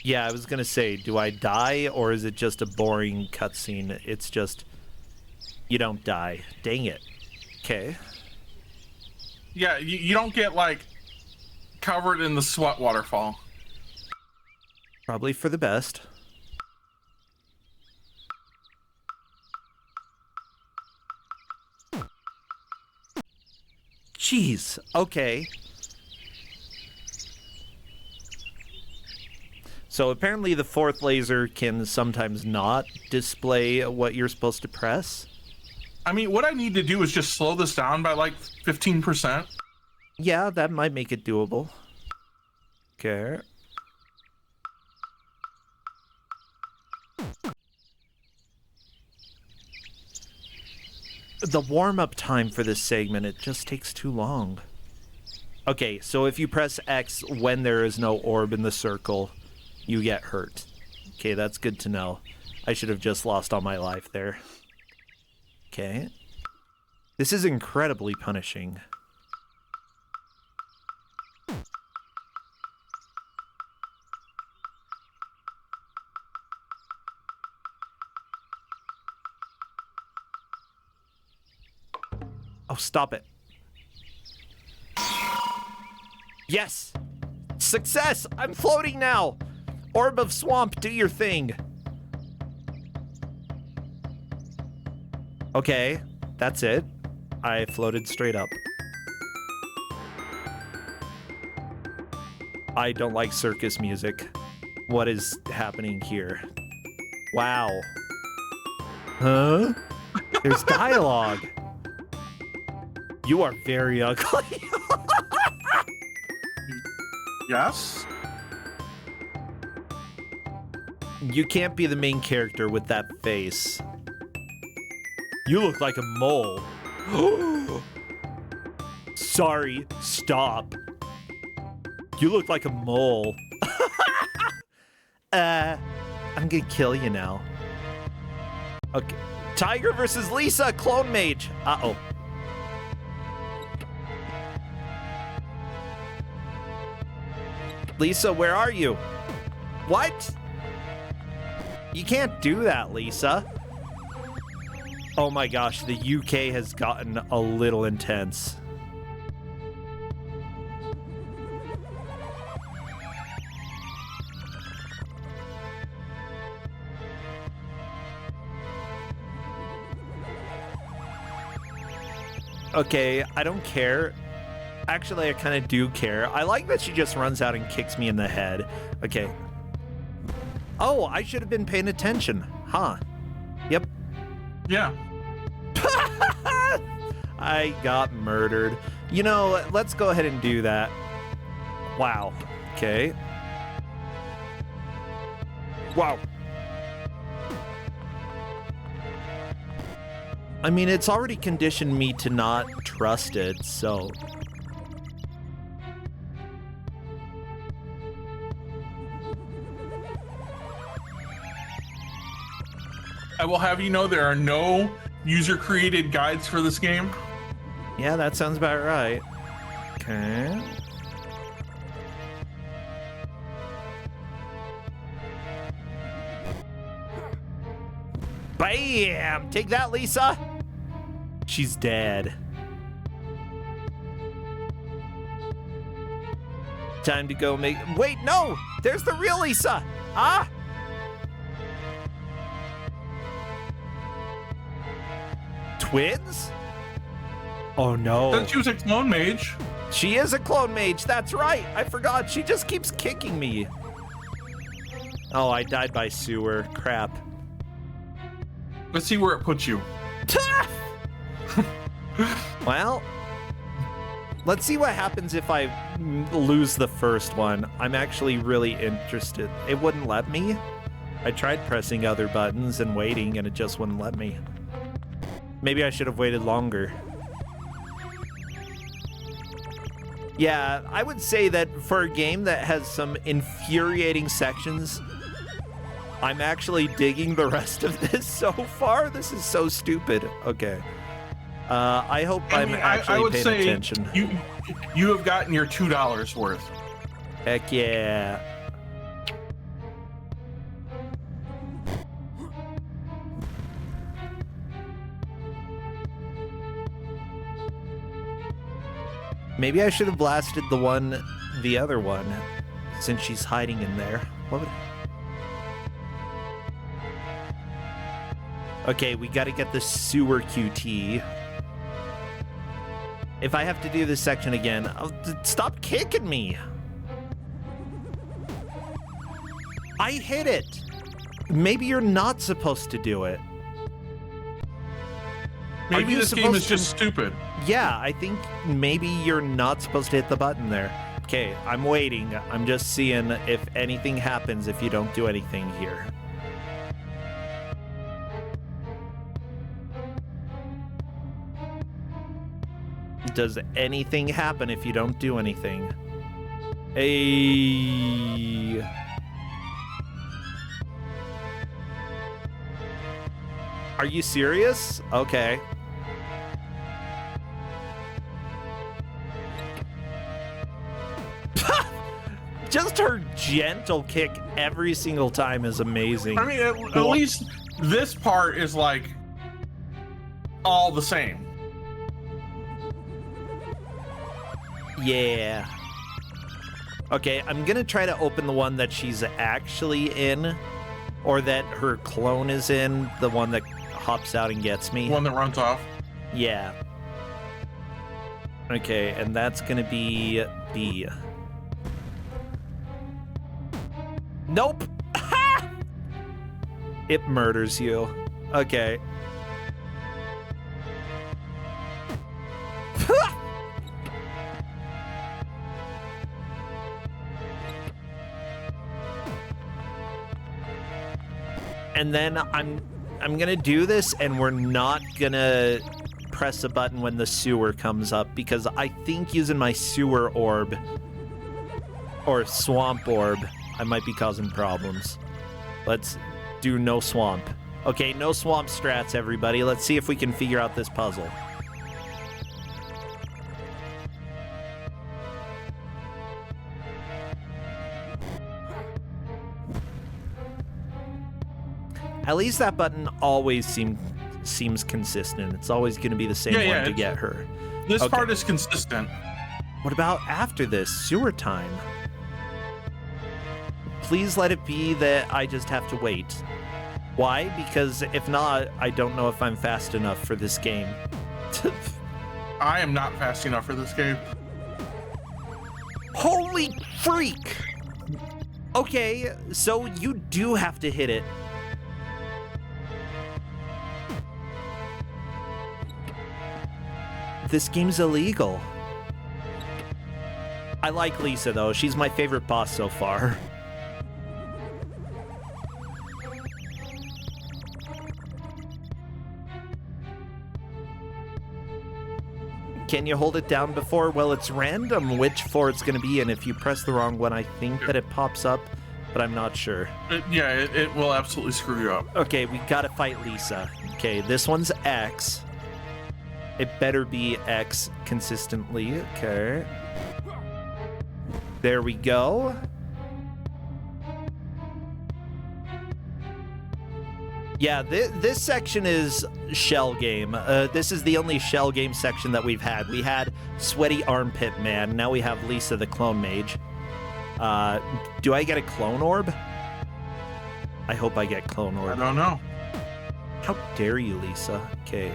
Yeah, I was gonna say, do I die or is it just a boring cutscene? It's just... You don't die. Dang it. Okay. Yeah, you don't get, like, covered in the sweat waterfall. Probably for the best. Jeez. Okay. So apparently the fourth laser can sometimes not display what you're supposed to press. I mean, what I need to do is just slow this down by like 15%. Yeah, that might make it doable. Okay. The warm-up time for this segment, it just takes too long. Okay, so if you press X when there is no orb in the circle, you get hurt. Okay, that's good to know. I should have just lost all my life there. Okay. This is incredibly punishing. Oh, stop it. Yes! Success! I'm floating now! Orb of Swamp, do your thing. Okay, that's it. I floated straight up. I don't like circus music. What is happening here? Wow. Huh? There's dialogue. You are very ugly. Yes? You can't be the main character with that face. You look like a mole. Sorry, stop. You look like a mole. I'm gonna kill you now. Okay. Tiger versus Lisa, Clone Mage. Uh-oh. Lisa, where are you? What? You can't do that, Lisa. Oh my gosh, the UK has gotten a little intense. Okay, I don't care. Actually, I kind of do care. I like that she just runs out and kicks me in the head. Okay. Oh, I should have been paying attention. Huh. Yep. Yeah. I got murdered. You know, let's go ahead and do that. Wow. Okay. Wow. I mean, it's already conditioned me to not trust it, so... I will have you know there are no user-created guides for this game. Yeah, that sounds about right. Okay. Bam! Take that, Lisa! She's dead. Time to go make... Wait, no! There's the real Lisa! Ah! Twins? Oh, no. Then she was a clone mage. She is a clone mage. That's right. I forgot. She just keeps kicking me. Oh, I died by sewer. Crap. Let's see where it puts you. Well, let's see what happens if I lose the first one. I'm actually really interested. It wouldn't let me. I tried pressing other buttons and waiting, and it just wouldn't let me. Maybe I should have waited longer. Yeah, I would say that for a game that has some infuriating sections, I'm actually digging the rest of this so far. This is so stupid. Okay. I hope I'm actually paying attention. You have gotten your $2 worth. Heck yeah. Maybe I should have blasted the other one, since she's hiding in there. What would... Okay, we gotta get the sewer QT. If I have to do this section again, stop kicking me. I hit it. Maybe you're not supposed to do it. Maybe this game is just stupid. Yeah, I think maybe you're not supposed to hit the button there. Okay, I'm waiting. I'm just seeing if anything happens if you don't do anything here. Does anything happen if you don't do anything? Hey. Are you serious? Okay. Just her gentle kick every single time is amazing. I mean, at least this part is like all the same. Yeah. Okay, I'm gonna try to open the one that she's actually in, or that her clone is in, the one that hops out and gets me. One that runs off. Yeah. Okay, and that's gonna be B. Nope! It murders you. Okay. And then I'm gonna do this, and we're not gonna press a button when the sewer comes up, because I think using my sewer orb or swamp orb, I might be causing problems. Let's do no swamp. Okay, no swamp strats, everybody. Let's see if we can figure out this puzzle. At least that button always seems consistent. It's always going to be the same one to get her. This part is consistent. What about after this? Sewer time. Please let it be that I just have to wait. Why? Because if not, I don't know if I'm fast enough for this game. I am not fast enough for this game. Holy freak! Okay, so you do have to hit it. This game's illegal. I like Lisa, though. She's my favorite boss so far. Can you hold it down before? Well, it's random which floor it's going to be in. If you press the wrong one, I think that it pops up, but I'm not sure. It will absolutely screw you up. Okay, we gotta fight Lisa. Okay, this one's X. It better be X consistently. Okay. There we go. Yeah, this section is shell game. This is the only shell game section that we've had. We had Sweaty Armpit Man. Now we have Lisa the Clone Mage. Do I get a clone orb? I hope I get clone I orb. don't know. How dare you, Lisa? Okay.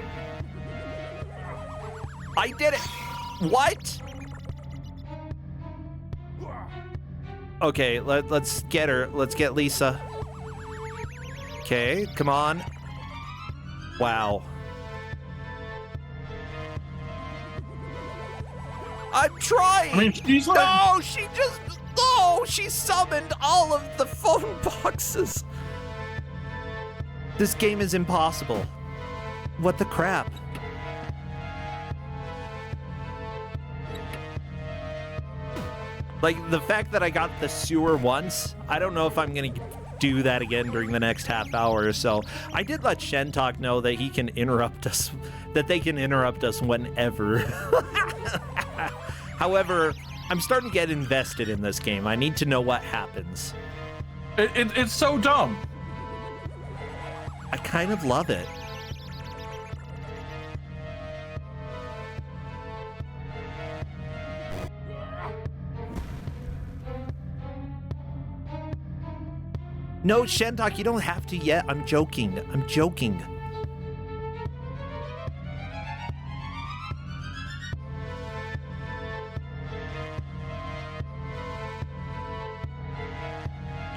I did it! What? Okay, let's get her. Let's get Lisa. Okay, come on. Wow. I'm trying! I mean, she's like... No, she summoned all of the phone boxes. This game is impossible. What the crap? Like, the fact that I got the sewer once, I don't know if I'm gonna do that again during the next half hour or so. I did let Shentok know that he can interrupt us, that they can interrupt us whenever. However, I'm starting to get invested in this game. I need to know what happens. It's so dumb. I kind of love it. No, Shentok, you don't have to yet. I'm joking. I'm joking.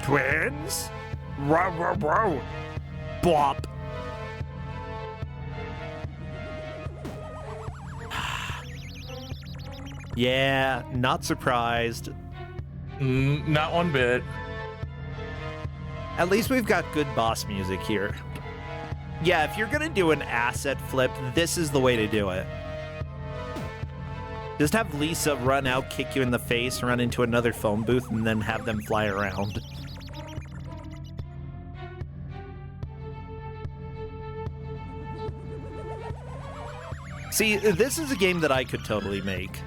Twins? Row, row, row. Bop. Yeah, not surprised. Not one bit. At least we've got good boss music here. Yeah, if you're gonna do an asset flip, this is the way to do it. Just have Lisa run out, kick you in the face, run into another phone booth, and then have them fly around. See, this is a game that I could totally make.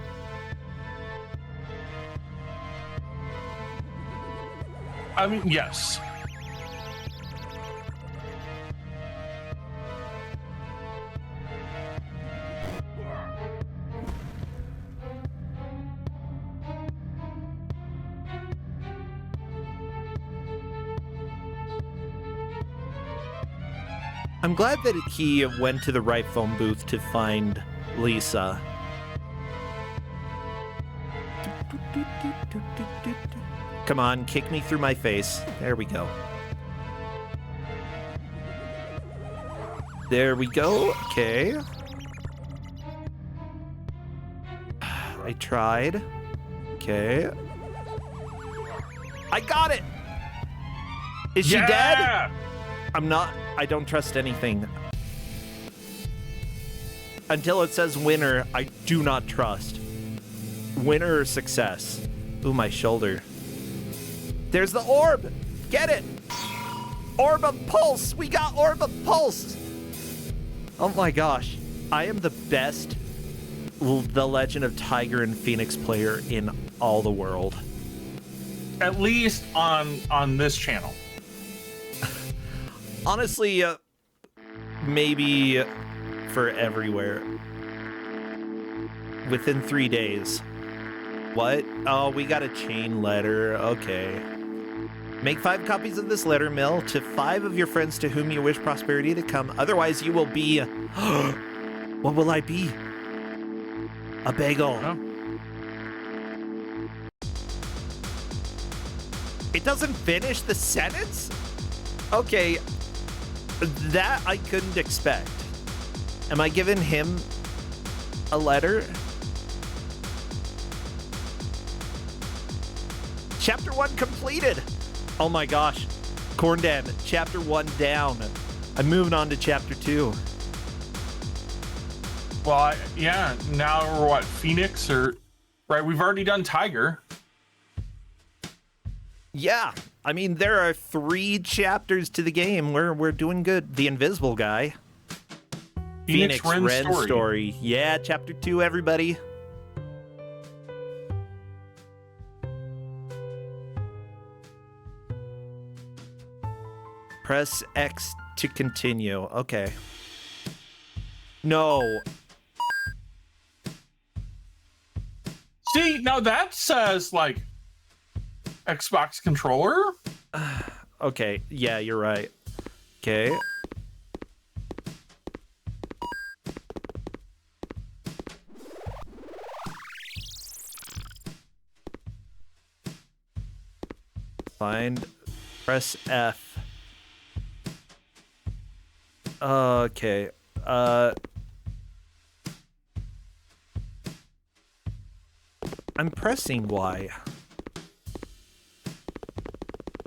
I mean, yes. I'm glad that he went to the right phone booth to find Lisa. Come on, kick me through my face. There we go. There we go. Okay. I tried. Okay. I got it! Is she dead? I don't trust anything. Until it says winner, I do not trust. Winner or success. Ooh, my shoulder. There's the orb! Get it! Orb of Pulse! We got Orb of Pulse! Oh my gosh. I am the best The Legend of Tiger and Phoenix player in all the world. At least on this channel. Honestly, maybe for everywhere. Within 3 days. What? Oh, we got a chain letter. Okay. Make 5 copies of this letter, Mill, to 5 of your friends to whom you wish prosperity to come. Otherwise, you will be... What will I be? A bagel. Oh. It doesn't finish the sentence? Okay. That I couldn't expect. Am I giving him a letter? Chapter 1 completed. Oh my gosh. Corndan, chapter 1 down. I'm moving on to chapter 2. Well, yeah, now we're what, Phoenix or... Right, we've already done Tiger. Yeah, I mean, there are 3 chapters to the game. We're doing good. The Invisible Guy. Phoenix Wren's story. Yeah, chapter 2, everybody. Press X to continue. Okay. No. See, now that says, like, Xbox controller? Okay, yeah, you're right. Okay. Find, press F. Okay. I'm pressing Y.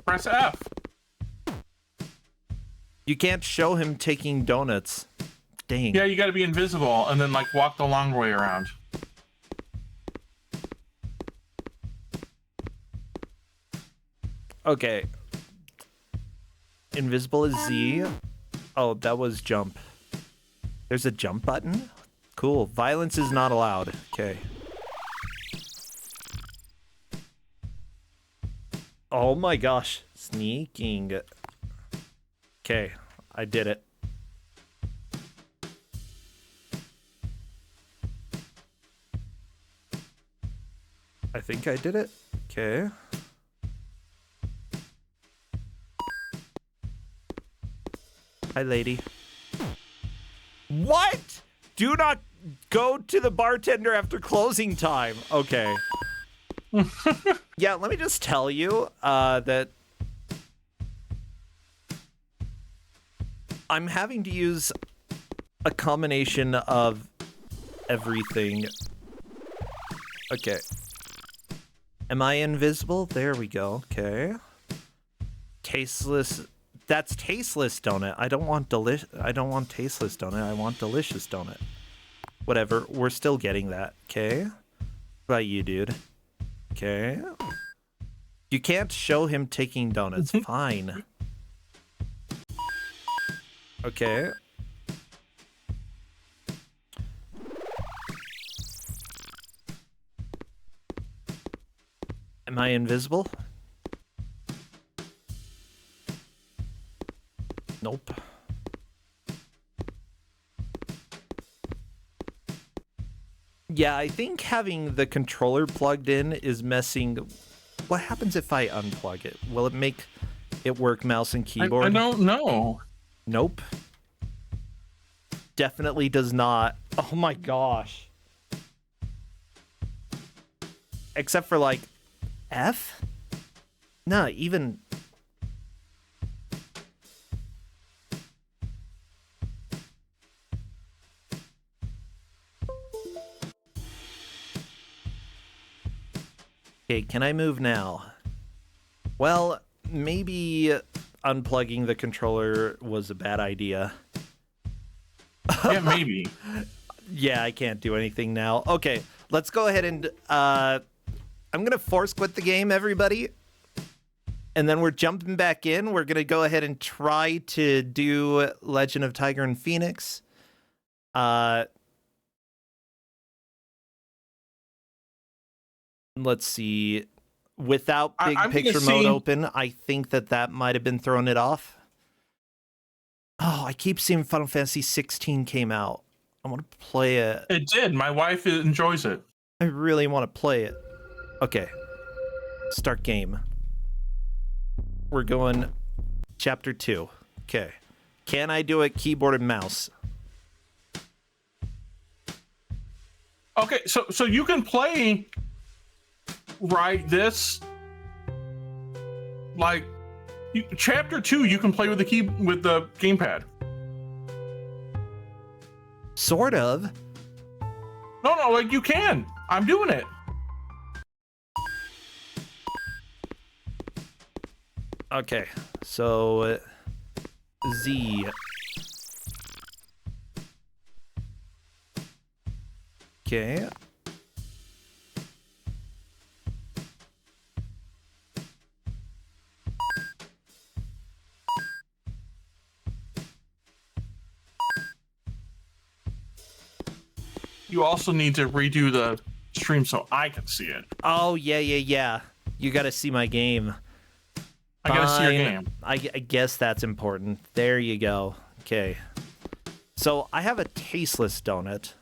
Press F. You can't show him taking donuts. Dang. Yeah, you got to be invisible and then like walk the long way around. Okay. Invisible is Z. Oh, that was jump. There's a jump button? Cool. Violence is not allowed. Okay. Oh my gosh. Sneaking. Okay. I did it. I think I did it. Okay. Hi, lady. What? Do not go to the bartender after closing time. Okay. Yeah, let me just tell you that I'm having to use a combination of everything. Okay. Am I invisible? There we go. Okay. Tasteless. That's tasteless donut. I don't want tasteless donut. I want delicious donut. Whatever. We're still getting that. Okay. What about you, dude? Okay. You can't show him taking donuts. Fine. Okay. Am I invisible? Nope. Yeah, I think having the controller plugged in is messing. What happens if I unplug it? Will it make it work mouse and keyboard? I don't know. Nope. Definitely does not. Oh my gosh. Except for like F? No, even. Okay, can I move now? Well, maybe unplugging the controller was a bad idea. Yeah, maybe. Yeah, I can't do anything now. Okay, let's go ahead and I'm gonna force quit the game, everybody. And then we're jumping back in. We're gonna go ahead and try to do Legend of Tiger and Phoenix. Let's see. Without big picture mode open, I think that might have been throwing it off. Oh, I keep seeing Final Fantasy 16 came out. I want to play it. It did. My wife enjoys it. I really want to play it. Okay. Start game. We're going chapter 2. Okay. Can I do it keyboard and mouse? Okay, so you can play right this like chapter 2 you can play with the gamepad. Sort of. No, like you can. I'm doing it. Okay. So Z. Okay. You also need to redo the stream so I can see it. Oh, yeah. You got to see my game. I gotta see your game. I guess that's important. There you go. Okay. So I have a tasteless donut.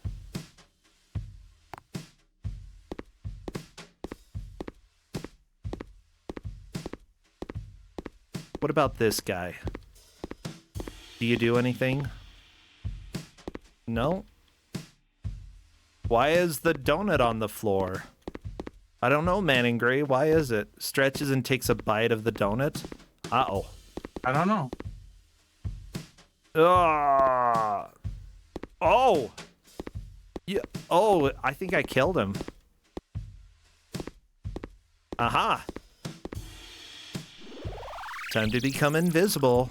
What about this guy? Do you do anything? No? Why is the donut on the floor? I don't know, Man in Gray. Why is it? Stretches and takes a bite of the donut? Uh-oh. I don't know. Oh! Yeah. Oh, I think I killed him. Aha! Time to become invisible.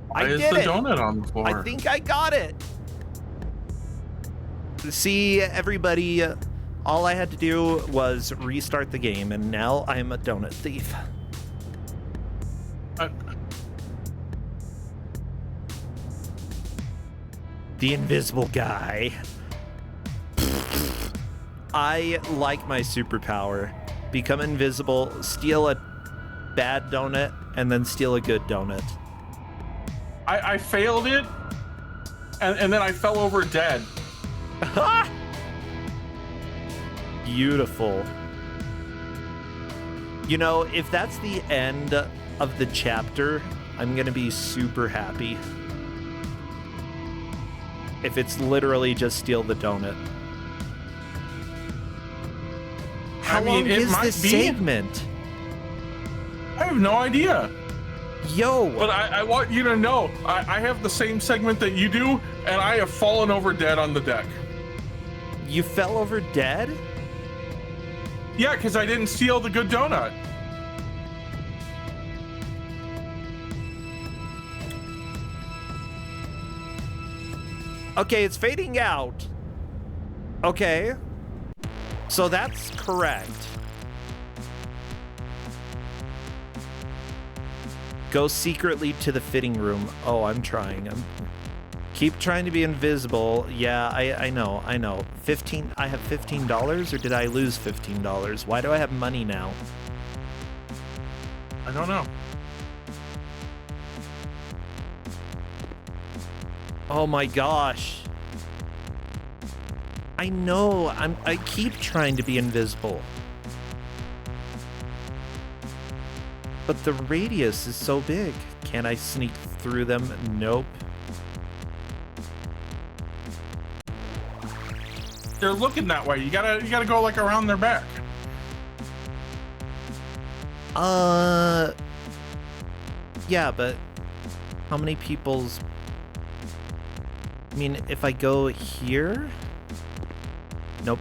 Why is the donut on the floor? I think I got it. See, everybody, all I had to do was restart the game, and now I'm a donut thief. The invisible guy. I like my superpower. Become invisible, steal a bad donut, and then steal a good donut. I failed it, and then I fell over dead. Beautiful. You know, if that's the end of the chapter, I'm gonna be super happy. If it's literally just steal the donut. How long is this segment? I have no idea. Yo! But I want you to know, I have the same segment that you do, and I have fallen over dead on the deck. You fell over dead? Yeah, because I didn't steal the good donut. Okay, it's fading out. Okay. So that's correct. Go secretly to the fitting room. Oh, I'm trying. Keep trying to be invisible. Yeah, I know. I have $15, or did I lose $15? Why do I have money now? I don't know. Oh my gosh. I know. I keep trying to be invisible. But the radius is so big. Can I sneak through them? Nope. They're looking that way. You gotta go like around their back. Yeah, but how many people's... I mean, if I go here? Nope.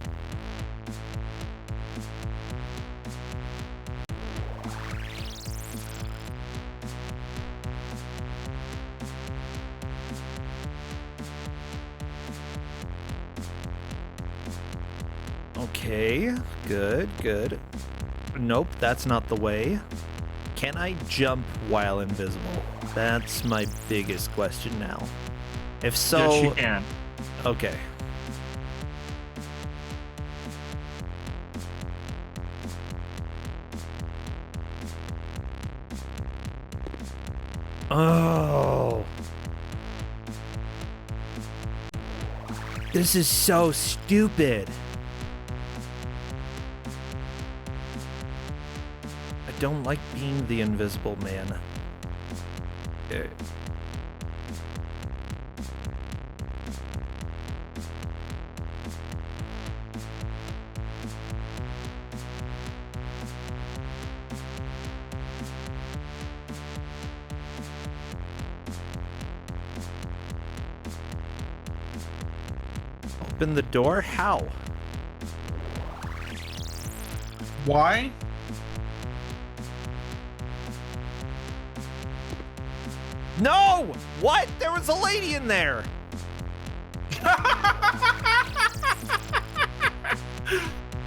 Okay, good. Nope, that's not the way. Can I jump while invisible? That's my biggest question now. If so... Yes, you can. Okay. Oh. This is so stupid. I don't like being the invisible man. Okay. Open the door? How? Why? No! What? There was a lady in there!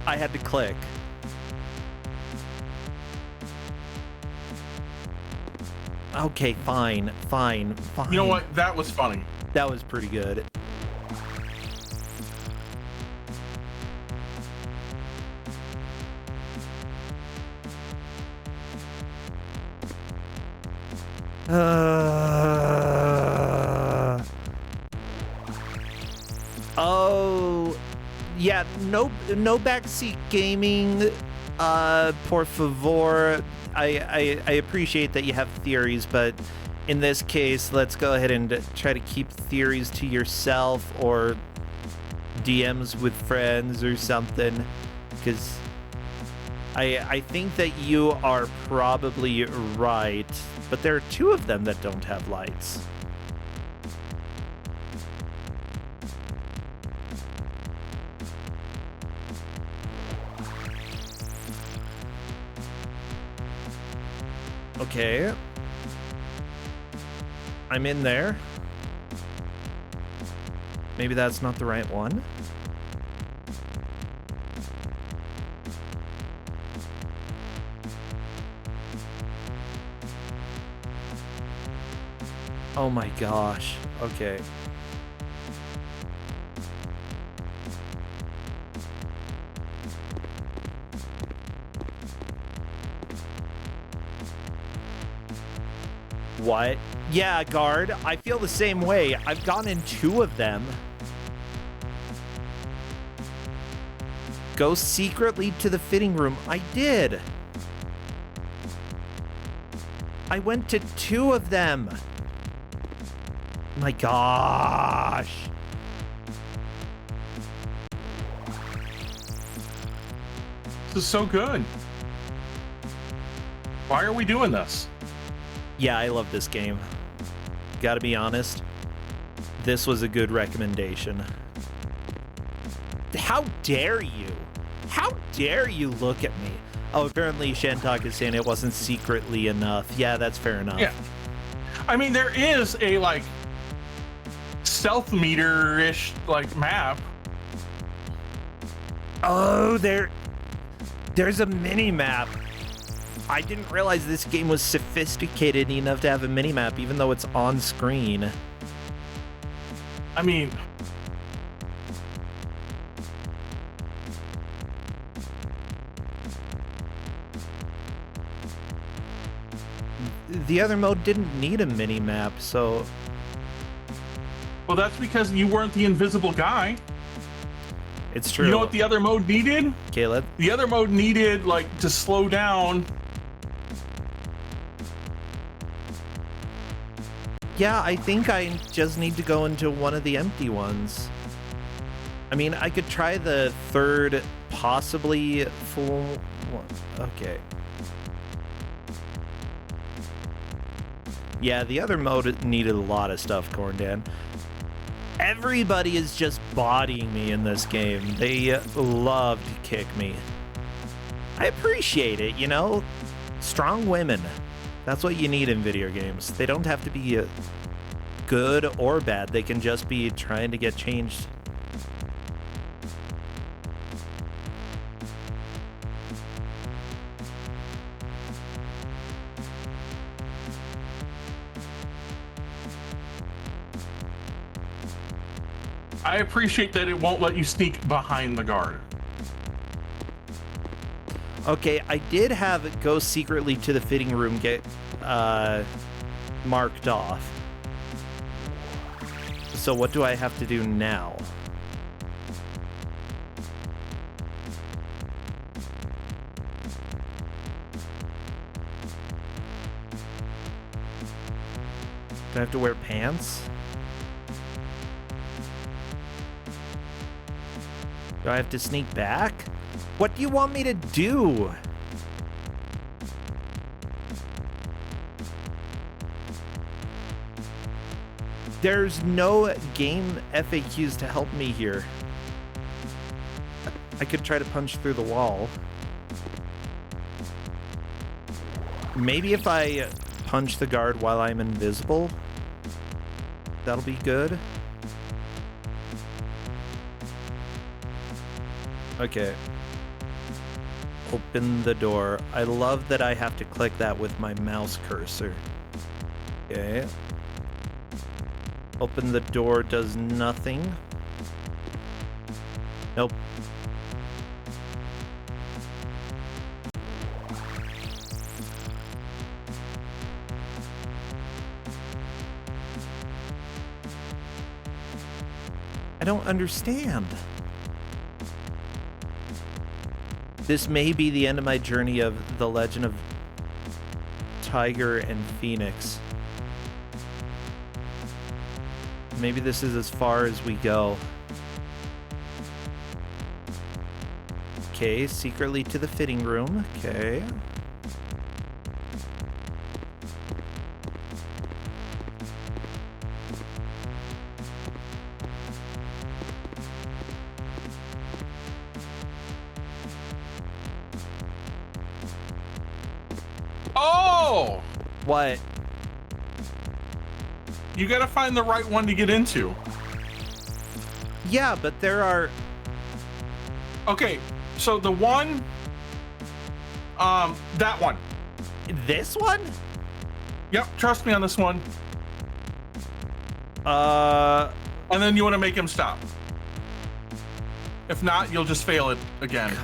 I had to click. Okay, fine. You know what? That was funny. That was pretty good. Oh. Yeah, no backseat gaming, por favor. I appreciate that you have theories, but in this case, let's go ahead and try to keep theories to yourself or DMs with friends or something, because I think that you are probably right, but there are 2 of them that don't have lights. Okay. I'm in there. Maybe that's not the right one. Oh my gosh. Okay. What? Yeah, guard. I feel the same way. I've gone in 2 of them. Go secretly to the fitting room. I did. I went to 2 of them. My gosh. This is so good. Why are we doing this? Yeah, I love this game. Gotta be honest. This was a good recommendation. How dare you? How dare you look at me? Oh, apparently Shentok is saying it wasn't secretly enough. Yeah, that's fair enough. Yeah. I mean, there is a, like, stealth meter-ish, like, map. Oh, there's a mini-map. I didn't realize this game was sophisticated enough to have a mini-map, even though it's on screen. I mean... The other mode didn't need a mini-map, so... Well, that's because you weren't the invisible guy. It's true. You know what the other mode needed? Caleb? The other mode needed, like, to slow down. Yeah, I think I just need to go into one of the empty ones. I mean, I could try the third, possibly full one. Okay. Yeah, the other mode needed a lot of stuff, Corndan. Everybody is just bodying me in this game. They love to kick me. I appreciate it, you know? Strong women. That's what you need in video games. They don't have to be good or bad. They can just be trying to get changed. I appreciate that it won't let you sneak behind the guard. Okay, I did have it go secretly to the fitting room get marked off. So what do I have to do now? Do I have to wear pants? Do I have to sneak back? What do you want me to do? There's no game FAQs to help me here. I could try to punch through the wall. Maybe if I punch the guard while I'm invisible, that'll be good. Okay. Open the door. I love that I have to click that with my mouse cursor. Okay. Open the door does nothing. Nope. I don't understand. This may be the end of my journey of the Legend of Tiger and Phoenix. Maybe this is as far as we go. Okay, secretly to the fitting room. Okay. Oh! What? You gotta find the right one to get into. Yeah, but there are... Okay, so the one... that one. This one? Yep, trust me on this one. Uh... And then you want to make him stop. If not, you'll just fail it again.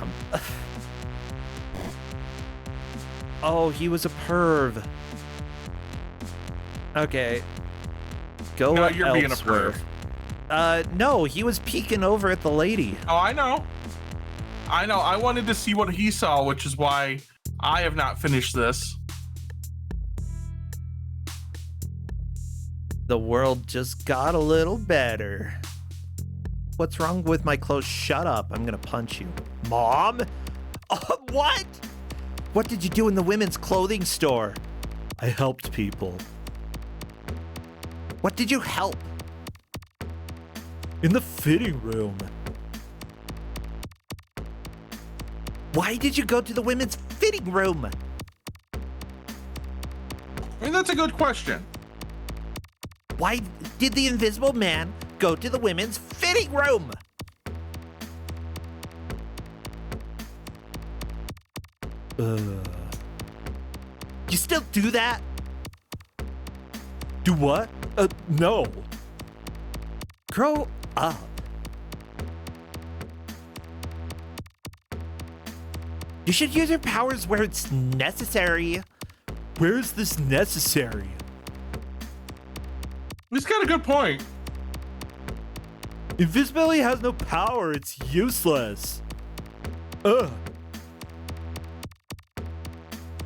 Oh, he was a perv. Okay. Go No, you're being a elsewhere. perv. No, he was peeking over at the lady. Oh, I know. I wanted to see what he saw, which is why I have not finished this. The world just got a little better. What's wrong with my clothes? Shut up. I'm gonna punch you. Mom? What? What did you do in the women's clothing store? I helped people. What did you help? In the fitting room. Why did you go to the women's fitting room? I mean, that's a good question. Why did the Invisible Man go to the women's fitting room? You still do that? Do what? No. Grow up. You should use your powers where it's necessary. Where is this necessary? He's got a good point. Invisibility has no power. It's useless. Ugh.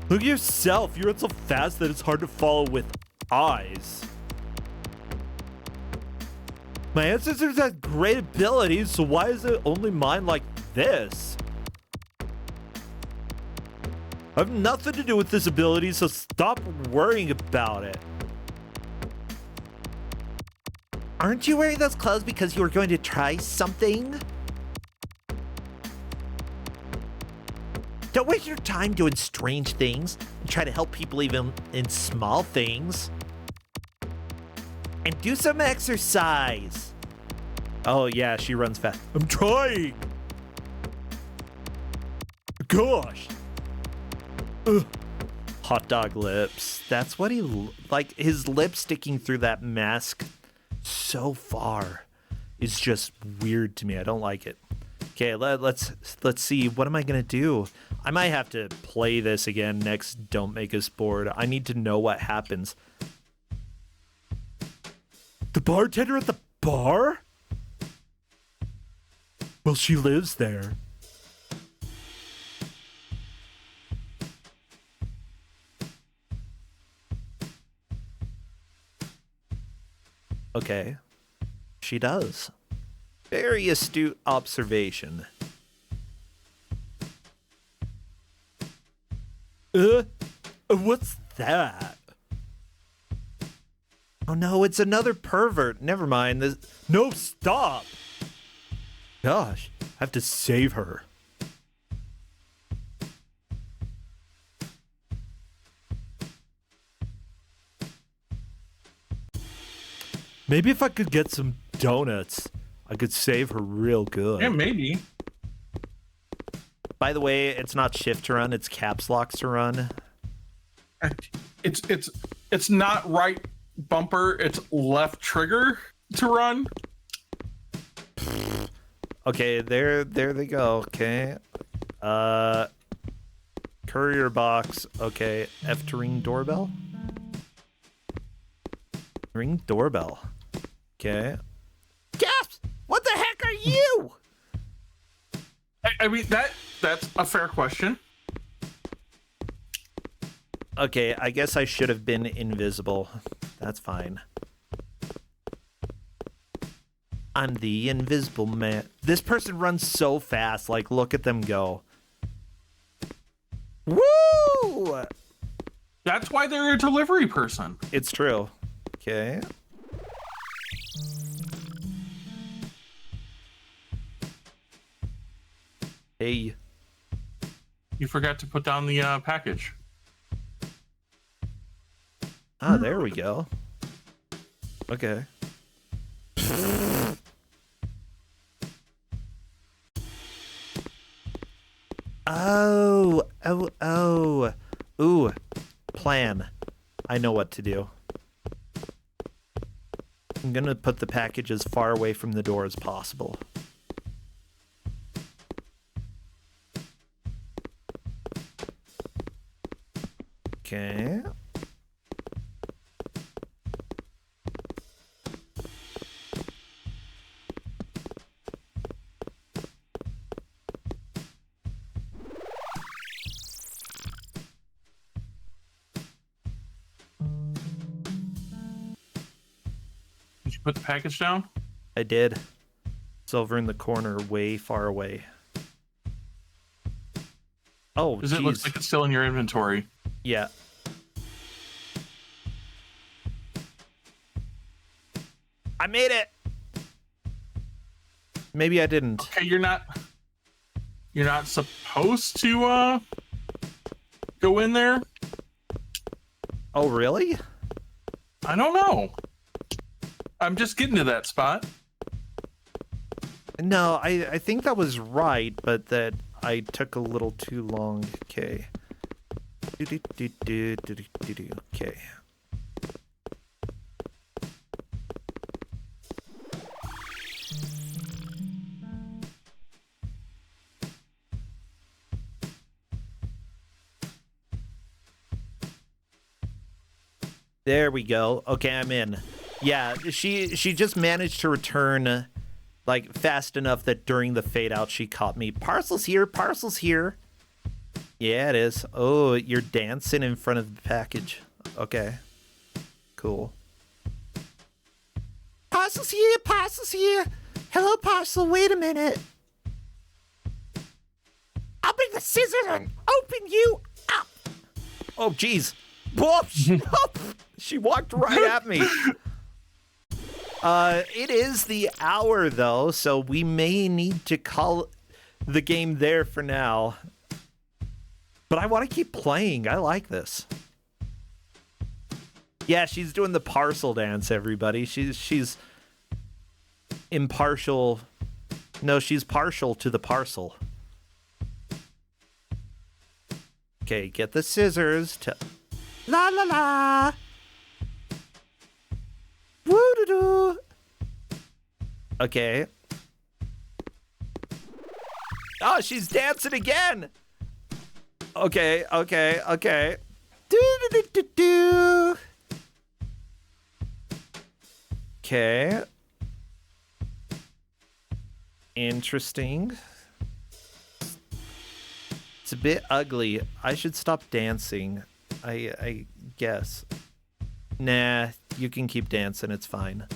Look at yourself. You run so fast that it's hard to follow with eyes. My ancestors had great abilities, so why is it only mine like this? I have nothing to do with this ability, so stop worrying about it. Aren't you wearing those clothes because you were going to try something? Don't waste your time doing strange things and try to help people even in small things. And do some exercise. Oh yeah, she runs fast. I'm trying. Gosh. Ugh. Hot dog lips. That's what he like. His lips sticking through that mask so far is just weird to me. I don't like it. Okay, let's see. What am I gonna do? I might have to play this again next. Don't Make Us Bored. I need to know what happens. The bartender at the bar? Well, she lives there. Okay. She does. Very astute observation. What's that? Oh no, it's another pervert. Never mind. No, stop. Gosh, I have to save her. Maybe if I could get some donuts, I could save her real good. Yeah, maybe. By the way, it's not shift to run, it's caps lock to run. It's not right bumper, it's left trigger to run. Okay, there they go. Okay. Courier box. Okay, F to ring doorbell. Ring doorbell. Okay. Gasp! What the heck are you? I mean, That's a fair question. Okay, I guess I should have been invisible. That's fine. I'm the invisible man. This person runs so fast. Like, look at them go. Woo! That's why they're a delivery person. It's true. Okay. Hey. You forgot to put down the package. Ah, there we go. Okay. Oh. Ooh. Plan. I know what to do. I'm gonna put the package as far away from the door as possible. Okay. Did you put the package down? I did. It's over in the corner, way far away. Oh, Because it looks like it's still in your inventory. Yeah. I made it! Maybe I didn't. Okay, you're not supposed to go in there. Oh, really? I don't know. I'm just getting to that spot. No, I think that was right, but that I took a little too long. Okay. Okay. There we go. Okay, I'm in. Yeah, she just managed to return like fast enough that during the fade out she caught me. Parcel's here, parcel's here. Yeah, it is. Oh, you're dancing in front of the package. Okay. Cool. Parcel's here, parcel's here. Hello, parcel, wait a minute. I'll bring the scissors and open you up. Oh, jeez. She walked right at me. It is the hour, though, so we may need to call the game there for now. But I want to keep playing. I like this. Yeah, she's doing the parcel dance, everybody. She's impartial. No, she's partial to the parcel. Okay, get the scissors to... La la la! Woo-doo-doo! Okay. Oh, she's dancing again! Okay. Do-do-do-do-do! Okay. Interesting. It's a bit ugly. I should stop dancing. I guess. Nah, you can keep dancing. It's fine.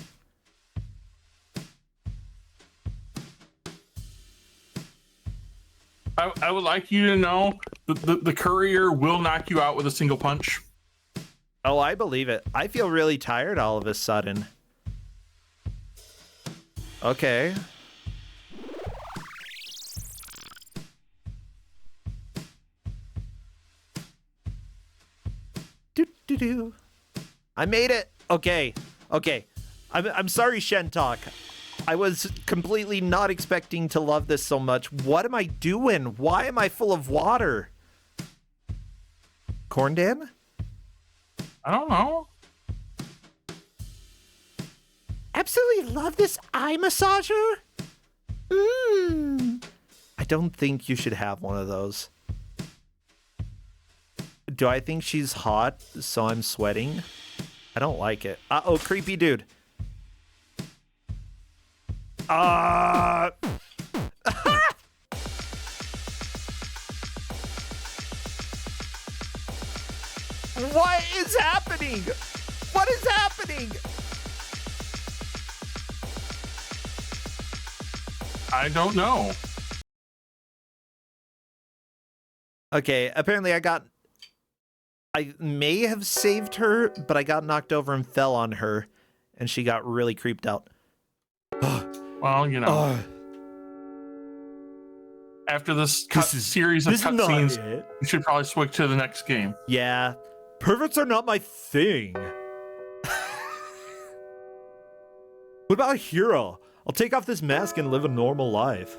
I would like you to know the courier will knock you out with a single punch. Oh, I believe it. I feel really tired all of a sudden. Okay. Do. I made it. Okay. I'm sorry, Shentok. I was completely not expecting to love this so much. What am I doing? Why am I full of water? Corndan? I don't know. Absolutely love this eye massager. I don't think you should have one of those. Do I think she's hot, so I'm sweating? I don't like it. Uh-oh, creepy dude. What is happening? What is happening? I don't know. Okay, apparently I may have saved her, but I got knocked over and fell on her, and she got really creeped out. Well, you know. After this series of cutscenes, you should probably switch to the next game. Yeah. Perverts are not my thing. What about Hero? I'll take off this mask and live a normal life.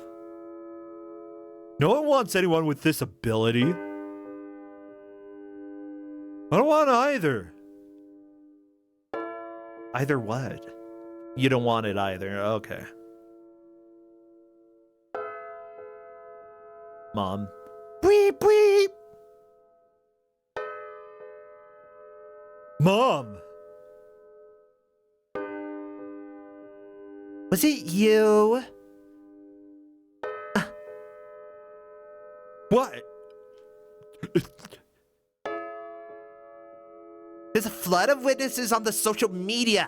No one wants anyone with this ability. I don't want either. Either what? You don't want it either. Okay. Mom. Bleep, bleep. Mom. Was it you? What? There's a flood of witnesses on the social media.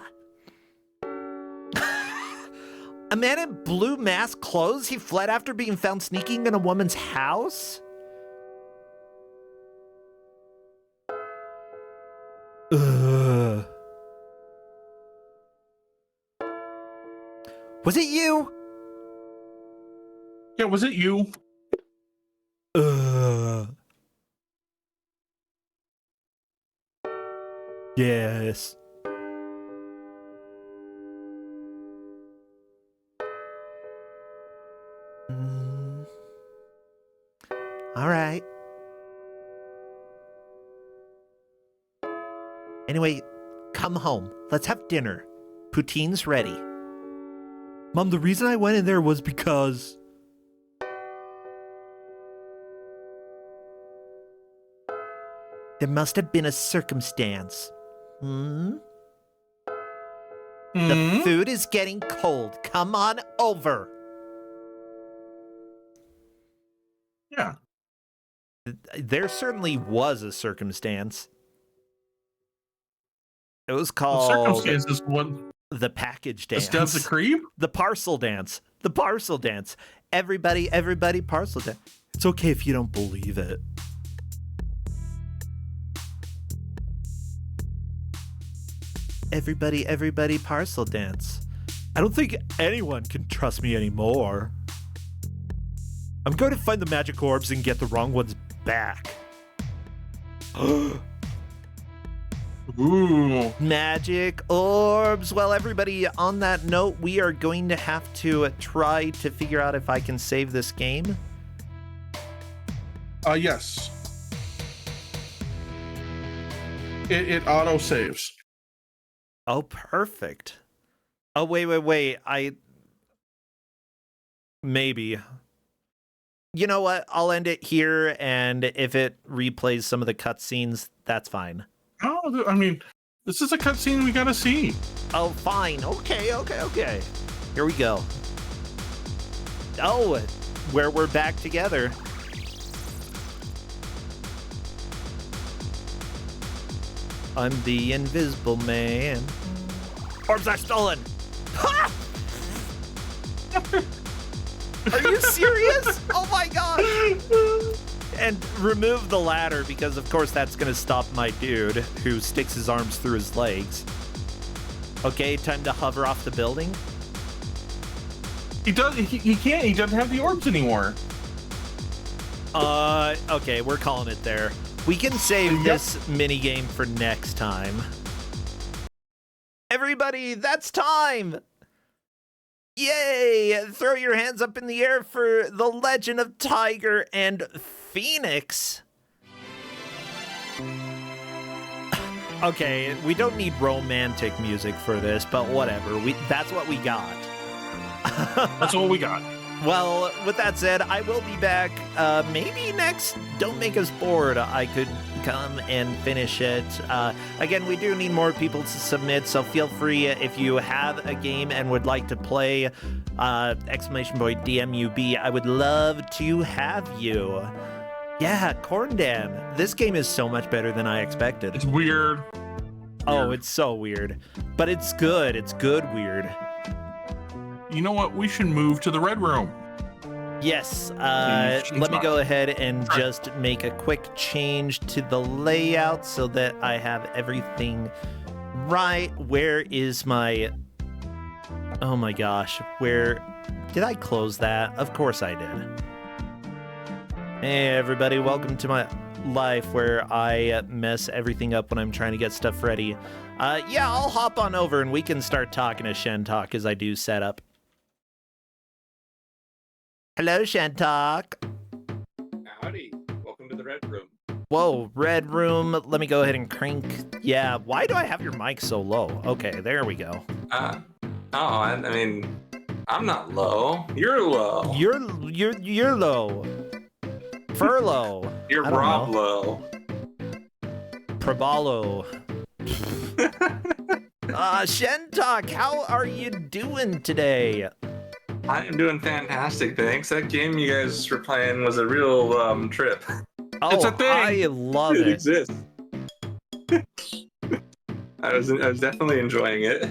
A man in blue mask clothes, he fled after being found sneaking in a woman's house? Ugh. Was it you? Yeah, was it you? Yes. All right. Anyway, come home. Let's have dinner. Poutine's ready. Mom, the reason I went in there was because... there must have been a circumstance. The food is getting cold. Come on over. Yeah. There certainly was a circumstance. It was called... The circumstance is what... The package dance. Does the creep? The parcel dance. The parcel dance. Everybody parcel dance. It's okay if you don't believe it. Everybody parcel dance. I don't think anyone can trust me anymore. I'm going to find the magic orbs and get the wrong ones back. Ooh. Magic orbs. Well, everybody, on that note, we are going to have to try to figure out if I can save this game. Yes. It auto saves. Oh, perfect. Oh, wait. Maybe. You know what? I'll end it here, and if it replays some of the cutscenes, that's fine. Oh, I mean, this is a cutscene we gotta see. Oh, fine. Okay. Here we go. Oh, where we're back together. I'm the invisible man. Orbs are stolen. Ha! Are you serious? Oh my god. And remove the ladder because of course that's gonna stop my dude who sticks his arms through his legs. Okay, time to hover off the building. He can't, he doesn't have the orbs anymore. Okay, we're calling it there. We can save this mini game for next time. Everybody, that's time! Yay! Throw your hands up in the air for The Legend of Tiger and Phoenix. Okay, we don't need romantic music for this, but whatever. That's what we got. That's what we got. Well, with that said, I will be back maybe next Don't Make Us Bored. I could come and finish it. Again, we do need more people to submit, so feel free if you have a game and would like to play !DMUB. I would love to have you. Yeah, Corndan. This game is so much better than I expected. It's weird. Oh, it's so weird. But it's good. It's good weird. You know what? We should move to the red room. Yes, let me go ahead and just make a quick change to the layout so that I have everything right. Where is my... Oh my gosh, where... Did I close that? Of course I did. Hey everybody, welcome to my life where I mess everything up when I'm trying to get stuff ready. Yeah, I'll hop on over and we can start talking to Shentok as I do setup. Hello, Shentok. Howdy. Welcome to the Red Room. Whoa, red room. Let me go ahead and crank. Yeah, why do I have your mic so low? Okay, there we go. I mean, I'm not low. You're low. You're low. Furlough. You're I don't Rob know. low. Probalo. Shentok, how are you doing today? I am doing fantastic, thanks. That game you guys were playing was a real trip. Oh, It's a thing. I love It it. exists. I was definitely enjoying it.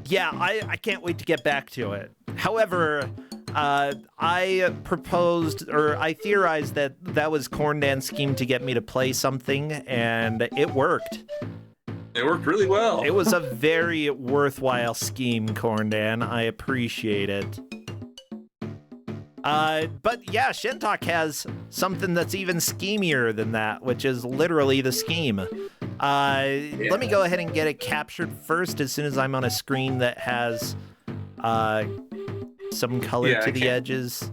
Yeah, I can't wait to get back to it. However, I proposed, or I theorized that was Corndan's scheme to get me to play something, and it worked. It worked really well. It was a very worthwhile scheme, Corndan. I appreciate it. But yeah, Shentok has something that's even schemier than that, which is literally the scheme. Let me go ahead and get it captured first as soon as I'm on a screen that has some color to the edges.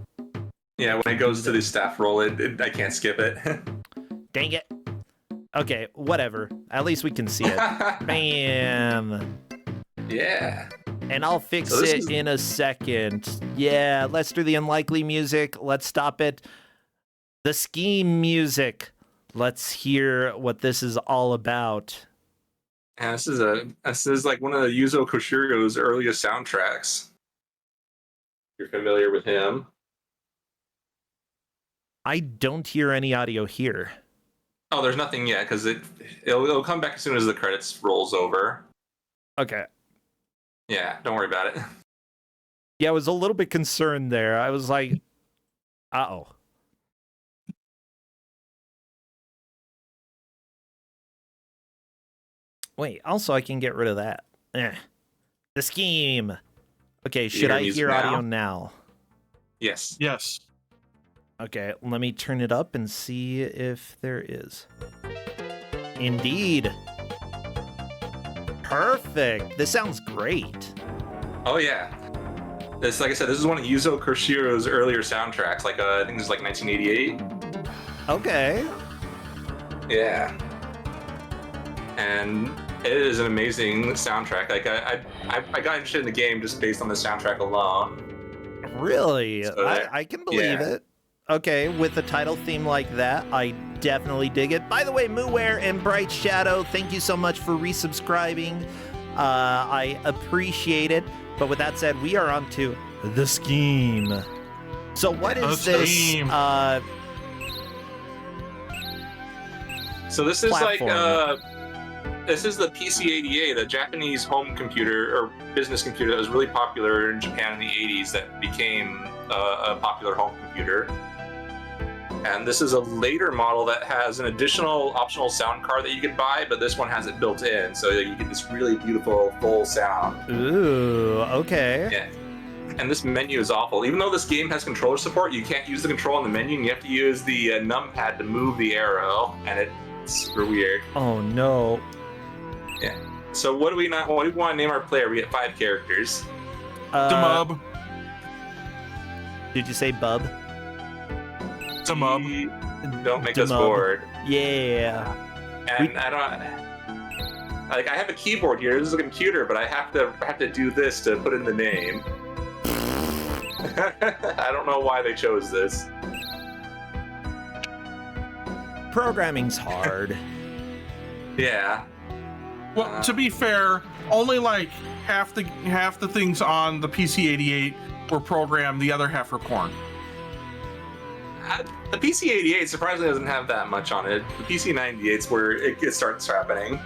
Yeah, when it goes to the staff roll, I can't skip it. Dang it. Okay, whatever. At least we can see it. Bam. Yeah. And I'll fix it in a second. Yeah, let's do the unlikely music. Let's stop it. The scheme music. Let's hear what this is all about. And this is like one of the Yuzo Koshiro's earliest soundtracks. You're familiar with him? I don't hear any audio here. Oh, there's nothing yet because it'll come back as soon as the credits rolls over. Okay. Yeah, don't worry about it. Yeah, I was a little bit concerned there. I was like, uh-oh. Wait, also I can get rid of that. The scheme. Okay, should I hear audio now? Yes. Yes. Okay, let me turn it up and see if there is. Indeed. Perfect. This sounds great. Oh yeah. This, like I said, this is one of Yuzo Koshiro's earlier soundtracks. Like I think this is like 1988. Okay. Yeah. And it is an amazing soundtrack. Like I got interested in the game just based on the soundtrack alone. Really? So I can believe yeah. it. Okay, with a title theme like that, I definitely dig it. By the way, Mooware and Bright Shadow, thank you so much for resubscribing. I appreciate it. But with that said, we are on to the scheme. So what is this? So this is platform? like this is the PC-80A, the Japanese home computer or business computer that was really popular in Japan in the 80s that became a popular home computer. And this is a later model that has an additional optional sound card that you can buy, but this one has it built in, so you get this really beautiful full sound. Ooh, okay. Yeah. And this menu is awful. Even though this game has controller support, you can't use the control on the menu, and you have to use the numpad to move the arrow, and it's super weird. Oh no. Yeah. So what do we want to name our player? We get 5 characters. Demub. Did you say bub? Demub. Don't make Demub. us bored. Yeah. And I don't like. I have a keyboard here. This is a computer, but I have to do this to put in the name. I don't know why they chose this. Programming's hard. Yeah. Well, to be fair, only like half the things on the PC-88 were programmed. The other half were corn. The PC-88 surprisingly doesn't have that much on it. The PC-98's where it starts happening.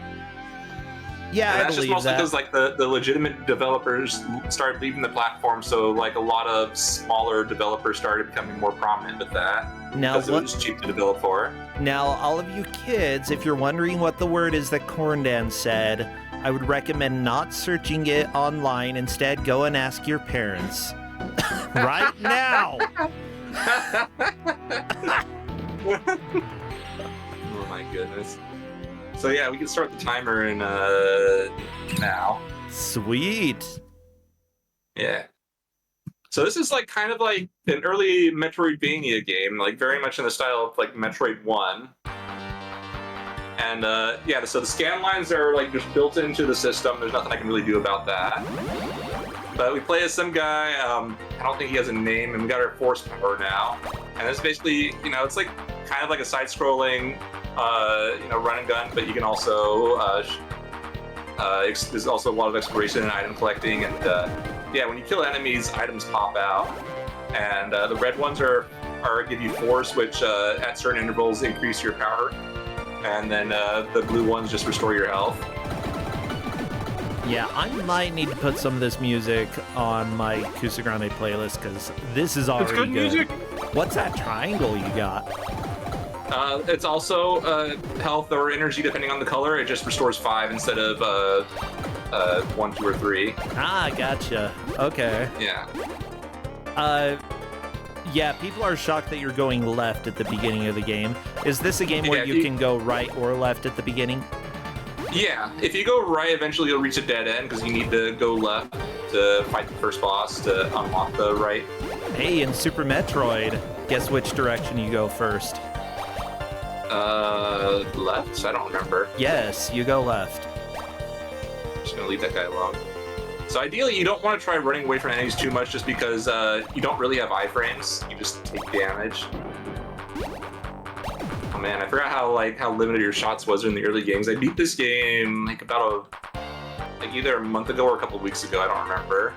Yeah, And I that's just believe mostly that. because like the legitimate developers started leaving the platform, so like a lot of smaller developers started becoming more prominent with that Now, because it was cheap to develop for. Now, all of you kids, if you're wondering what the word is that Corndan said, I would recommend not searching it online. Instead, go and ask your parents. Right now! Oh my goodness. So yeah, we can start the timer in now. Sweet. Yeah. So this is like kind of like an early Metroidvania game, like very much in the style of like Metroid 1. And yeah, so the scan lines are like just built into the system. There's nothing I can really do about that. But we play as some guy, I don't think he has a name, and we got our force power now. And it's basically, you know, it's like kind of like a side-scrolling, you know, run and gun, but you can also, there's also a lot of exploration and item collecting, and yeah, when you kill enemies, items pop out. And the red ones are give you force, which at certain intervals increase your power. And then the blue ones just restore your health. Yeah, I might need to put some of this music on my Kusagrande playlist because this is already It's good music. What's that triangle you got? It's also health or energy depending on the color. It just restores 5 instead of 1, 2, or 3. Ah, gotcha. Okay. Yeah. Yeah, people are shocked that you're going left at the beginning of the game. Is this a game where Yeah, you can go right or left at the beginning? Yeah, if you go right, eventually you'll reach a dead end because you need to go left to fight the first boss to unlock the right. Hey, in Super Metroid, guess which direction you go first? Left? I don't remember. Yes, you go left. I'm just gonna leave that guy alone. So ideally, you don't want to try running away from enemies too much just because you don't really have iframes. You just take damage. Oh man, I forgot how limited your shots was in the early games. I beat this game like either a month ago or a couple of weeks ago. I don't remember.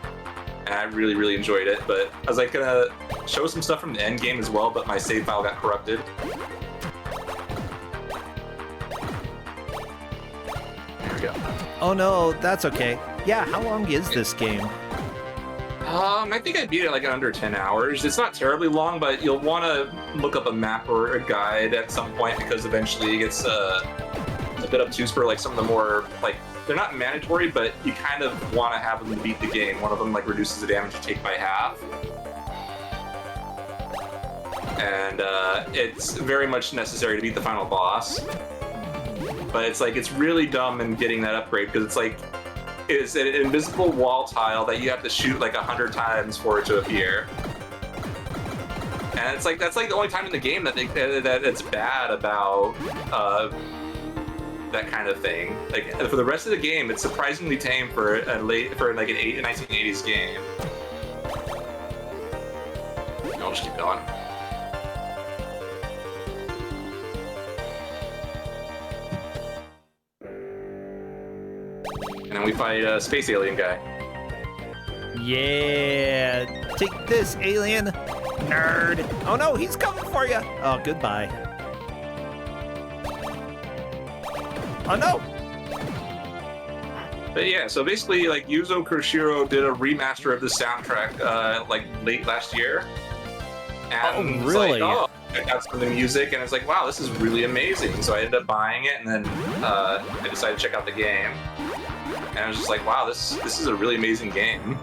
And I really, really enjoyed it. But I was like gonna show some stuff from the end game as well, but my save file got corrupted. There we go. Oh no, that's okay. Yeah, how long is this game? I think I beat it like in under 10 hours. It's not terribly long, but you'll want to look up a map or a guide at some point because eventually it gets a bit obtuse for like some of the more like they're not mandatory, but you kind of want to have them to beat the game. One of them like reduces the damage you take by half, and it's very much necessary to beat the final boss. But it's really dumb in getting that upgrade because it's like. It's an invisible wall tile that you have to shoot like 100 times for it to appear. And it's like that's like the only time in the game that that it's bad about that kind of thing. Like for the rest of the game, it's surprisingly tame for like an 1980s game. I'll just keep going. And then we fight a space alien guy. Yeah, take this, alien. Nerd. Oh no, he's coming for you. Oh, goodbye. Oh no. But yeah, so basically, like Yuzo Koshiro did a remaster of the soundtrack like late last year. And Oh, really? It's like, oh, I got some of the music, and it's like, wow, this is really amazing. So I ended up buying it, and then I decided to check out the game. And I was just like, wow, this is a really amazing game.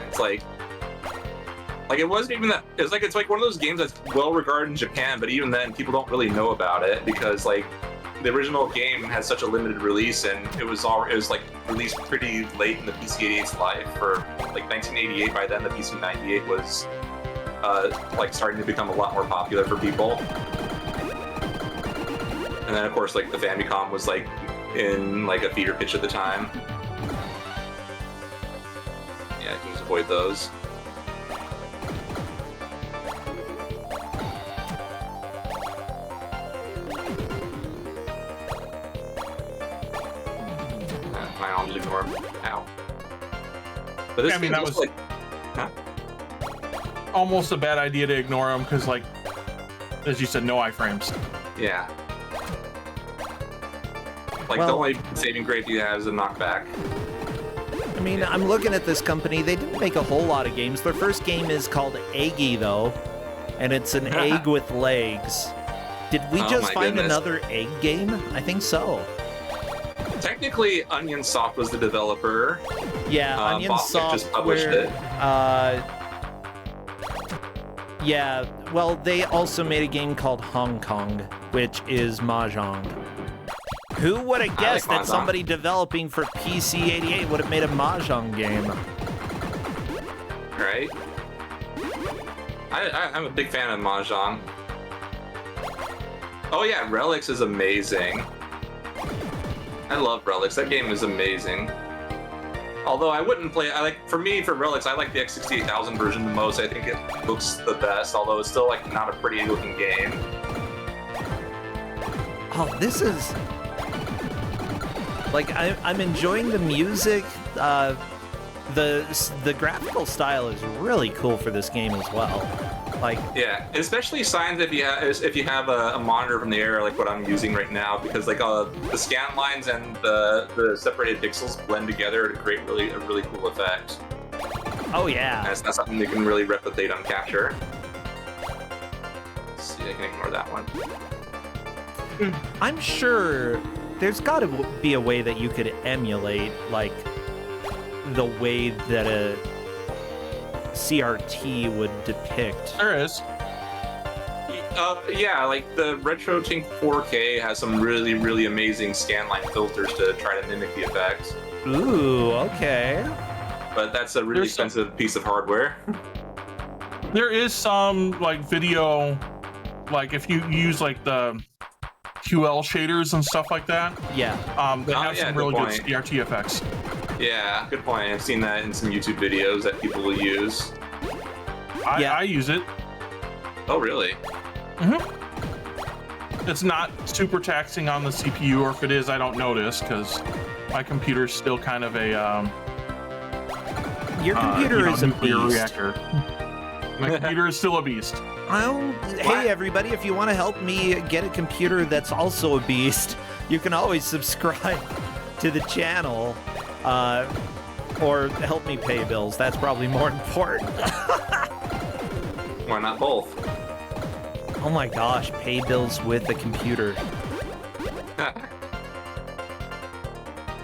It's like it wasn't even that. It's like one of those games that's well regarded in Japan, but even then, people don't really know about it because like the original game had such a limited release, and it was like released pretty late in the PC-88's life. For like 1988, by then the PC-98 was like starting to become a lot more popular for people. And then of course like the Famicom was like in like a feeder pitch at the time. Yeah, you can just avoid those. Fine, I'll just ignore him. Ow. But this Yeah, I mean, game that was was- like... Huh? almost a bad idea to ignore them because, like, as you said, no iframes. Yeah. Like, Well- the only saving grade you have is a knockback. I mean, I'm looking at this company. They didn't make a whole lot of games. Their first game is called Eggy, though, and it's an egg with legs. Did we Oh just my find goodness. another egg game? I think so. Technically, Onion Soft was the developer. Yeah, Onion Bostic Software. just published it. Yeah, well, they also made a game called Hong Kong, which is Mahjong. Who would have guessed that Mahjong. somebody developing for PC 88 would have made a Mahjong game? Right? I'm a big fan of Mahjong. Oh yeah, Relics is amazing. I love Relics. That game is amazing. Although I wouldn't play, for Relics, I like the X68000 version the most. I think it looks the best, although it's still like not a pretty looking game. Oh, this is... Like, I'm enjoying the music. The graphical style is really cool for this game as well. Like, Yeah, especially signs if you have a monitor from the air like what I'm using right now, because like the scan lines and the separated pixels blend together to create a really cool effect. oh And yeah. it's not something you can really replicate on capture. Let's see, I can ignore that one. I'm sure there's got to be a way that you could emulate, like, the way that a CRT would depict. There is. Yeah, like the RetroTink 4K has some really, really amazing scanline filters to try to mimic the effect. Ooh, okay. But that's a really There's some- expensive piece of hardware. There is some like video, like if you use like the QL shaders and stuff like that, Yeah. they Oh, have yeah, some good really good point. CRT effects. Yeah, good point. I've seen that in some YouTube videos that people will use. Yeah. I use it. Oh, really? It's not super taxing on the CPU, or if it is, I don't notice because my computer's still kind of a Your computer is a nuclear beast. reactor. My computer is still a beast. Hey, everybody, if you want to help me get a computer that's also a beast, you can always subscribe to the channel or help me pay bills. That's probably more important. Why not both? Oh my gosh, pay bills with a computer.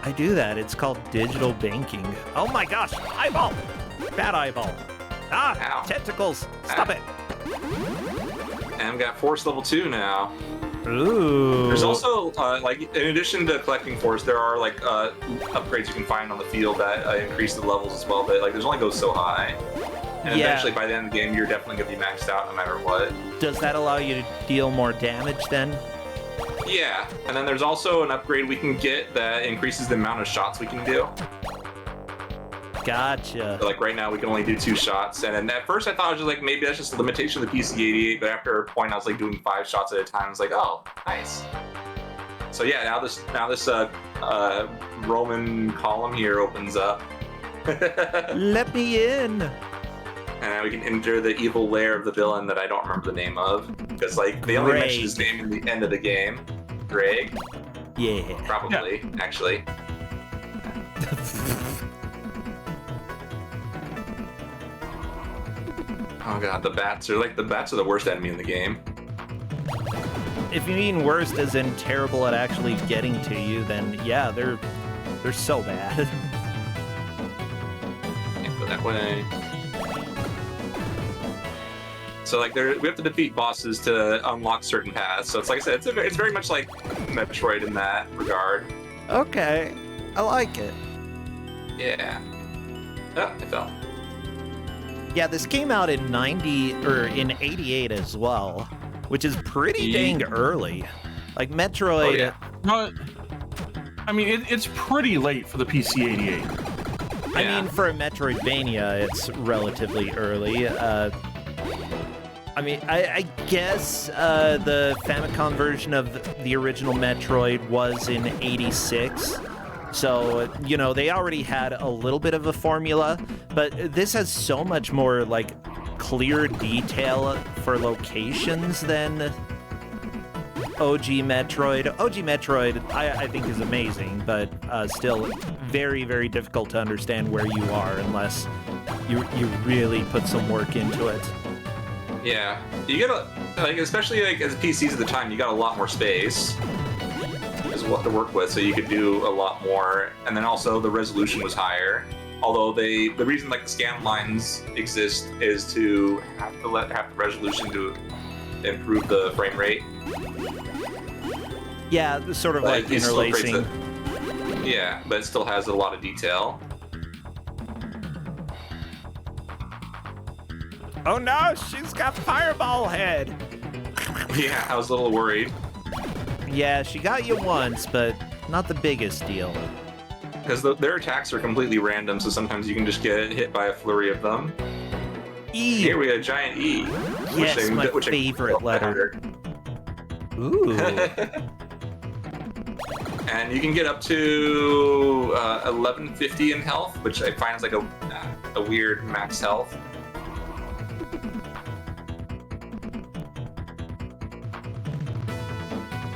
I do that. It's called digital banking. Oh my gosh, eyeball! Bad eyeball. Ah, Ow. tentacles! Stop it! And I've got Force level 2 now. Ooh. There's also, like, in addition to collecting Force, there are, like, upgrades you can find on the field that increase the levels as well, but, like, there's only goes so high. And Yeah. eventually, by the end of the game, you're definitely going to be maxed out no matter what. Does that allow you to deal more damage then? Yeah, and then there's also an upgrade we can get that increases the amount of shots we can do. Gotcha. So, like, right now, we can only do 2 shots, and then at first I thought it was just like, maybe that's just a limitation of the PC-88, but after a point I was like doing 5 shots at a time. I was like, oh, nice. So yeah, now this Roman column here opens up. Let me in. And now we can enter the evil lair of the villain that I don't remember the name of, because like they only Greg. mention his name in the end of the game. Greg, Yeah. probably, actually. Oh god, the bats are the worst enemy in the game. If you mean worst as in terrible at actually getting to you, then yeah, they're so bad. Can't go that way. So like we have to defeat bosses to unlock certain paths. So it's like I said, it's very much like Metroid in that regard. Okay, I like it. Yeah. Oh, I fell. Yeah, this came out in in 88 as well, which is pretty dang early. Like Metroid. Oh, yeah. No, I mean it's pretty late for the PC-88. I Yeah. mean, for a Metroidvania, it's relatively early. I mean, I guess the Famicom version of the original Metroid was in 86. So, you know, they already had a little bit of a formula, but this has so much more, like, clear detail for locations than OG Metroid. OG Metroid, I think, is amazing, but still very, very difficult to understand where you are unless you really put some work into it. Yeah, you get especially like as PCs at the time, you got a lot more space is what to work with, so you could do a lot more, and then also the resolution was higher. Although the reason like the scan lines exist is to have the resolution to improve the frame rate. Yeah, sort of like interlacing. Yeah, but it still has a lot of detail. Oh no, she's got fireball head. Yeah, I was a little worried. Yeah, she got you once, but not the biggest deal. Because their attacks are completely random, so sometimes you can just get hit by a flurry of them. E. Here we have giant E. Yes, my favorite letter. Ooh. And you can get up to 1150 in health, which I find is like a weird max health.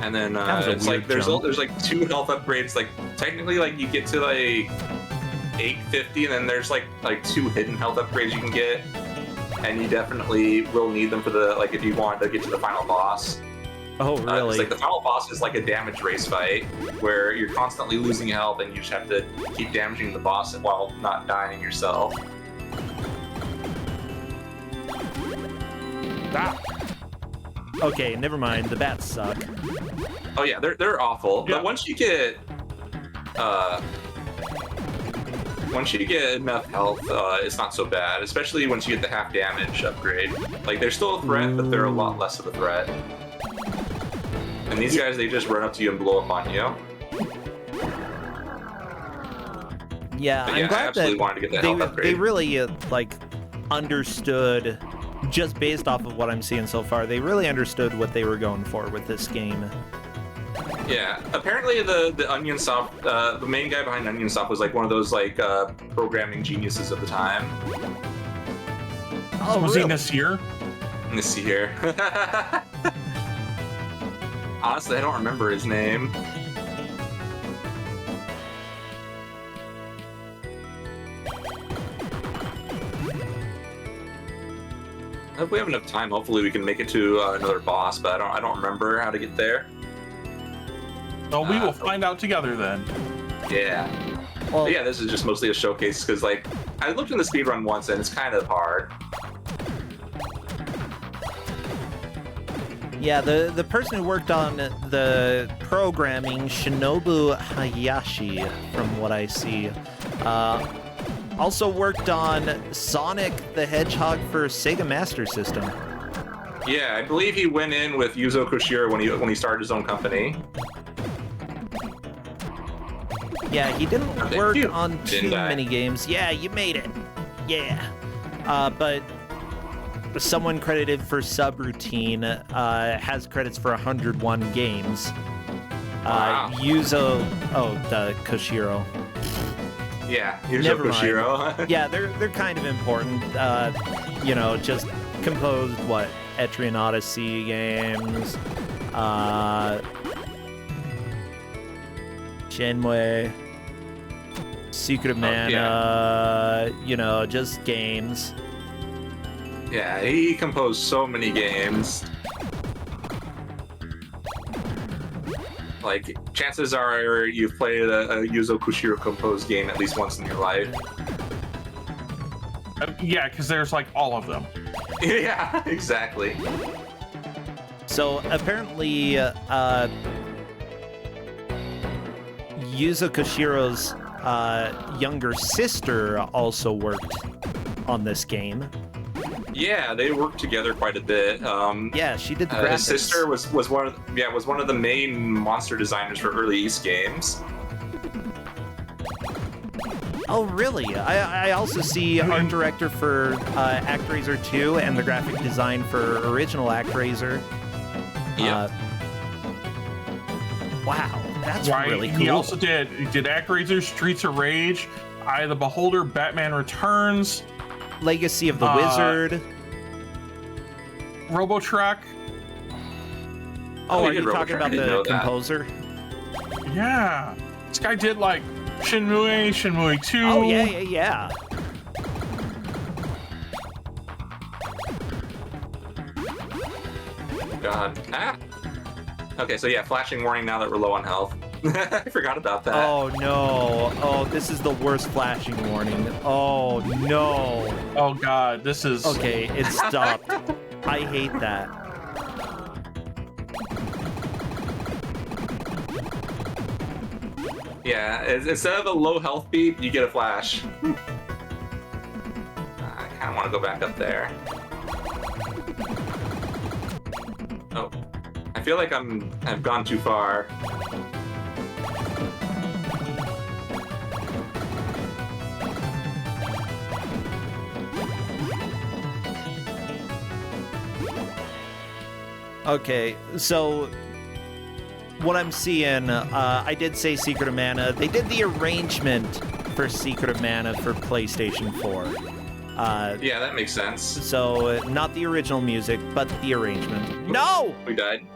And then it's like there's like 2 health upgrades. Like technically, like you get to like 850, and then there's like 2 hidden health upgrades you can get, and you definitely will need them for the if you want to get to the final boss. Oh really? It's like the final boss is like a damage race fight where you're constantly losing health, and you just have to keep damaging the boss while not dying yourself. Ah. Okay, never mind. The bats suck. Oh yeah, they're awful. Yeah. But once you get enough health, it's not so bad. Especially once you get the half damage upgrade. Like they're still a threat, but they're a lot less of a threat. And these guys, they just run up to you and blow up on you. Yeah, But I'm I glad absolutely that wanted to get the health upgrade. they really understood. Just based off of what I'm seeing so far, they really understood what they were going for with this game. Yeah, apparently the Onion Soft, the main guy behind Onion Soft was like one of those programming geniuses of the time. Oh, Was really? he this year? Let me see here. Honestly, I don't remember his name. If we have enough time, hopefully we can make it to another boss, but I don't remember how to get there. Well, we will find out together then. Yeah. Well, But yeah, this is just mostly a showcase because I looked in the speedrun once and it's kind of hard. yeah, the person who worked on the programming, Shinobu Hayashi, from what I see, also worked on Sonic the Hedgehog for Sega Master System. Yeah, I believe he went in with Yuzo Koshiro when he started his own company. Yeah, he didn't work on too Didn't I? many games. Yeah, you made it. Yeah. But someone credited for Subroutine has credits for 101 games. Wow. Yuzo... Oh, Koshiro. Yeah, Yuzo Never mind. Koshiro. Yeah, they're kind of important. Just composed, Etrian Odyssey games, Shenmue, Secret of Mana, just games. Yeah, he composed so many games. Like, chances are you've played a Yuzo Koshiro composed game at least once in your life. Yeah, because there's all of them. Yeah, exactly. So apparently, Yuzo Koshiro's younger sister also worked on this game. Yeah, they worked together quite a bit. Yeah, she did the graphics. His sister was one of the main monster designers for early Ys games. Oh, really? I also see art director for ActRaiser 2 and the graphic design for original ActRaiser. Yeah. Wow, that's Right. really cool. He also did ActRaiser, Streets of Rage, Eye of the Beholder, Batman Returns, Legacy of the Wizard. Robotruck. Oh, are he did you talking Robotruck. I about didn't the know that. composer? Yeah. This guy did like Shenmue 2. Oh, yeah. God. Ah. Okay, so yeah, flashing warning now that we're low on health. I forgot about that. Oh, no. Oh, this is the worst flashing warning. Oh, no. Oh god, this is Okay, it stopped. I hate that. Yeah, instead of a low health beep, you get a flash. I kind of want to go back up there. Oh, I feel like I've gone too far. Okay, so what I'm seeing, I did say Secret of Mana. They did the arrangement for Secret of Mana for PlayStation 4. Yeah, that makes sense. So not the original music, but the arrangement. No! We died.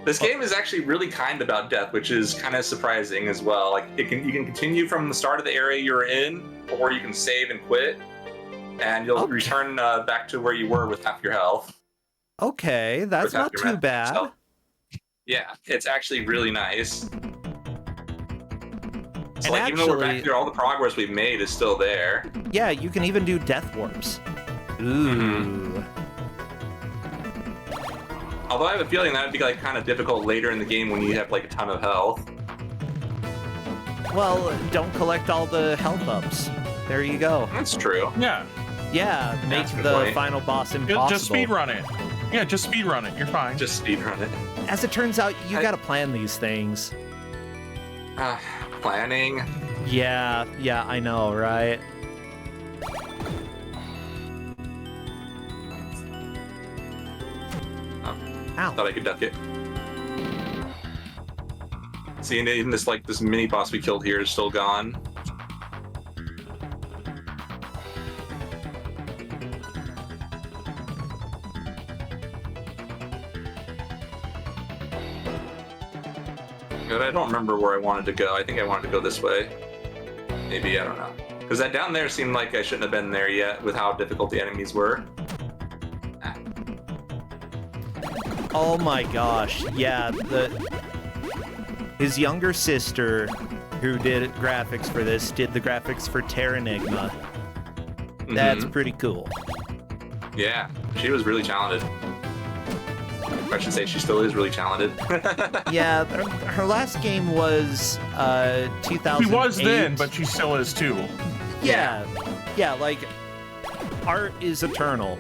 This game is actually really kind about death, which is kind of surprising as well. Like you can continue from the start of the area you're in, or you can save and quit, and you'll return back to where you were with half your health. Okay, that's not too bad. So, yeah, it's actually really nice. So like, even though we're back here, all the progress we've made is still there. Yeah, you can even do death warps. Ooh. Although I have a feeling that would be like kind of difficult later in the game when you have like a ton of health. Well, don't collect all the health ups. There you go. That's true. Yeah. Yeah, make That's a good the point. final boss impossible. Just speedrun it. Yeah, just speedrun it. You're fine. Just speedrun it. As it turns out, you gotta plan these things. Planning. Yeah, I know, right? Ow. Thought I could duck it. See, and even this mini boss we killed here is still gone. But I don't remember where I wanted to go. I think I wanted to go this way. Maybe, I don't know. Because that down there seemed like I shouldn't have been there yet with how difficult the enemies were. Oh my gosh, yeah, his younger sister, who did graphics for this, did the graphics for Terranigma. That's pretty cool. Yeah, she was really talented. I should say she still is really talented. Yeah, her last game was 2008. She was then, but she still is too. Yeah, like, art is eternal.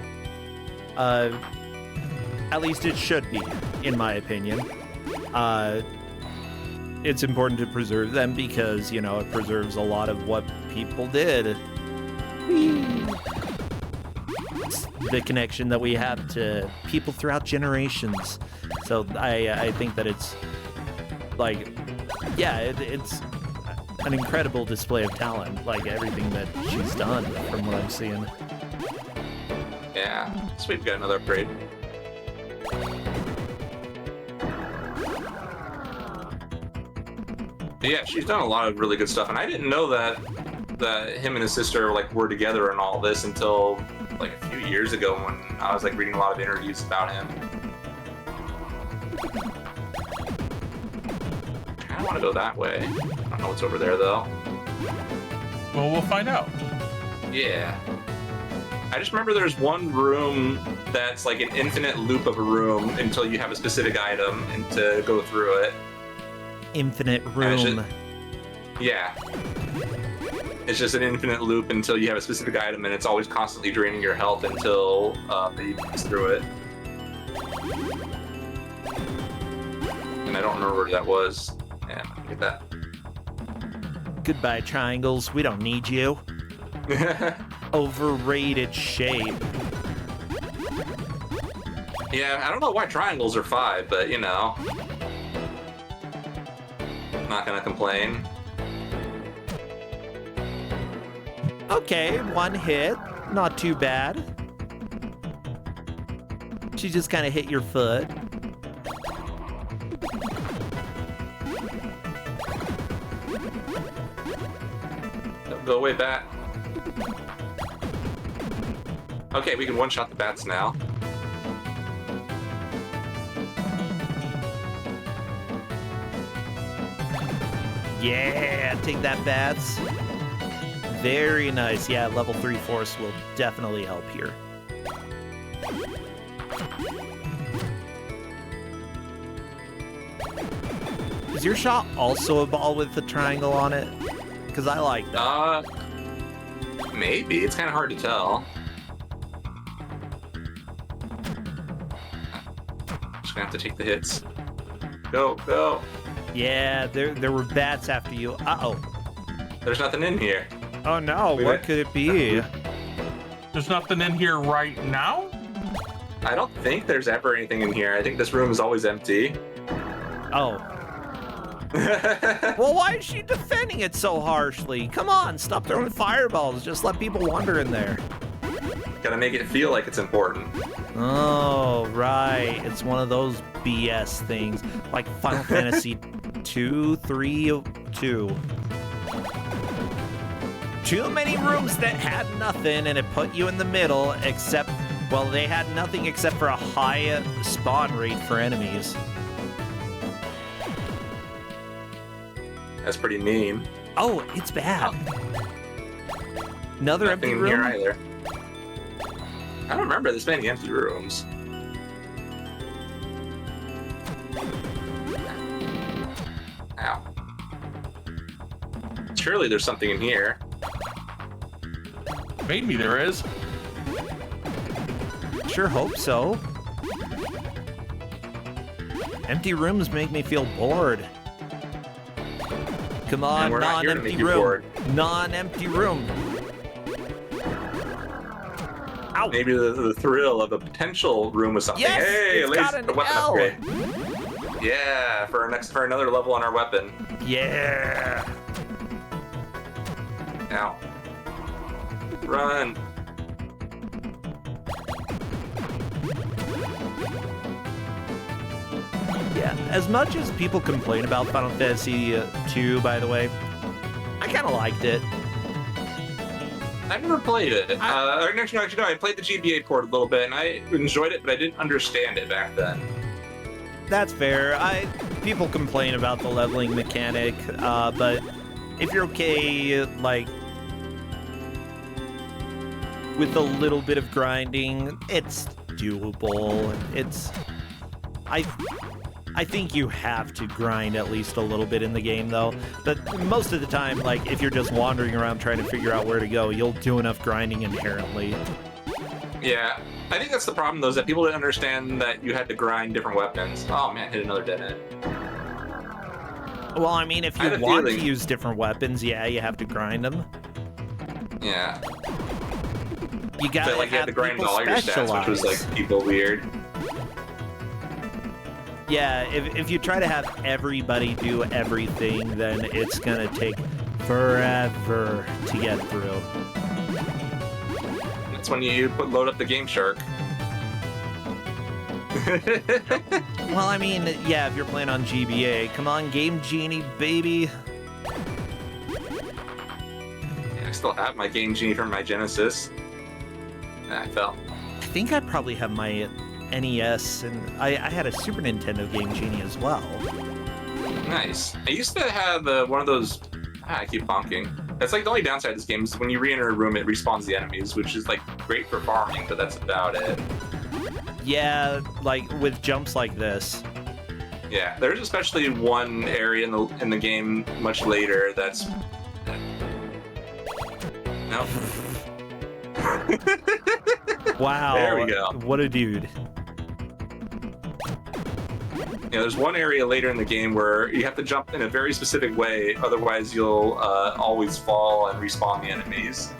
At least it should be, in my opinion. It's important to preserve them because, you know, it preserves a lot of what people did. It's the connection that we have to people throughout generations. So I think that it's, like, yeah, it's an incredible display of talent, like everything that she's done from what I'm seeing. Yeah, so we've got another upgrade. But yeah, she's done a lot of really good stuff, and I didn't know that him and his sister were together and all this until like a few years ago when I was reading a lot of interviews about him. I kind of want to go that way. I don't know what's over there though. Well, we'll find out. Yeah. I just remember there's one room that's like an infinite loop of a room until you have a specific item and to go through it. Infinite room. Yeah. It's just an infinite loop until you have a specific item, and it's always constantly draining your health until you pass through it. And I don't remember where that was. Yeah, get that. Goodbye, triangles. We don't need you. Overrated shape. Yeah, I don't know why triangles are 5, but you know. Not gonna complain. Okay, one hit. Not too bad. don't you just kind of hit your foot? Go away, bat. Okay, we can one-shot the bats now. Yeah, take that, bats. Very nice. Yeah, level 3 force will definitely help here. Is your shot also a ball with the triangle on it? Because I like that. Maybe. It's kind of hard to tell. Just gonna have to take the hits. Go, go. Yeah, there were bats after you. Uh-oh. There's nothing in here. Oh no, what could it be? There's nothing in here right now? I don't think there's ever anything in here. I think this room is always empty. Oh. Well, why is she defending it so harshly? Come on, stop throwing fireballs. Just let people wander in there. Gotta make it feel like it's important. Oh, right. It's one of those BS things. Like Final Fantasy 2, 3, 2. Too many rooms that had nothing, and it put you in the middle, except, well, they had nothing except for a high spawn rate for enemies. That's pretty mean. Oh, it's bad. Another Nothing empty in room? here either. I don't remember this many empty rooms. Ow. Surely there's something in here. Maybe there is. Sure hope so. Empty rooms make me feel bored. Come on, And we're not here to make non-empty you room. bored. Non-empty room. Ow. Maybe the thrill of a potential room with something. Yes, hey, it's got an a weapon L. upgrade. Yeah, for another level on our weapon. Yeah. Ow. Run. Yeah. As much as people complain about Final Fantasy 2, by the way, I kind of liked it. I've never played it. Actually, no, I played the GBA port a little bit, and I enjoyed it, but I didn't understand it back then. That's fair. People complain about the leveling mechanic, but if you're okay, like, with a little bit of grinding, it's doable. I think you have to grind at least a little bit in the game, though. But most of the time, like, if you're just wandering around trying to figure out where to go, you'll do enough grinding inherently. Yeah, I think that's the problem, though, is that people didn't understand that you had to grind different weapons. Oh, man, hit another dead end. Well, I mean, if I you had a want to feeling- use different weapons, yeah, you have to grind them. Yeah. You I gotta felt like you had have to grind people all your stats, which was, specialize. like, people weird. Yeah, if you try to have everybody do everything, then it's gonna take forever to get through. That's when you load up the Game Shark. Well, I mean, yeah, if you're playing on GBA, come on, Game Genie, baby. Yeah, I still have my Game Genie from my Genesis. I fell. I think I probably have my NES, and I had a Super Nintendo Game Genie as well. Nice. I used to have one of those. I keep bonking. That's like the only downside of this game is when you re-enter a room, it respawns the enemies, which is like great for farming, but that's about it. Yeah, like with jumps like this. Yeah, there's especially one area in the game much later that's. Nope. Wow. There we go. What a dude. Yeah, there's one area later in the game where you have to jump in a very specific way, otherwise you'll always fall and respawn the enemies.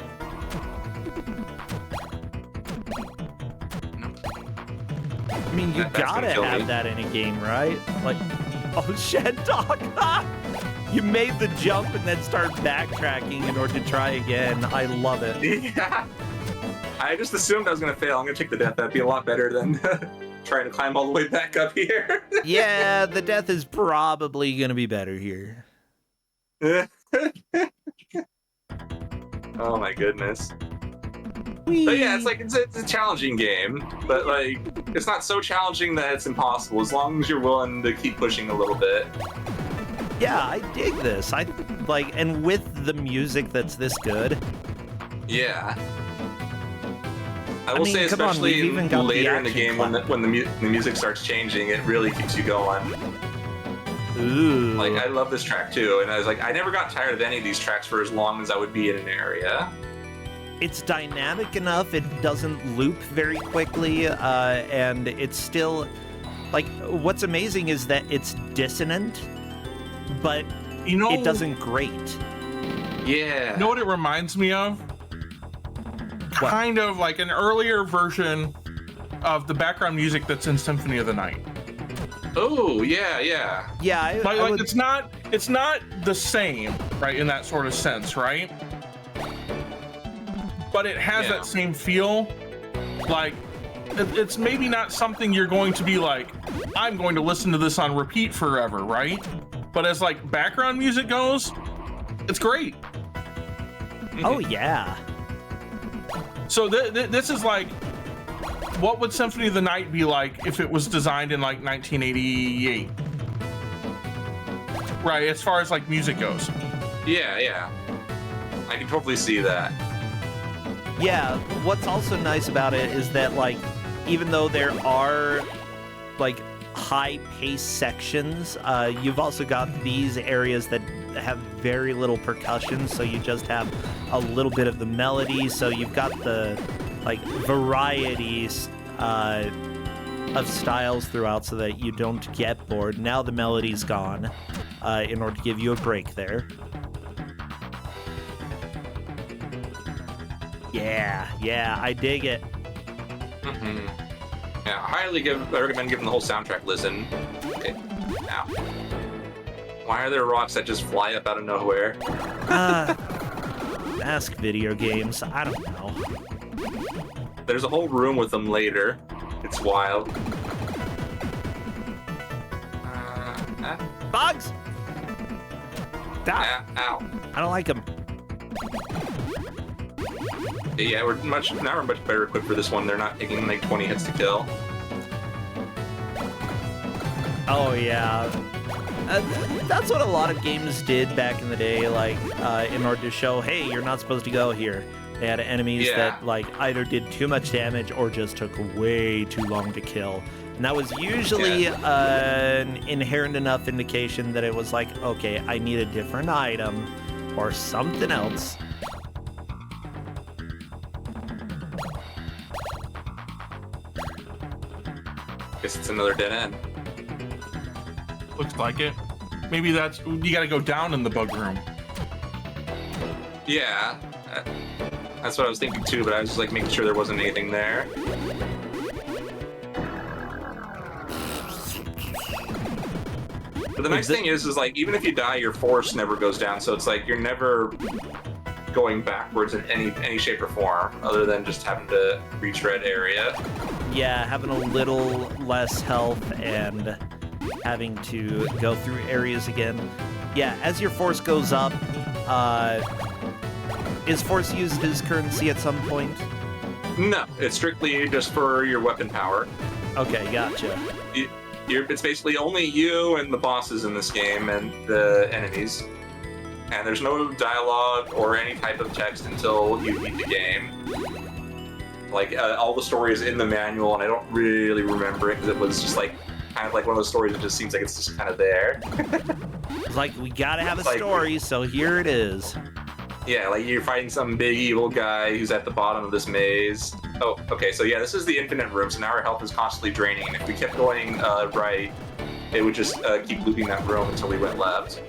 I mean, you That's gonna gotta kill have me. that in a game, right? Like, oh, Shentok! You made the jump and then start backtracking in order to try again. I love it. Yeah. I just assumed I was gonna fail. I'm gonna take the death. That'd be a lot better than trying to climb all the way back up here. Yeah, the death is probably gonna be better here. Oh my goodness. Whee! But yeah, it's a challenging game, but like it's not so challenging that it's impossible as long as you're willing to keep pushing a little bit. Yeah, I dig this. I like, and with the music that's this good. Yeah. I will mean, say, come on, especially we've even got the later in the action game clap. when the music starts changing, it really keeps you going. Ooh. Like, I love this track too, and I was like, I never got tired of any of these tracks for as long as I would be in an area. It's dynamic enough, it doesn't loop very quickly, and it's still, like, what's amazing is that it's dissonant, but You know, it doesn't grate. Yeah. You know what it reminds me of? What? Kind of like an earlier version of the background music that's in Symphony of the Night. Oh, yeah, yeah. Yeah, I would, it's not the same, right, in that sort of sense, right? But it has Yeah. that same feel. Like, it's maybe not something you're going to be like, I'm going to listen to this on repeat forever, right? But as like background music goes, it's great. oh yeah. So this is like, what would Symphony of the Night be like if it was designed in like 1988? Right, as far as like music goes. Yeah, yeah. I can totally see that. Yeah, what's also nice about it is that, like, even though there are, like, high-paced sections, you've also got these areas that have very little percussion, so you just have a little bit of the melody, so you've got the, like, varieties of styles throughout so that you don't get bored. Now the melody's gone, in order to give you a break there. Yeah, I dig it. Mm-hmm. Yeah, I recommend giving the whole soundtrack a listen. Okay, now. Why are there rocks that just fly up out of nowhere? Ask video games. I don't know. There's a whole room with them later. It's wild. Bugs! Stop! Ow. I don't like them. Yeah, we're much better equipped for this one. They're not taking like 20 hits to kill. Oh yeah. That's what a lot of games did back in the day, like, in order to show, hey, you're not supposed to go here. They had enemies that, like, either did too much damage or just took way too long to kill. And that was usually an inherent enough indication that it was like, okay, I need a different item or something else. Guess it's another dead end. Looks like it. Maybe that's, you gotta go down in the bug room. Yeah. That's what I was thinking too, but I was just like making sure there wasn't anything there. But the nice thing is like, even if you die, your force never goes down, so it's like you're never going backwards in any shape or form, other than just having to reach red area. Yeah, having a little less health and having to go through areas again. Yeah, as your force goes up, is force used as currency at some point? No, it's strictly just for your weapon power. Okay, gotcha. It's basically only you and the bosses in this game and the enemies. And there's no dialogue or any type of text until you beat the game. Like, all the story is in the manual, and I don't really remember it because it was just like, kind of like one of those stories that just seems like it's just kind of there. It's like, we gotta have a Like- story, so here it is. Yeah, like you're fighting some big evil guy who's at the bottom of this maze. Oh, okay, so yeah, this is the infinite room, so now our health is constantly draining, and if we kept going right, it would just keep looping that room until we went left.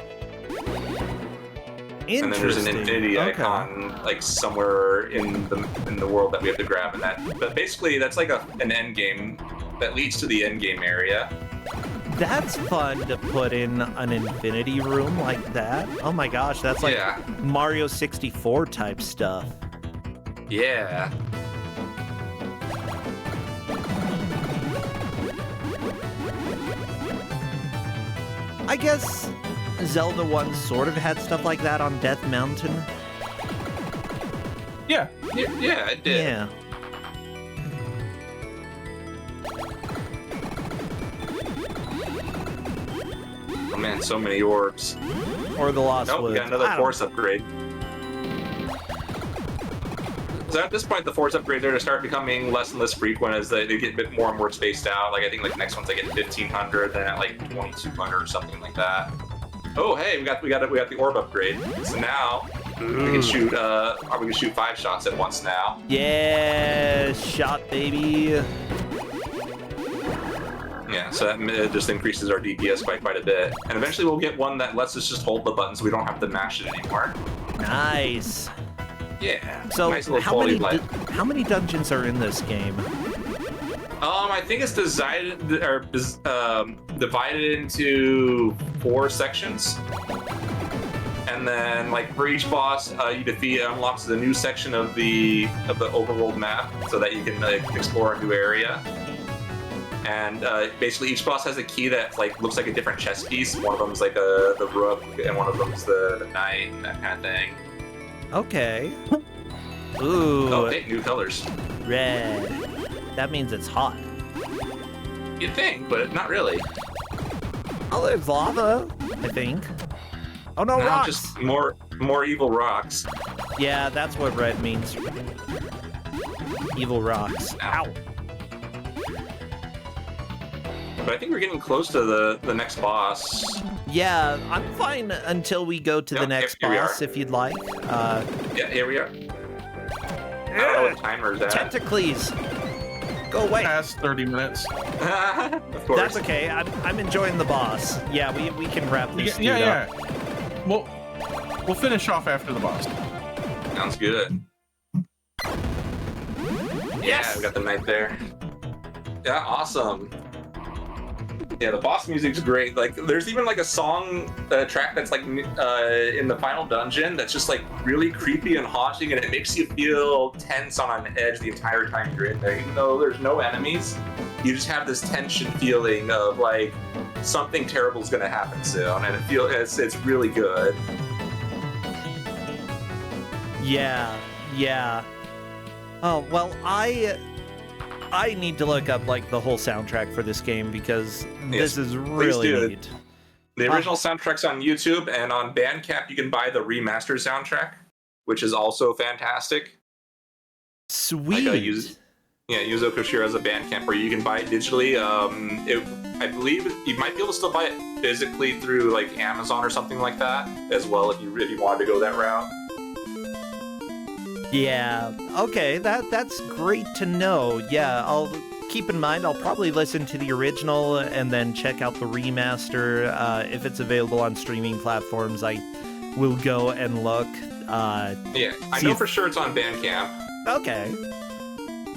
Interesting. And then there's an infinity Okay. icon, like somewhere in the world that we have to grab, and that. But basically, that's like an end game that leads to the end game area. That's fun to put in an infinity room like that. Oh my gosh, that's like Yeah. Mario 64 type stuff. Yeah. I guess Zelda 1 sort of had stuff like that on Death Mountain. Yeah. Yeah, it did. Yeah. Oh man, so many orbs. Or the Lost Nope, we Woods. got another I don't force upgrade. So at this point, the force upgrades are going to start becoming less and less frequent as they get a bit more and more spaced out. Like I think like next one's like at 1500, then at like 2200 or something like that. Oh hey, we got the orb upgrade. So now we can shoot 5 shots at once now. Yeah, shot baby. Yeah, so that just increases our DPS by quite a bit. And eventually we'll get one that lets us just hold the button so we don't have to mash it anymore. Nice. Yeah. So nice little how quality many of life. how many dungeons are in this game? I think it's divided into 4 sections. And then, like for each boss you defeat, it unlocks the new section of the overworld map, so that you can explore a new area. And basically, each boss has a key that looks like a different chess piece. One of them's like the rook, and one of them's the knight, and that kind of thing. Okay. Ooh. Oh, hey, new colors. Red. That means it's hot. You'd think, but not really. Oh, there's lava, I think. Oh no, No, rocks! just more evil rocks. Yeah, that's what red means. Evil rocks. Ow. But I think we're getting close to the next boss. Yeah, I'm fine until we go to the Yep, next here we are. boss, if you'd like. Yeah, here we are. I don't know what timer is at. Tentacles! Go away! Past 30 minutes. Of course. That's okay, I'm enjoying the boss. Yeah, we can wrap this dude Yeah. up. We'll finish off after the boss. Sounds good. Yeah, we got the knight there. Yeah, awesome. Yeah, the boss music's great. Like, there's even like a song track that's like in the final dungeon that's just like really creepy and haunting, and it makes you feel tense on edge the entire time you're in there. Even though there's no enemies, you just have this tension feeling of like something terrible is gonna happen soon, and it's really good. Yeah. Oh, well, I need to look up like the whole soundtrack for this game because this is really do. neat. The original soundtrack's on YouTube, and on Bandcamp you can buy the remastered soundtrack, which is also fantastic. Sweet. Yuzo Koshiro has a Bandcamp where you can buy it digitally. I believe you might be able to still buy it physically through like Amazon or something like that as well if you really wanted to go that route. Yeah. Okay, that's great to know. Yeah, I'll keep in mind. I'll probably listen to the original and then check out the remaster if it's available on streaming platforms. I will go and look. Yeah, I know for sure it's on Bandcamp. Okay.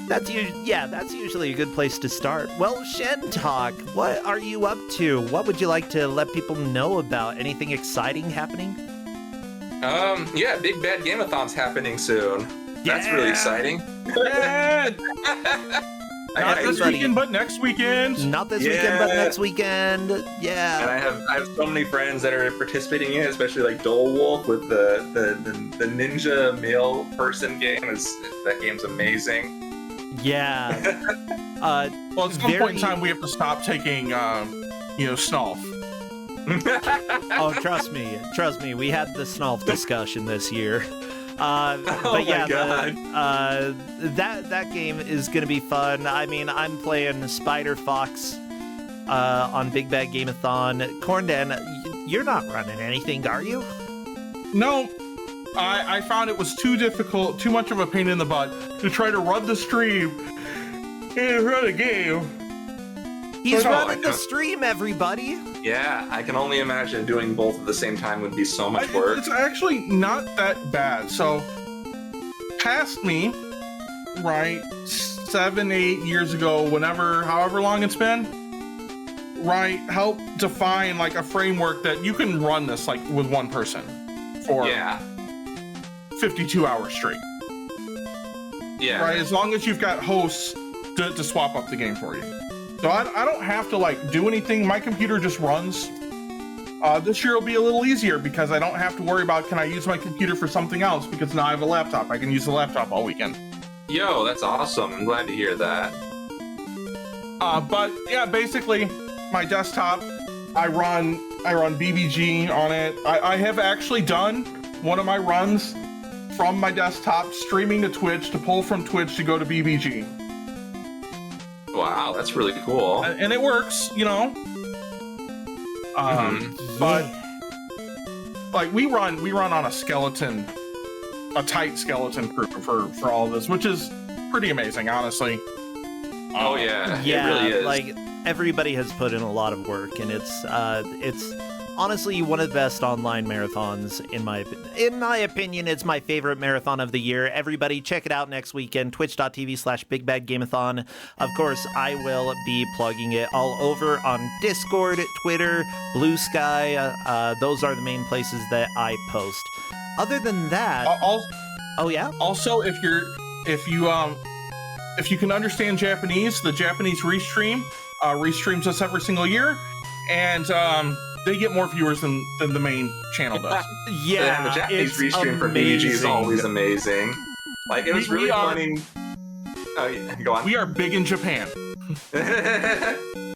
That's usually a good place to start. Well, Shentok, what are you up to? What would you like to let people know about? Anything exciting happening? Yeah, Big Bad Game-a-thon's happening soon. That's really exciting. Yeah. Not this weekend, but next weekend. Not this weekend, but next weekend. Yeah. And I have so many friends that are participating in it, especially like Dole Wolf with the ninja male person game. That game's amazing. Yeah. Well, at some point in time, we have to stop taking, Snolf. Oh, trust me. We had the Snolf discussion this year. But yeah, that game is gonna be fun. I mean, I'm playing Spider Fox on Big Bad Game-a-thon. Corndan, you're not running anything, are you? No, I found it was too difficult, too much of a pain in the butt to try to run the stream and run a game. He's running the stream, everybody. Yeah, I can only imagine doing both at the same time would be so much work. It's actually not that bad. So, past me, right, 7-8 years ago, however long it's been, right, helped define like a framework that you can run this like with one person for 52 hours straight. Yeah. Right, as long as you've got hosts to swap up the game for you. So I don't have to like do anything. My computer just runs This year will be a little easier because I don't have to worry about can I use my computer for something else because now I have a laptop. I can use the laptop all weekend. Yo, that's awesome. I'm glad to hear that. But yeah, basically, my desktop, I run BBG on it. I have actually done one of my runs from my desktop, streaming to Twitch, to pull from Twitch to go to BBG. Wow, that's really cool. And it works, you know. But like we run on a tight skeleton crew for all of this, which is pretty amazing, honestly. Oh yeah, yeah, it really is. Like everybody has put in a lot of work, and it's honestly one of the best online marathons in my opinion. It's my favorite marathon of the year. Everybody check it out next weekend, twitch.tv/bigbadgameathon. Of course, I will be plugging it all over on Discord, Twitter, Blue Sky. Those are the main places that I post. Other than that, oh yeah. Also, if you can understand Japanese, the Japanese restream restreams us every single year, and they get more viewers than the main channel does. Yeah, and the Japanese it's restream for BBG is always amazing. Like, it was really funny. Oh, yeah, go on. We are big in Japan.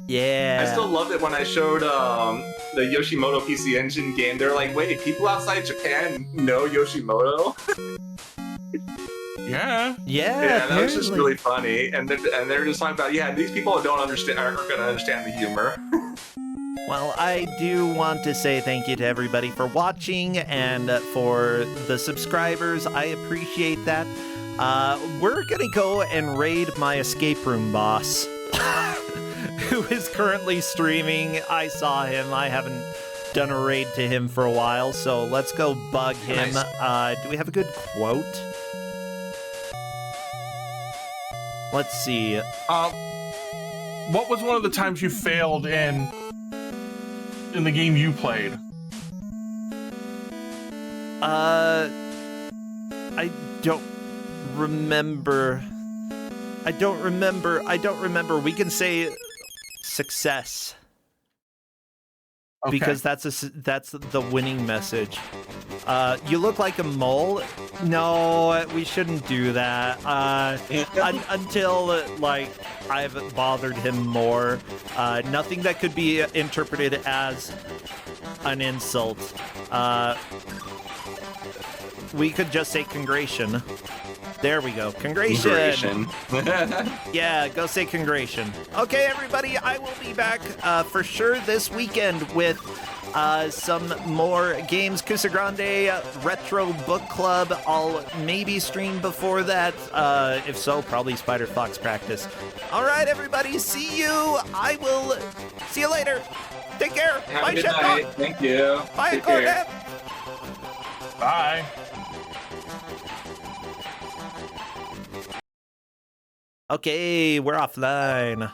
Yeah. I still loved it when I showed the Yoshimoto PC Engine game. They're like, wait, people outside Japan know Yoshimoto? Yeah. Yeah, that was just really funny. And they're just talking about, yeah, these people aren't going to understand the humor. Well, I do want to say thank you to everybody for watching and for the subscribers. I appreciate that. We're going to go and raid my escape room boss, who is currently streaming. I saw him. I haven't done a raid to him for a while, so let's go bug him. Nice. Do we have a good quote? Let's see. What was one of the times you failed in the game you played? I don't remember. I don't remember. We can say success. Okay. Because that's the winning message. You look like a mole. No, we shouldn't do that. Until like I've bothered him more. Nothing that could be interpreted as an insult. We could just say congration. There we go. Congration. Yeah, go say congration. Okay, everybody, I will be back for sure this weekend with some more games. Kusagrande Retro Book Club. I'll maybe stream before that. If so, probably Spider Fox Practice. All right, everybody, see you. I will see you later. Take care. Have Bye, a good Shentok. night. Thank you. Bye, Take care. Corndan. Bye. Okay, we're offline.